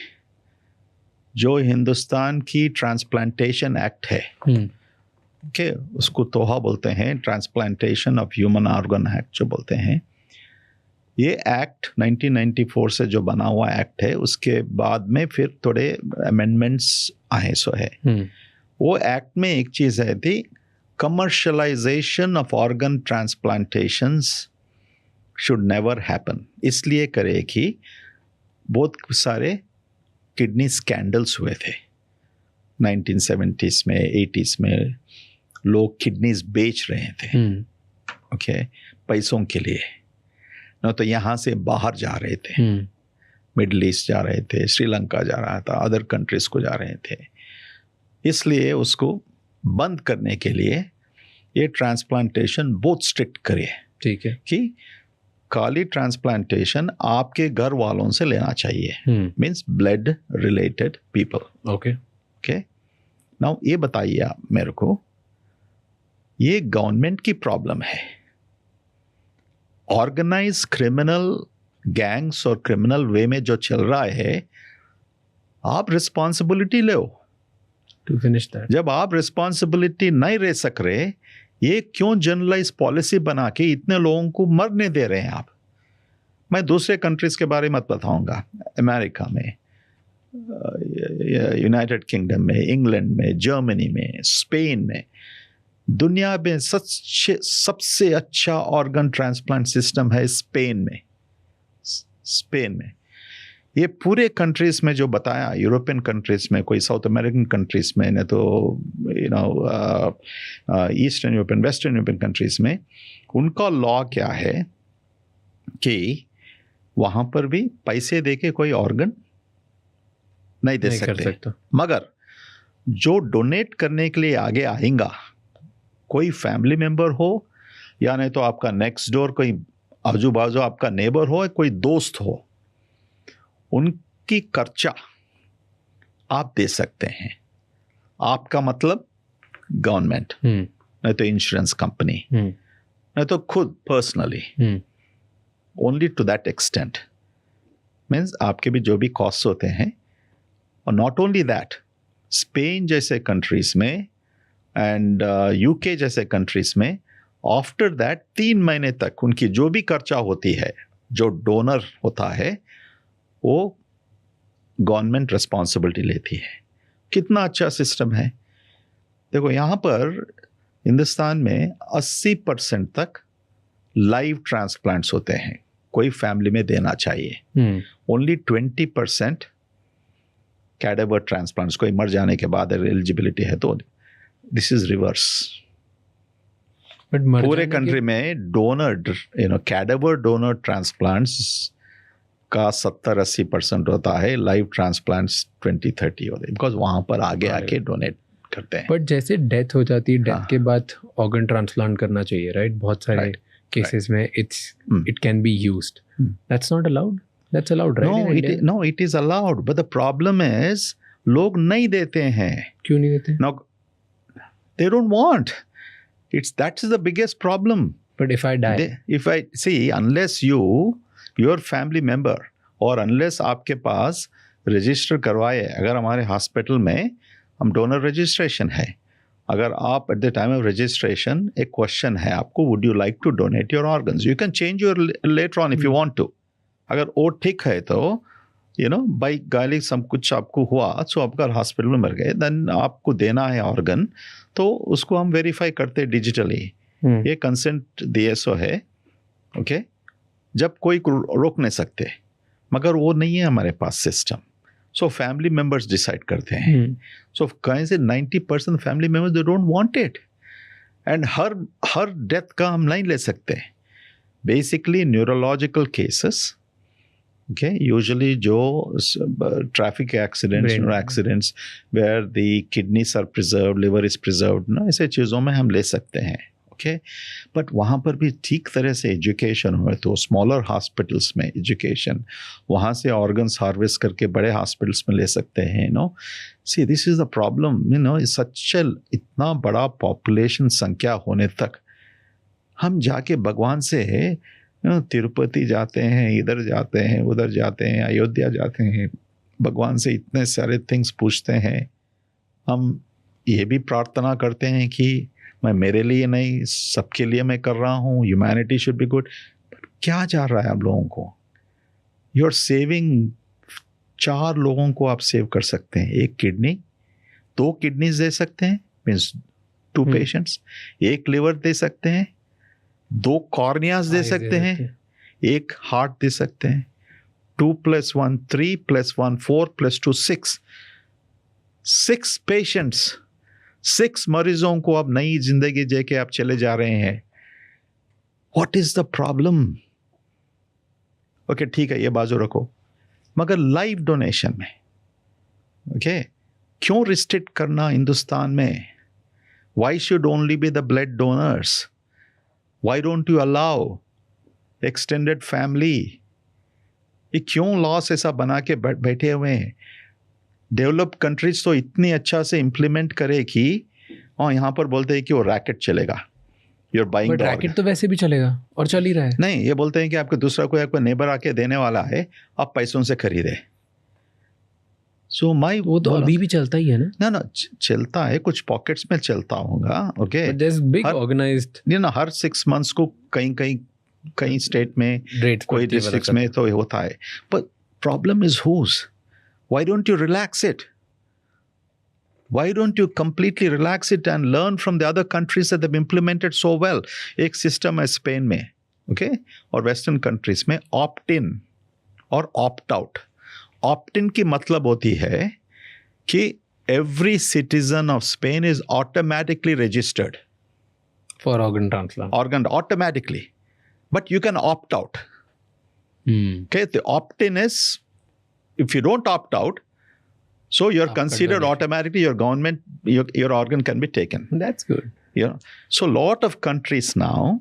जो हिंदुस्तान की ट्रांसप्लांटेशन एक्ट है, ओके, उसको तोहा बोलते हैं, transplantation of human organ act जो बोलते हैं। ये एक्ट 1994 से जो बना हुआ एक्ट है, उसके बाद में फिर थोड़े अमेंडमेंट्स आए सो है। वो एक्ट में एक चीज़ है थी, commercialisation of organ transplantations should never happen. इसलिए करे कि बहुत सारे किडनी स्कैंडल्स हुए थे 1970s में, 80s में। लोग किडनीज बेच रहे थे, ओके, पैसों के लिए, ना तो यहाँ से बाहर जा रहे थे, मिडल ईस्ट जा रहे थे, श्रीलंका जा रहा था, अदर कंट्रीज को जा रहे थे। इसलिए उसको बंद करने के लिए ये ट्रांसप्लांटेशन बहुत स्ट्रिक्ट करे, ठीक है, कि खाली ट्रांसप्लांटेशन आपके घर वालों से लेना चाहिए, means blood related people. Okay okay, now ये बताइए आप मेरे को, ये गवर्नमेंट की प्रॉब्लम है। ऑर्गेनाइज क्रिमिनल गैंग्स और क्रिमिनल वे में जो चल रहा है, आप रिस्पॉन्सिबिलिटी लो टू फिनिश दैट। जब आप रिस्पॉन्सिबिलिटी नहीं रह सक रहे, ये क्यों जनरलाइज पॉलिसी बना के इतने लोगों को मरने दे रहे हैं आप? मैं दूसरे कंट्रीज के बारे में मत बताऊंगा, अमेरिका में, यूनाइटेड किंगडम में, इंग्लैंड में, जर्मनी में, स्पेन में, दुनिया में सबसे अच्छा ऑर्गन ट्रांसप्लांट सिस्टम है स्पेन में। स्पेन में ये पूरे कंट्रीज में जो बताया, यूरोपियन कंट्रीज में, कोई साउथ अमेरिकन कंट्रीज में, न तो eastern European, western European countries में, उनका लॉ क्या है कि वहाँ पर भी पैसे देके कोई ऑर्गन नहीं दे सकते, मगर जो डोनेट करने के लिए आगे आएगा, कोई फैमिली मेंबर हो या नहीं तो आपका नेक्स्ट डोर कोई आजू बाजू आपका नेबर हो, कोई दोस्त हो, उनकी खर्चा आप दे सकते हैं। आपका मतलब गवर्नमेंट, नहीं तो इंश्योरेंस कंपनी, नहीं तो खुद personally, only to that extent. Means आपके भी जो भी कॉस्ट होते हैं, और नॉट ओनली दैट, स्पेन जैसे कंट्रीज में एंड यूके जैसे कंट्रीज में, आफ्टर दैट 3 महीने तक उनकी जो भी खर्चा होती है, जो डोनर होता है, वो गवर्नमेंट रिस्पॉन्सिबिलिटी लेती है। कितना अच्छा सिस्टम है। देखो यहाँ पर हिंदुस्तान में 80% तक लाइव ट्रांसप्लांट्स होते हैं, कोई फैमिली में देना चाहिए। ओनली 20% कैडेवर ट्रांसप्लांट्स, कोई मर जाने के बाद एलिजिबिलिटी है तो। This is reverse. पूरे कंट्री में डोनर, कैडेवर डोनर ट्रांसप्लांट्स का 70-80% होता है, लाइव ट्रांसप्लांट्स 20-30 होते हैं, बिकॉज वहां पर आगे आके डोनेट करते हैं। बट जैसे डेथ हो जाती है, डेथ के बाद ऑर्गन ट्रांसप्लांट करना चाहिए, राइट? बहुत सारे केसेस में it can be used. That's not allowed? That's allowed, right? No, it is allowed, but the problem is लोग नहीं देते हैं। क्यों नहीं देते? No, they don't want. That is the biggest problem. But if I die, if I see, unless your family member, और unless आपके पास रजिस्टर करवाए, अगर हमारे हॉस्पिटल में हम डोनर रजिस्ट्रेशन है, अगर आप at the time of registration एक क्वेश्चन है आपको, would you like to donate your organs, you can change your letter on if you want to. अगर वो ठीक है तो बाई गाली सब कुछ आपको हुआ, सो आप अगर हॉस्पिटल में मर गए, देन आपको देना है ऑर्गन, तो उसको हम वेरीफाई करते डिजिटली। ये कंसेंट दिए सो है, ओके, जब कोई रोक नहीं सकते, मगर वो नहीं है हमारे पास system, so family members decide करते हैं। सो कहीं से 90% family members they don't want it, and हर डेथ का हम नहीं ले सकते। Basically neurological cases, okay, usually जो traffic accidents or accidents where the kidneys are preserved, liver is preserved, ना ऐसे चीज़ों में हम ले सकते हैं, okay, but वहाँ पर भी ठीक तरह से एजुकेशन हुए तो स्मॉलर हॉस्पिटल्स में एजुकेशन, वहाँ से ऑर्गन्स हार्वेस्ट करके बड़े हॉस्पिटल्स में ले सकते हैं। See, this is the problem, इतना बड़ा पॉपुलेशन संख्या होने तक हम जाके भगवान से तिरुपति जाते हैं, इधर जाते हैं, उधर जाते हैं, अयोध्या जाते हैं, भगवान से इतने सारे थिंग्स पूछते हैं। हम ये भी प्रार्थना करते हैं कि मैं मेरे लिए नहीं, सबके लिए मैं कर रहा हूँ, humanity should be good. But क्या जा रहा है आप लोगों को? यू आर सेविंग 4 लोगों को आप सेव कर सकते हैं। 1 किडनी, 2 किडनीज दे सकते हैं, मीन्स 2 पेशेंट्स, 1 लिवर दे सकते हैं, 2 कॉर्नियाज दे सकते हैं, 1 हार्ट दे सकते हैं। 2 + 1 3 + 1 4 + 2 6 पेशेंट्स, 6 मरीजों को अब नई जिंदगी दे के आप चले जा रहे हैं। What is the problem? Okay, ठीक है, ये बाजू रखो, मगर लाइव डोनेशन में, ओके, क्यों रिस्ट्रिक्ट करना हिंदुस्तान में? Why should only be the blood donors? Why don't you allow extended family? ये क्यों लॉस ऐसा बना के बैठे हुए हैं? डेवलप्ड कंट्रीज तो इतनी अच्छा से इम्प्लीमेंट करे कि और यहाँ पर बोलते हैं कि वो रैकेट चलेगा. You're buying the रैकेट तो वैसे भी चलेगा और चल ही रहा है. नहीं, ये बोलते हैं कि आपको दूसरा कोई आपको नेबर आके देने वाला है, आप पैसों से खरीदे. So वो तो अभी भी चलता ही है ना? ना चलता है, कुछ पॉकेट्स में चलता होगा. ओके, बिग ऑर्गेनाइज्ड, हर 6 months को कहीं स्टेट में, कोई डिस्ट्रिक्ट्स में तो होता है. But problem is whose? Why don't you relax it? Why don't you completely relax it and learn from the other countries that they've implemented so well? एक सिस्टम है स्पेन में, ओके, और वेस्टर्न कंट्रीज में ऑप्ट इन और ऑप्ट आउट. ऑप्ट इन की मतलब होती है कि every citizen of Spain is automatically registered for organ transplant. Organ automatically, but you can opt out. Okay, the opt-in is if you don't opt out, so you're considered automatically your government, your organ can be taken. That's good. Yeah. So lot of countries now,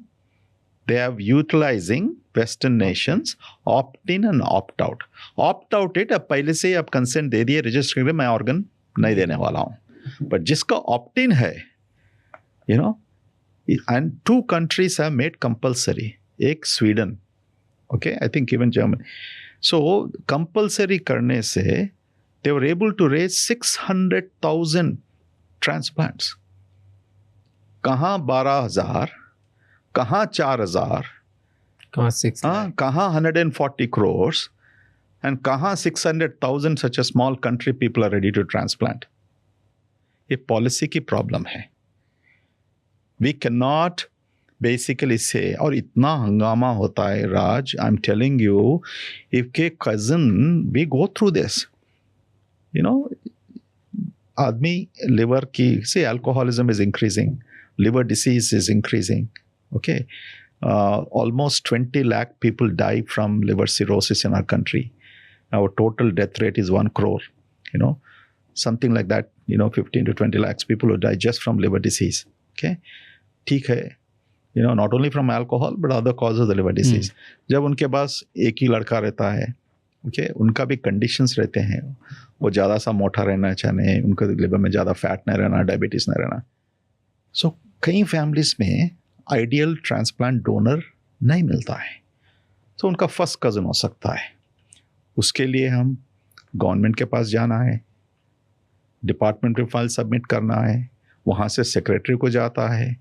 they are utilizing Western nations opt-in and opt-out. Opt-out it, अब पहले से आप consent दे दिए, register करके मैं organ नहीं देने वाला हूँ. But जिसका opt-in है, and 2 countries have made compulsory. एक Sweden, okay, I think even Germany. So compulsory करने से they were able to raise 600,000 transplants. कहाँ 12,000, कहाँ 4,000, कहाँ 6, कहाँ 140 crores, and कहाँ 600,000 such a small country people are ready to transplant. ये पॉलिसी की प्रॉब्लम है. We cannot basically say, और इतना हंगामा होता है राज, I'm telling you, if के cousin, we go through this. आदमी liver की, say alcoholism is increasing, liver disease is increasing, okay. Almost 20 lakh people die from liver cirrhosis in our country. Our total death rate is 1 crore, something like that, 15 to 20 lakhs people who die just from liver disease, okay. ठीक है, not only from alcohol but other causes of the liver disease. जब उनके पास एक ही लड़का रहता है, okay, उनका भी कंडीशंस रहते हैं, वो ज़्यादा सा मोटा रहना चाहते, उनका लिवर में ज़्यादा फैट नहीं रहना, डायबिटीज़ नहीं रहना. सो कई फैमिलीज में आइडियल ट्रांसप्लांट डोनर नहीं मिलता है, तो उनका फर्स्ट कज़न हो सकता है. उसके लिए हम गवर्नमेंट के पास जाना है, डिपार्टमेंट में फाइल सबमिट करना है, वहाँ से सेक्रेटरी को जाता है,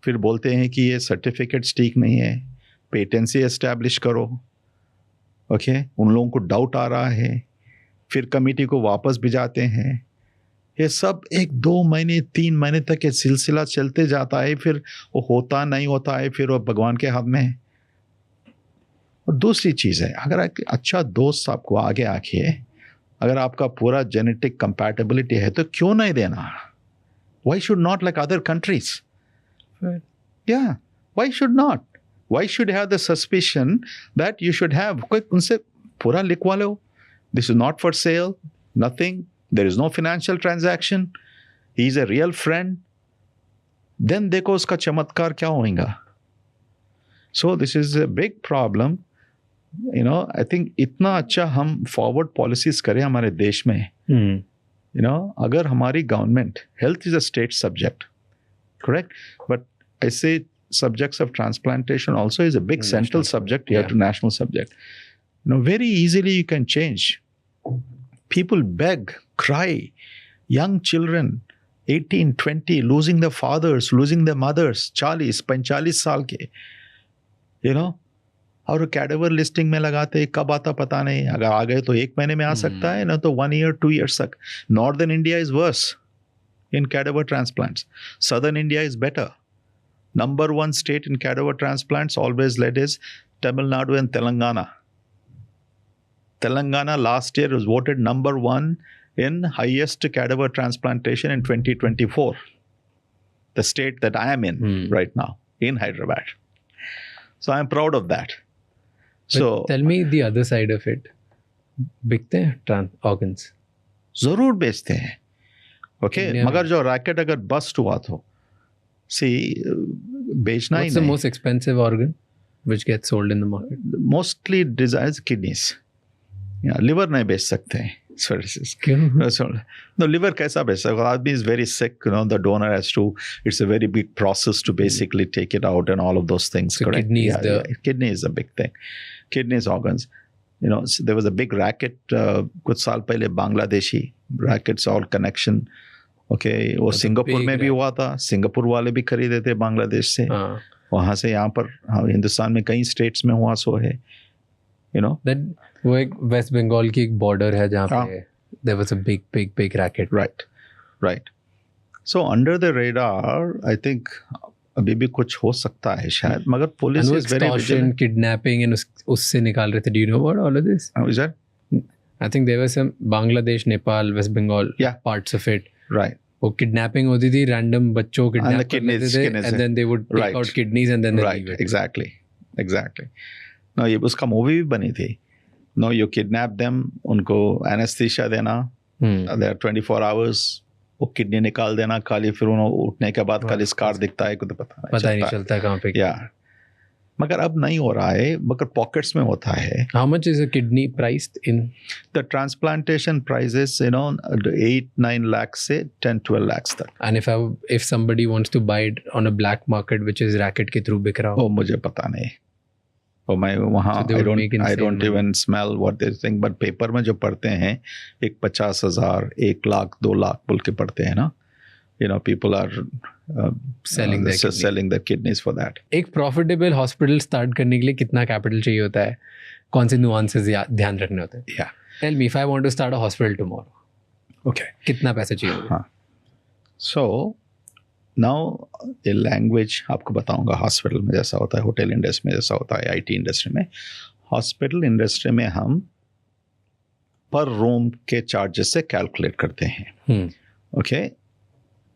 फिर बोलते हैं कि ये सर्टिफिकेट्स ठीक नहीं है, पेटेंसी एस्टैब्लिश करो, ओके. उन लोगों को डाउट आ रहा है, फिर कमेटी को वापस भिजाते हैं. ये सब 1-2 महीने 3 महीने तक ये सिलसिला चलते जाता है, फिर वो होता नहीं होता है, फिर वो भगवान के हाथ में है. और दूसरी चीज़ है, अगर एक अच्छा दोस्त आपको आगे आके, अगर आपका पूरा जेनेटिक कंपैटिबिलिटी है तो क्यों नहीं देना? Why should not like other countries? Right. Yeah, why should not? Why should you have the suspicion that you should have? कोई उनसे पूरा लिखवा लो. This is not for sale, nothing. There is no financial transaction. He is a real friend. Then देखो उसका चमत्कार क्या होगा. So this is a big problem. I think इतना अच्छा हम फॉरवर्ड पॉलिसीज करें हमारे देश में. अगर हमारी government, health is a state subject, correct, but I say subjects of transplantation also is a big central subject here to national subject. Very easily you can change. People beg, cry, young children 18, 20 losing their fathers, losing their mothers, 40-45 साल के, और कैडेवर लिस्टिंग में लगाते, कब आता पता नहीं. अगर आ गए तो 1 महीने में आ सकता है, ना तो 1 year 2 years तक. Northern India is worse in cadaver transplants. Southern India is better. Number 1 state in cadaver transplants always led is Tamil Nadu and Telangana. Telangana last year was voted number 1 in highest cadaver transplantation in 2024. The state that I am in right now, in Hyderabad. So I am proud of that. But tell me the other side of it. बिकते हैं organs? जरूर बेचते हैं. ओके, मगर जो रैकेट अगर बस्ट हुआ तो See, बेचना ही What's the नहीं. most expensive organ which gets sold in the market? Mostly desires kidneys. Liver नहीं बेच सकते हैं. क्यों? No, liver कैसा बेच सकते? आदमी is very sick, the donor has to, it's a very big process to basically take it out and all of those things. So correct? kidney is a big thing. Kidneys organs. So there was a big racket कुछ साल पहले Bangladeshi rackets all connection. Okay, वो सिंगापुर में भी हुआ था. सिंगापुर वाले भी खरीदे थे बांग्लादेश से. वहाँ से यहाँ पर हिंदुस्तान में कई स्टेट्स में हुआ सो है. That वो एक वेस्ट बंगाल की एक बॉर्डर है जहाँ पे there was a big racket. Right. So under the radar, I think अभी भी कुछ हो सकता है शायद, मगर police is very vigilant. Kidnapping and उससे निकाल रहे थे. Do you know about all of this? Is that? I think there was some Bangladesh, Nepal, West Bengal parts of it. Right. वो kidnapping होती थी, random बच्चों को kidnap कर लेते थे, and then they would take out kidneys and then they leave it. Exactly. No, ये उसका मूवी भी बनी थी. No, you kidnap them, उनको anesthesia देना, they are 24 hours, वो किडनी निकाल देना, खाली फिर उन्होंने उठने के बाद खाली स्कार दिखता है, कुछ पता नहीं चलता कहाँ पे. मगर अब नहीं हो रहा है, मगर पॉकेट्स में होता है. How much is a kidney priced in? The transplantation prices, 8-9 lakhs से 10-12 lakhs तक. And if somebody wants to buy it on a black market, which is racket के through बिक रहा हो? मुझे पता नहीं. मैं वहाँ I don't even smell what they think, but paper में जो पढ़ते हैं, एक 50,000, 1 लाख, 2 लाख बोल के पढ़ते हैं ना. People are selling their kidneys for that. एक profitable hospital start करने के लिए कितना capital चाहिए होता है? कौन से nuances ध्यान रखने होते हैं? Yeah. Tell me, if I want to start a hospital tomorrow. Okay. कितना पैसा चाहिए होगा? हाँ. So now ये लैंग्वेज आपको बताऊंगा. हॉस्पिटल में जैसा होता है, होटल इंडस्ट्री में जैसा होता है, आईटी इंडस्ट्री में. हॉस्पिटल इंडस्ट्री में हम पर रूम के चार्जेस से कैलकुलेट करते हैं. ओके.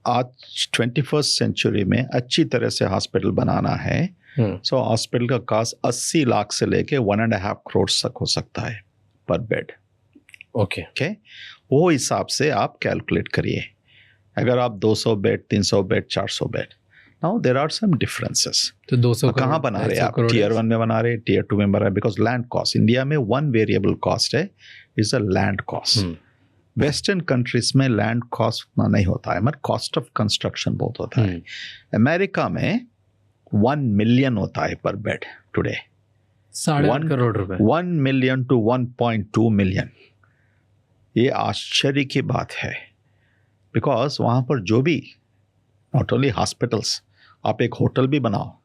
आज 21st सेंचुरी में अच्छी तरह से हॉस्पिटल बनाना है, सो हॉस्पिटल का कॉस्ट 80 लाख से लेके 1.5 करोड़ तक हो सकता है पर बेड. ओके. वो हिसाब से आप कैलकुलेट करिए. अगर आप 200 bed, 300 bed, 400 bed, now there are some differences. तो 200 कहाँ बना रहे हैं आप? टियर 1 में बना रहे हैं, टियर 2 में बना रहे हैं, बिकॉज लैंड कॉस्ट इंडिया में वन वेरिएबल कॉस्ट है, is a land cost. Western countries में लैंड कॉस्ट उतना नहीं होता है, मगर कॉस्ट ऑफ कंस्ट्रक्शन बहुत होता है. अमेरिका में 1 मिलियन होता है पर बेड टुडे. 1.5 करोड़ रुपए. 1 मिलियन to 1.2 मिलियन. ये आश्चर्य की बात है, बिकॉज वहाँ पर जो भी नॉट ओनली हॉस्पिटल्स, आप एक होटल भी बनाओ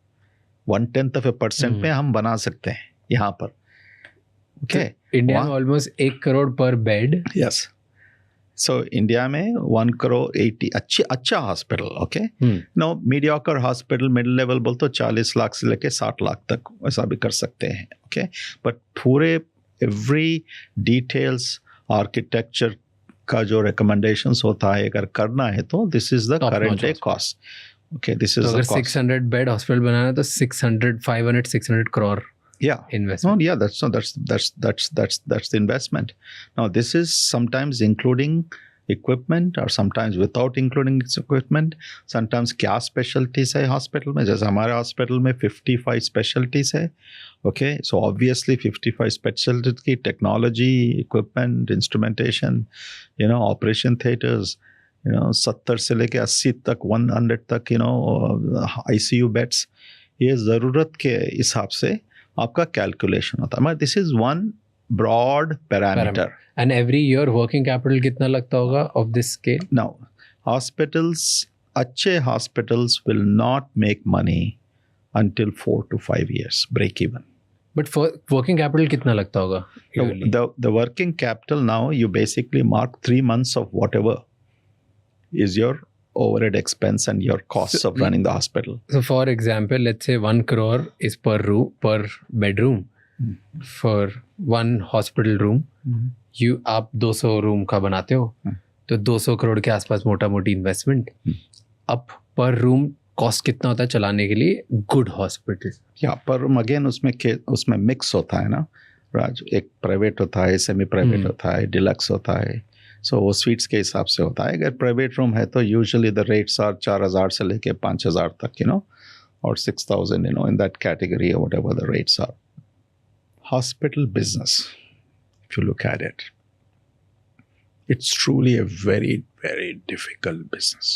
0.1% में हम बना सकते हैं यहाँ पर. ओके. इंडिया में ऑलमोस्ट 1 करोड़ पर बेड. यस. सो इंडिया में 1 करोड़ 80 अच्छा hospital. Okay. No mediocre hospital middle level बोल तो 40 लाख से लेके 60 लाख तक ऐसा भी कर सकते हैं. ओके. बट पूरे एवरी डिटेल्स आर्किटेक्चर का जो रिकमेंडेशंस होता है अगर करना है तो this is the current day cost. Okay. This is अगर 600 बेड हॉस्पिटल बनाना है तो 500-600 crore. Yeah. Investment. No, yeah, that's the investment. Now, this is sometimes including equipment or sometimes without including equipment. Sometimes क्या specialties है hospital में, जैसे हमारे hospital में 55 specialties है. Okay, so obviously 55 specialties की technology, equipment, instrumentation, operation theaters, 70 से लेके 80 तक, 100 तक, ICU beds. ये ज़रूरत के हिसाब से आपका कैलकुलेशन होता है. This is one broad parameter. And every year working capital कितना लगता होगा of this scale? Now hospitals, अच्छे hospitals will not make money until 4 to 5 years break even. But working capital कितना लगता होगा? The working capital now you basically mark 3 months of whatever is your overhead expense and your costs of running the hospital. So for example, let's say 1 crore is per bedroom for one hospital room. आप 200 रूम का बनाते हो तो 200 करोड़ के आसपास मोटा मोटी इन्वेस्टमेंट. अब पर रूम कॉस्ट कितना होता है चलाने के लिए गुड हॉस्पिटल? या पर अगेन उसमें मिक्स होता है ना राज. एक प्राइवेट होता है, सेमी प्राइवेट होता है, डिलक्स होता है, सो वो सीट्स के हिसाब से होता है. अगर प्राइवेट रूम है तो यूजुअली द रेट्स आर 4,000 से लेके 5,000 तक, or 6,000, in that category, or whatever the rates are. Hospital business, if you look at it, it's truly a very, very difficult business.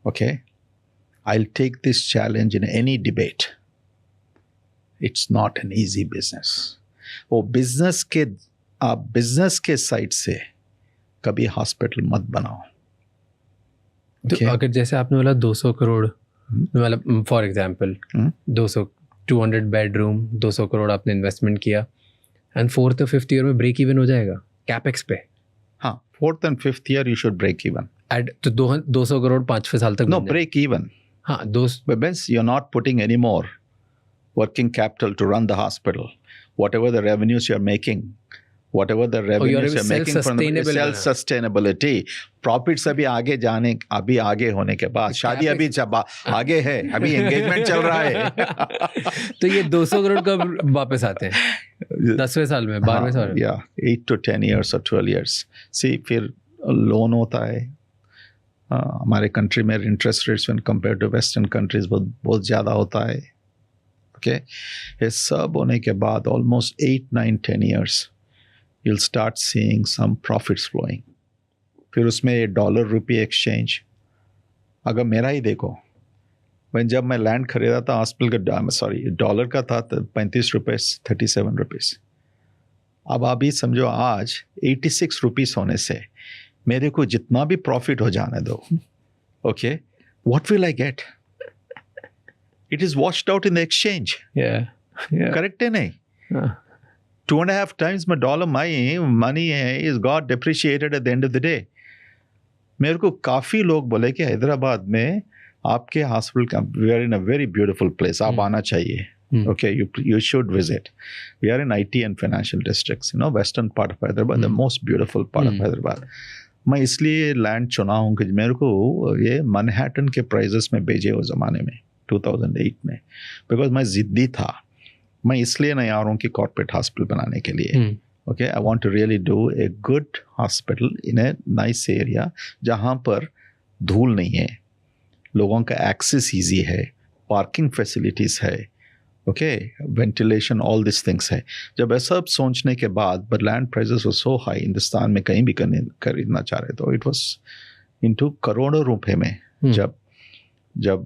Okay? I'll take this challenge in any debate. It's not an easy business. वो आप बिजनेस के साइड से कभी हॉस्पिटल मत बनाओ. तो अगर जैसे आपने बोला 200 करोड़, मतलब फॉर एग्जांपल 200 बेडरूम 200 करोड़ आपने इन्वेस्टमेंट किया एंड 4th और 5th ईयर में ब्रेक इवन हो जाएगा कैपेक्स पे. हाँ, 4th and 5th year you should break even. तो 200 करोड़ 5 साल तक. No, break even. हाँ, means you're not putting any more working capital to run the hospital. Whatever the revenues you're making, whatever the revenues you're making from the self-sustainability, profits अभी आगे होने के बाद, शादी अभी आगे है, अभी एंगेजमेंट चल रहा है. तो ये 200 करोड़ कब वापस आते हैं? 10वें साल में, 12वें साल में? 8 to 10 years or 12 years. See, फिर लोन होता है. हमारे कंट्री में interest rates when compare to western countries बहुत ज़्यादा होता है. ओके, ये सब होने के बाद almost 8, 9, 10 years you'll start seeing some profits flowing. फिर उसमें डॉलर रुपये एक्सचेंज, अगर मेरा ही देखो, जब मैं लैंड खरीदा था हॉस्पिटल का, डॉलर का था 35 रुपये, 37 रुपीज़. अब अभी समझो आज 86 रुपीज़ होने से मेरे को जितना भी प्रॉफिट हो जाने दो, okay, what will I get? It is washed out in the exchange. Correct है नहीं? 2.5 times my dollar, my money is got depreciated at the end of the day. मेरे को काफ़ी लोग बोले कि हैदराबाद में आपके हॉस्पिटल का, we are in a very beautiful place, आप आना चाहिए. Okay, you should visit. We are in IT and financial districts, western part of Hyderabad, the most beautiful part of Hyderabad. मैं इसलिए लैंड चुना हूँ कि मेरे को ये मैनहट्टन के प्राइजेस में भेजे उस ज़माने में 2008 में, बिकॉज मैं ज़िद्दी था. मैं इसलिए नहीं आ रहा हूँ कि कॉर्पोरेट हॉस्पिटल बनाने के लिए. Okay, I want to really do a good hospital in a nice area जहाँ पर धूल नहीं है, लोगों का एक्सेस इजी है, पार्किंग फैसिलिटीज़ है, okay, ventilation, all this things है. जब ऐसा सब सोचने के बाद, but land prices were so high, Hindustan में कहीं भी खरीदना चाह रहे तो इट वाज इनटू करोड़ों रुपए में जब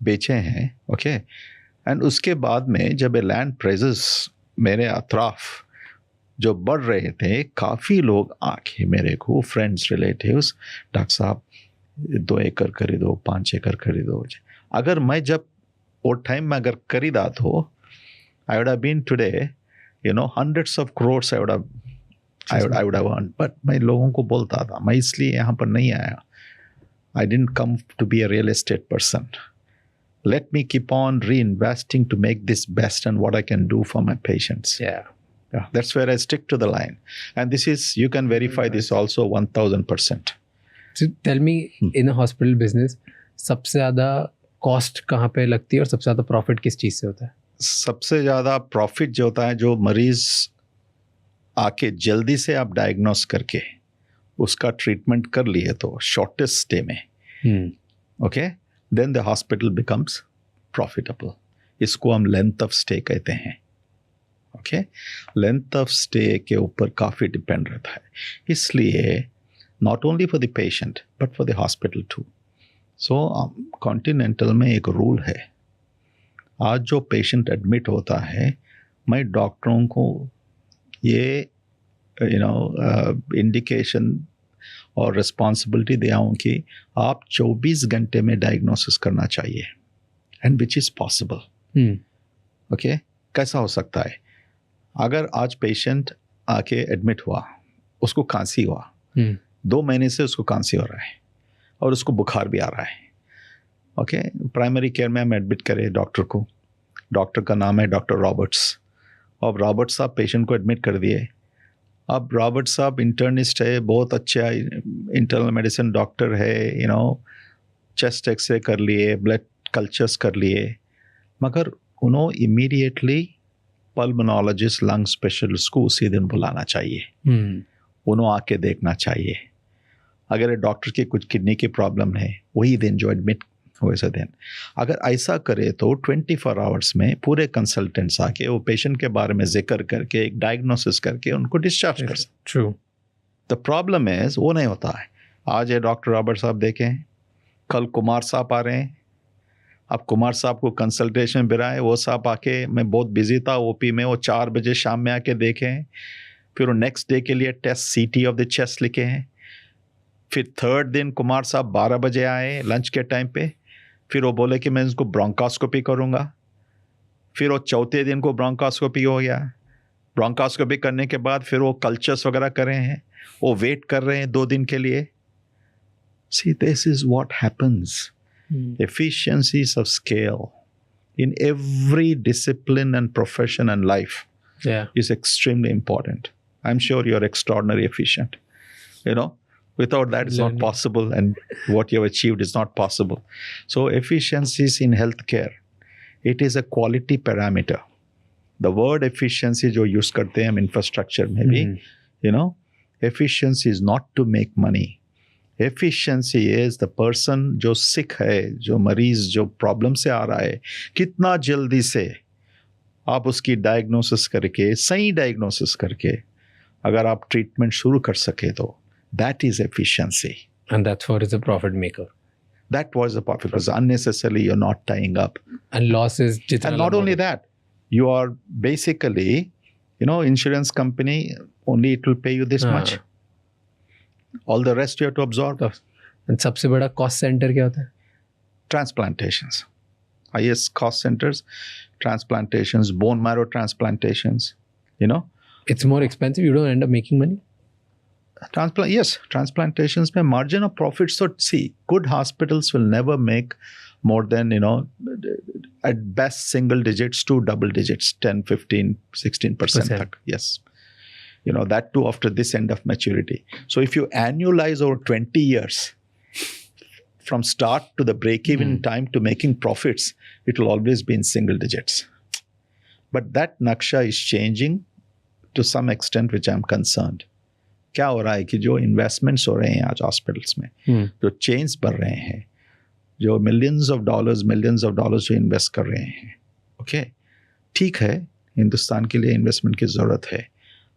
बेचे हैं. ओके, एंड उसके बाद में जब ये लैंड प्राइजेस मेरे अतराफ जो बढ़ रहे थे, काफ़ी लोग आके मेरे को, फ्रेंड्स, रिलेटिव्स, डॉक्टर साहब 2 एकड़ खरीदो, 5 एकड़ खरीदो. अगर मैं जब वो टाइम में अगर खरीदा तो I would have been today, hundreds of crores I would have earned. बट मैं लोगों को बोलता था, मैं इसलिए यहाँ पर नहीं आया. I didn't come to be a real estate person. Let me keep on reinvesting to make this best and what I can do for my patients. Yeah. That's where I stick to the line. And this is, you can verify this also 1000%. So tell me, in a hospital business, सबसे ज़्यादा कॉस्ट कहाँ पे लगती है और सबसे ज़्यादा प्रॉफिट किस चीज़ से होता है? सबसे ज़्यादा प्रॉफिट जो होता है, जो मरीज़ आके जल्दी से आप डायग्नोस करके उसका ट्रीटमेंट कर लिए तो शॉर्टेस्ट स्टे में, okay, then the hospital becomes profitable. इसको हम लेंथ ऑफ स्टे कहते हैं. ओके, लेंथ ऑफ स्टे के ऊपर काफ़ी डिपेंड रहता है. इसलिए not only for the patient but for the hospital too. So Continental में एक रूल है, आज जो पेशेंट एडमिट होता है, मैं डॉक्टरों को ये इंडिकेशन और रिस्पॉन्सिबिलिटी दे आऊँ कि आप 24 घंटे में डायग्नोसिस करना चाहिए, and which is possible. Okay, कैसा हो सकता है? अगर आज पेशेंट आके एडमिट हुआ, उसको खांसी हुआ, 2 महीने से उसको खांसी हो रहा है और उसको बुखार भी आ रहा है. ओके, प्राइमरी केयर में हम एडमिट करें डॉक्टर को, डॉक्टर का नाम है डॉक्टर रॉबर्ट्स. अब रॉबर्ट्स साहब पेशेंट को एडमिट कर दिए. अब रॉबर्ट साहब इंटर्निस्ट है, बहुत अच्छा इंटरनल मेडिसिन डॉक्टर है, चेस्ट एक्सरे कर लिए, ब्लड कल्चर्स कर लिए, मगर उन्होंने इमीडिएटली पल्मोनोलॉजिस्ट, लंग स्पेशलिस्ट को उसी दिन बुलाना चाहिए. उन्होंने आके देखना चाहिए. अगर डॉक्टर की कुछ किडनी की प्रॉब्लम है, वही दिन जो एडमिट वैसे दिन. अगर ऐसा करे तो 24 आवर्स में पूरे कंसल्टेंट्स आके वो पेशेंट के बारे में जिक्र करके एक डायग्नोसिस करके उनको डिस्चार्ज कर सकते. ट्रू. द प्रॉब्लम इज वो नहीं होता है. आज ये डॉक्टर रॉबर्ट साहब देखें, कल कुमार साहब आ रहे हैं. अब कुमार साहब को कंसल्टेशन बिराए, वो साहब आके, मैं बहुत बिजी था ओपी में, वो 4 बजे शाम में आके देखें. फिर वो नेक्स्ट डे के लिए test CT of the chest लिखे हैं. फिर थर्ड दिन कुमार साहब 12 बजे आए लंच के टाइम पे. फिर वो बोले कि मैं इसको ब्रोंकोस्कोपी करूँगा. फिर वो चौथे दिन को ब्रोंकोस्कोपी हो गया. ब्रोंकोस्कोपी करने के बाद फिर वो कल्चर्स वगैरह कर रहे हैं, वो वेट कर रहे हैं 2 दिन के लिए. See, this is what happens. Efficiencies of scale in every discipline and profession and life is extremely important. I'm sure you're extraordinarily efficient. Without that, it's not possible, and what you've achieved is not possible. So efficiencies in healthcare, it is a quality parameter. The word efficiency जो use करते हैं हम infrastructure में भी, efficiency is not to make money. Efficiency is the person जो sick है, जो मरीज जो प्रॉब्लम से आ रहा है, कितना जल्दी से आप उसकी डायग्नोसिस करके, सही डायग्नोसिस करके अगर आप ट्रीटमेंट शुरू कर सके तो that is efficiency. And that's what is a profit maker. That was the profit, because unnecessarily you're not tying up. And losses. And not only that, you are basically, insurance company, only it will pay you this much. All the rest you have to absorb. And सबसे बड़ा cost center क्या होता है? Transplantations. Highest cost centers, transplantations, bone marrow transplantations, It's more expensive. You don't end up making money. Yes, transplantations में margin of profit. So see, good hospitals will never make more than, at best single digits to double digits, 10, 15, 16%. Yes. That too after this end of maturity. So if you annualize over 20 years, from start to the break-even time to making profits, it will always be in single digits. But that naksha is changing to some extent, which I'm concerned. क्या हो रहा है कि जो इन्वेस्टमेंट्स हो रहे हैं आज हॉस्पिटल्स में, जो चेन्स बढ़ रहे हैं, जो मिलियंस ऑफ डॉलर्स जो इन्वेस्ट कर रहे हैं, ओके, ठीक है, हिंदुस्तान के लिए इन्वेस्टमेंट की ज़रूरत है,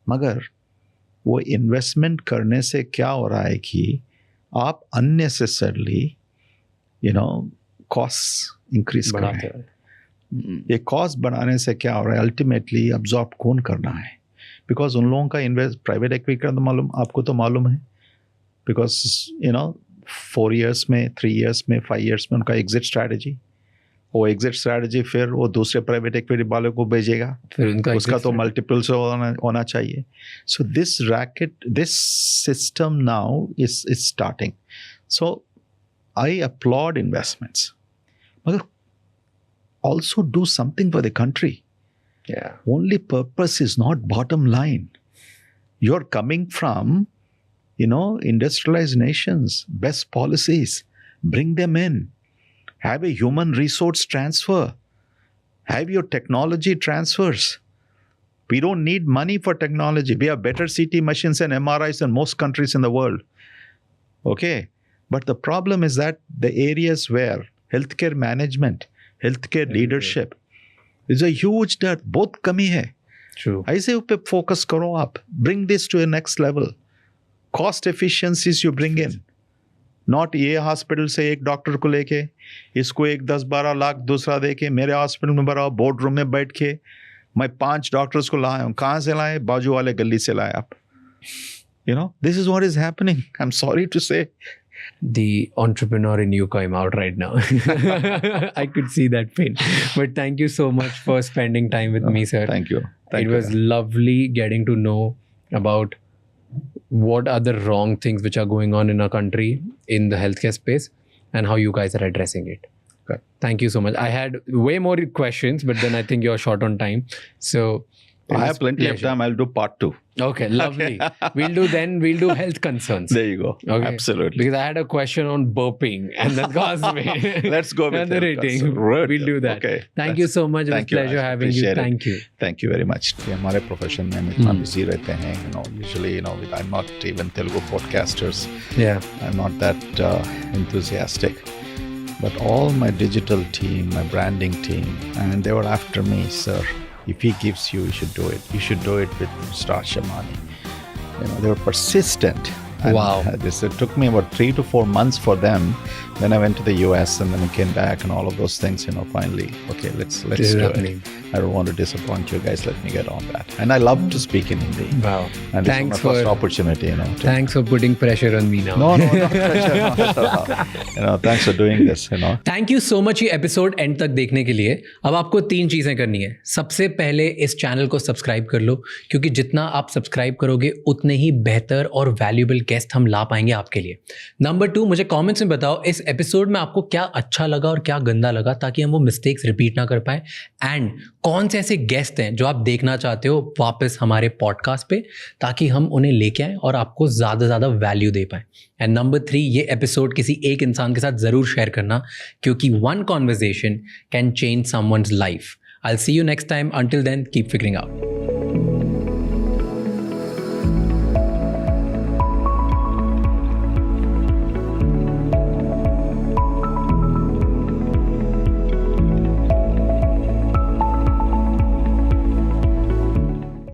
मगर वो इन्वेस्टमेंट करने से क्या हो रहा है कि आप अननेसेसरली कॉस्ट इंक्रीज कर रहे हैं. ये कॉस्ट बढ़ाने से क्या हो रहा है, अल्टीमेटली अब्जॉर्ब कौन करना है? बिकॉज उन लोगों का इन्वेस्ट प्राइवेट इक्विटी का तो मालूम, आपको तो मालूम है, बिकॉज 4 years में, 3 years में, 5 years में उनका एग्जिट स्ट्रैटेजी, वो एग्जिट स्ट्रैटेजी फिर वो दूसरे प्राइवेट इक्विटी वालों को भेजेगा, फिर उनका उसका तो मल्टीपल से होना चाहिए. So this system now is starting. So I upload investments, मगर also do something for the country. Yeah. Only purpose is not bottom line. You're coming from, industrialized nations, best policies. Bring them in. Have a human resource transfer. Have your technology transfers. We don't need money for technology. We have better CT machines and MRIs than most countries in the world. Okay? But the problem is that the areas where healthcare management, healthcare leadership, is a huge debt. बहुत कमी है. True. ऐसे पे फोकस करो आप. Bring this to a next level. Cost efficiencies you bring in. Not ये हॉस्पिटल से एक डॉक्टर को लेके इसको 10-12 लाख दूसरा देके मेरे हॉस्पिटल में भराओ, बोर्ड रूम में बैठ के मैं 5 डॉक्टर्स को लाया हूँ. कहाँ से लाए? बाजू वाले गली से लाए आप. This is what is happening. I'm sorry to say. The entrepreneur in you came out right now. I could see that pain. But thank you so much for spending time with me, sir. Thank you. It was lovely getting to know about what are the wrong things which are going on in our country in the healthcare space and how you guys are addressing it. Okay. Thank you so much. I had way more questions, but then I think you're short on time. So I have plenty of time. I'll do part 2. Okay, lovely. We'll do health concerns. There you go. Okay. Absolutely. Because I had a question on burping and that caused me. Let's go with the rating. We'll do that. Okay. Thank you so much. It was pleasure having you. Thank you. Thank you very much. हमारे profession में हम इतना busy रहते हैं. Usually, I'm not even Telugu podcasters. Yeah. I'm not that enthusiastic. But all my digital team, my branding team, and they were after me, sir. If he gives you should do it. You should do it with Mr. Shamani. They were persistent. And wow. It took me about 3 to 4 months for them. Then I went to the US and then I came back and all of those things, finally, okay, let's do it. I don't want to disappoint you guys. Let me get on that. And I love to speak in Hindi. Wow. And thanks it's my first opportunity, Thanks for putting pressure on me now. No, not pressure. Thanks for doing this, Thank you so much ये एपिसोड एंड तक देखने के लिए. अब आपको 3 चीजें करनी है. सबसे पहले इस चैनल को सब्सक्राइब कर लो, क्योंकि जितना आप सब्सक्राइब करोगे उतने ही बेहतर और वैल्यूएबल गेस्ट हम ला पाएंगे आपके लिए. नंबर 2, मुझे कमेंट्स में बताओ इस एपिसोड में आपको क्या अच्छा लगा और क्या गंदा लगा, ताकि हम वो मिस्टेक्स रिपीट ना कर पाए. एंड कौन से ऐसे गेस्ट हैं जो आप देखना चाहते हो वापस हमारे पॉडकास्ट पे, ताकि हम उन्हें लेके आएँ और आपको ज़्यादा ज़्यादा वैल्यू दे पाएँ. एंड नंबर 3, ये एपिसोड किसी एक इंसान के साथ ज़रूर शेयर करना, क्योंकि one conversation can change someone's life. I'll see you next time. Until then, keep figuring out.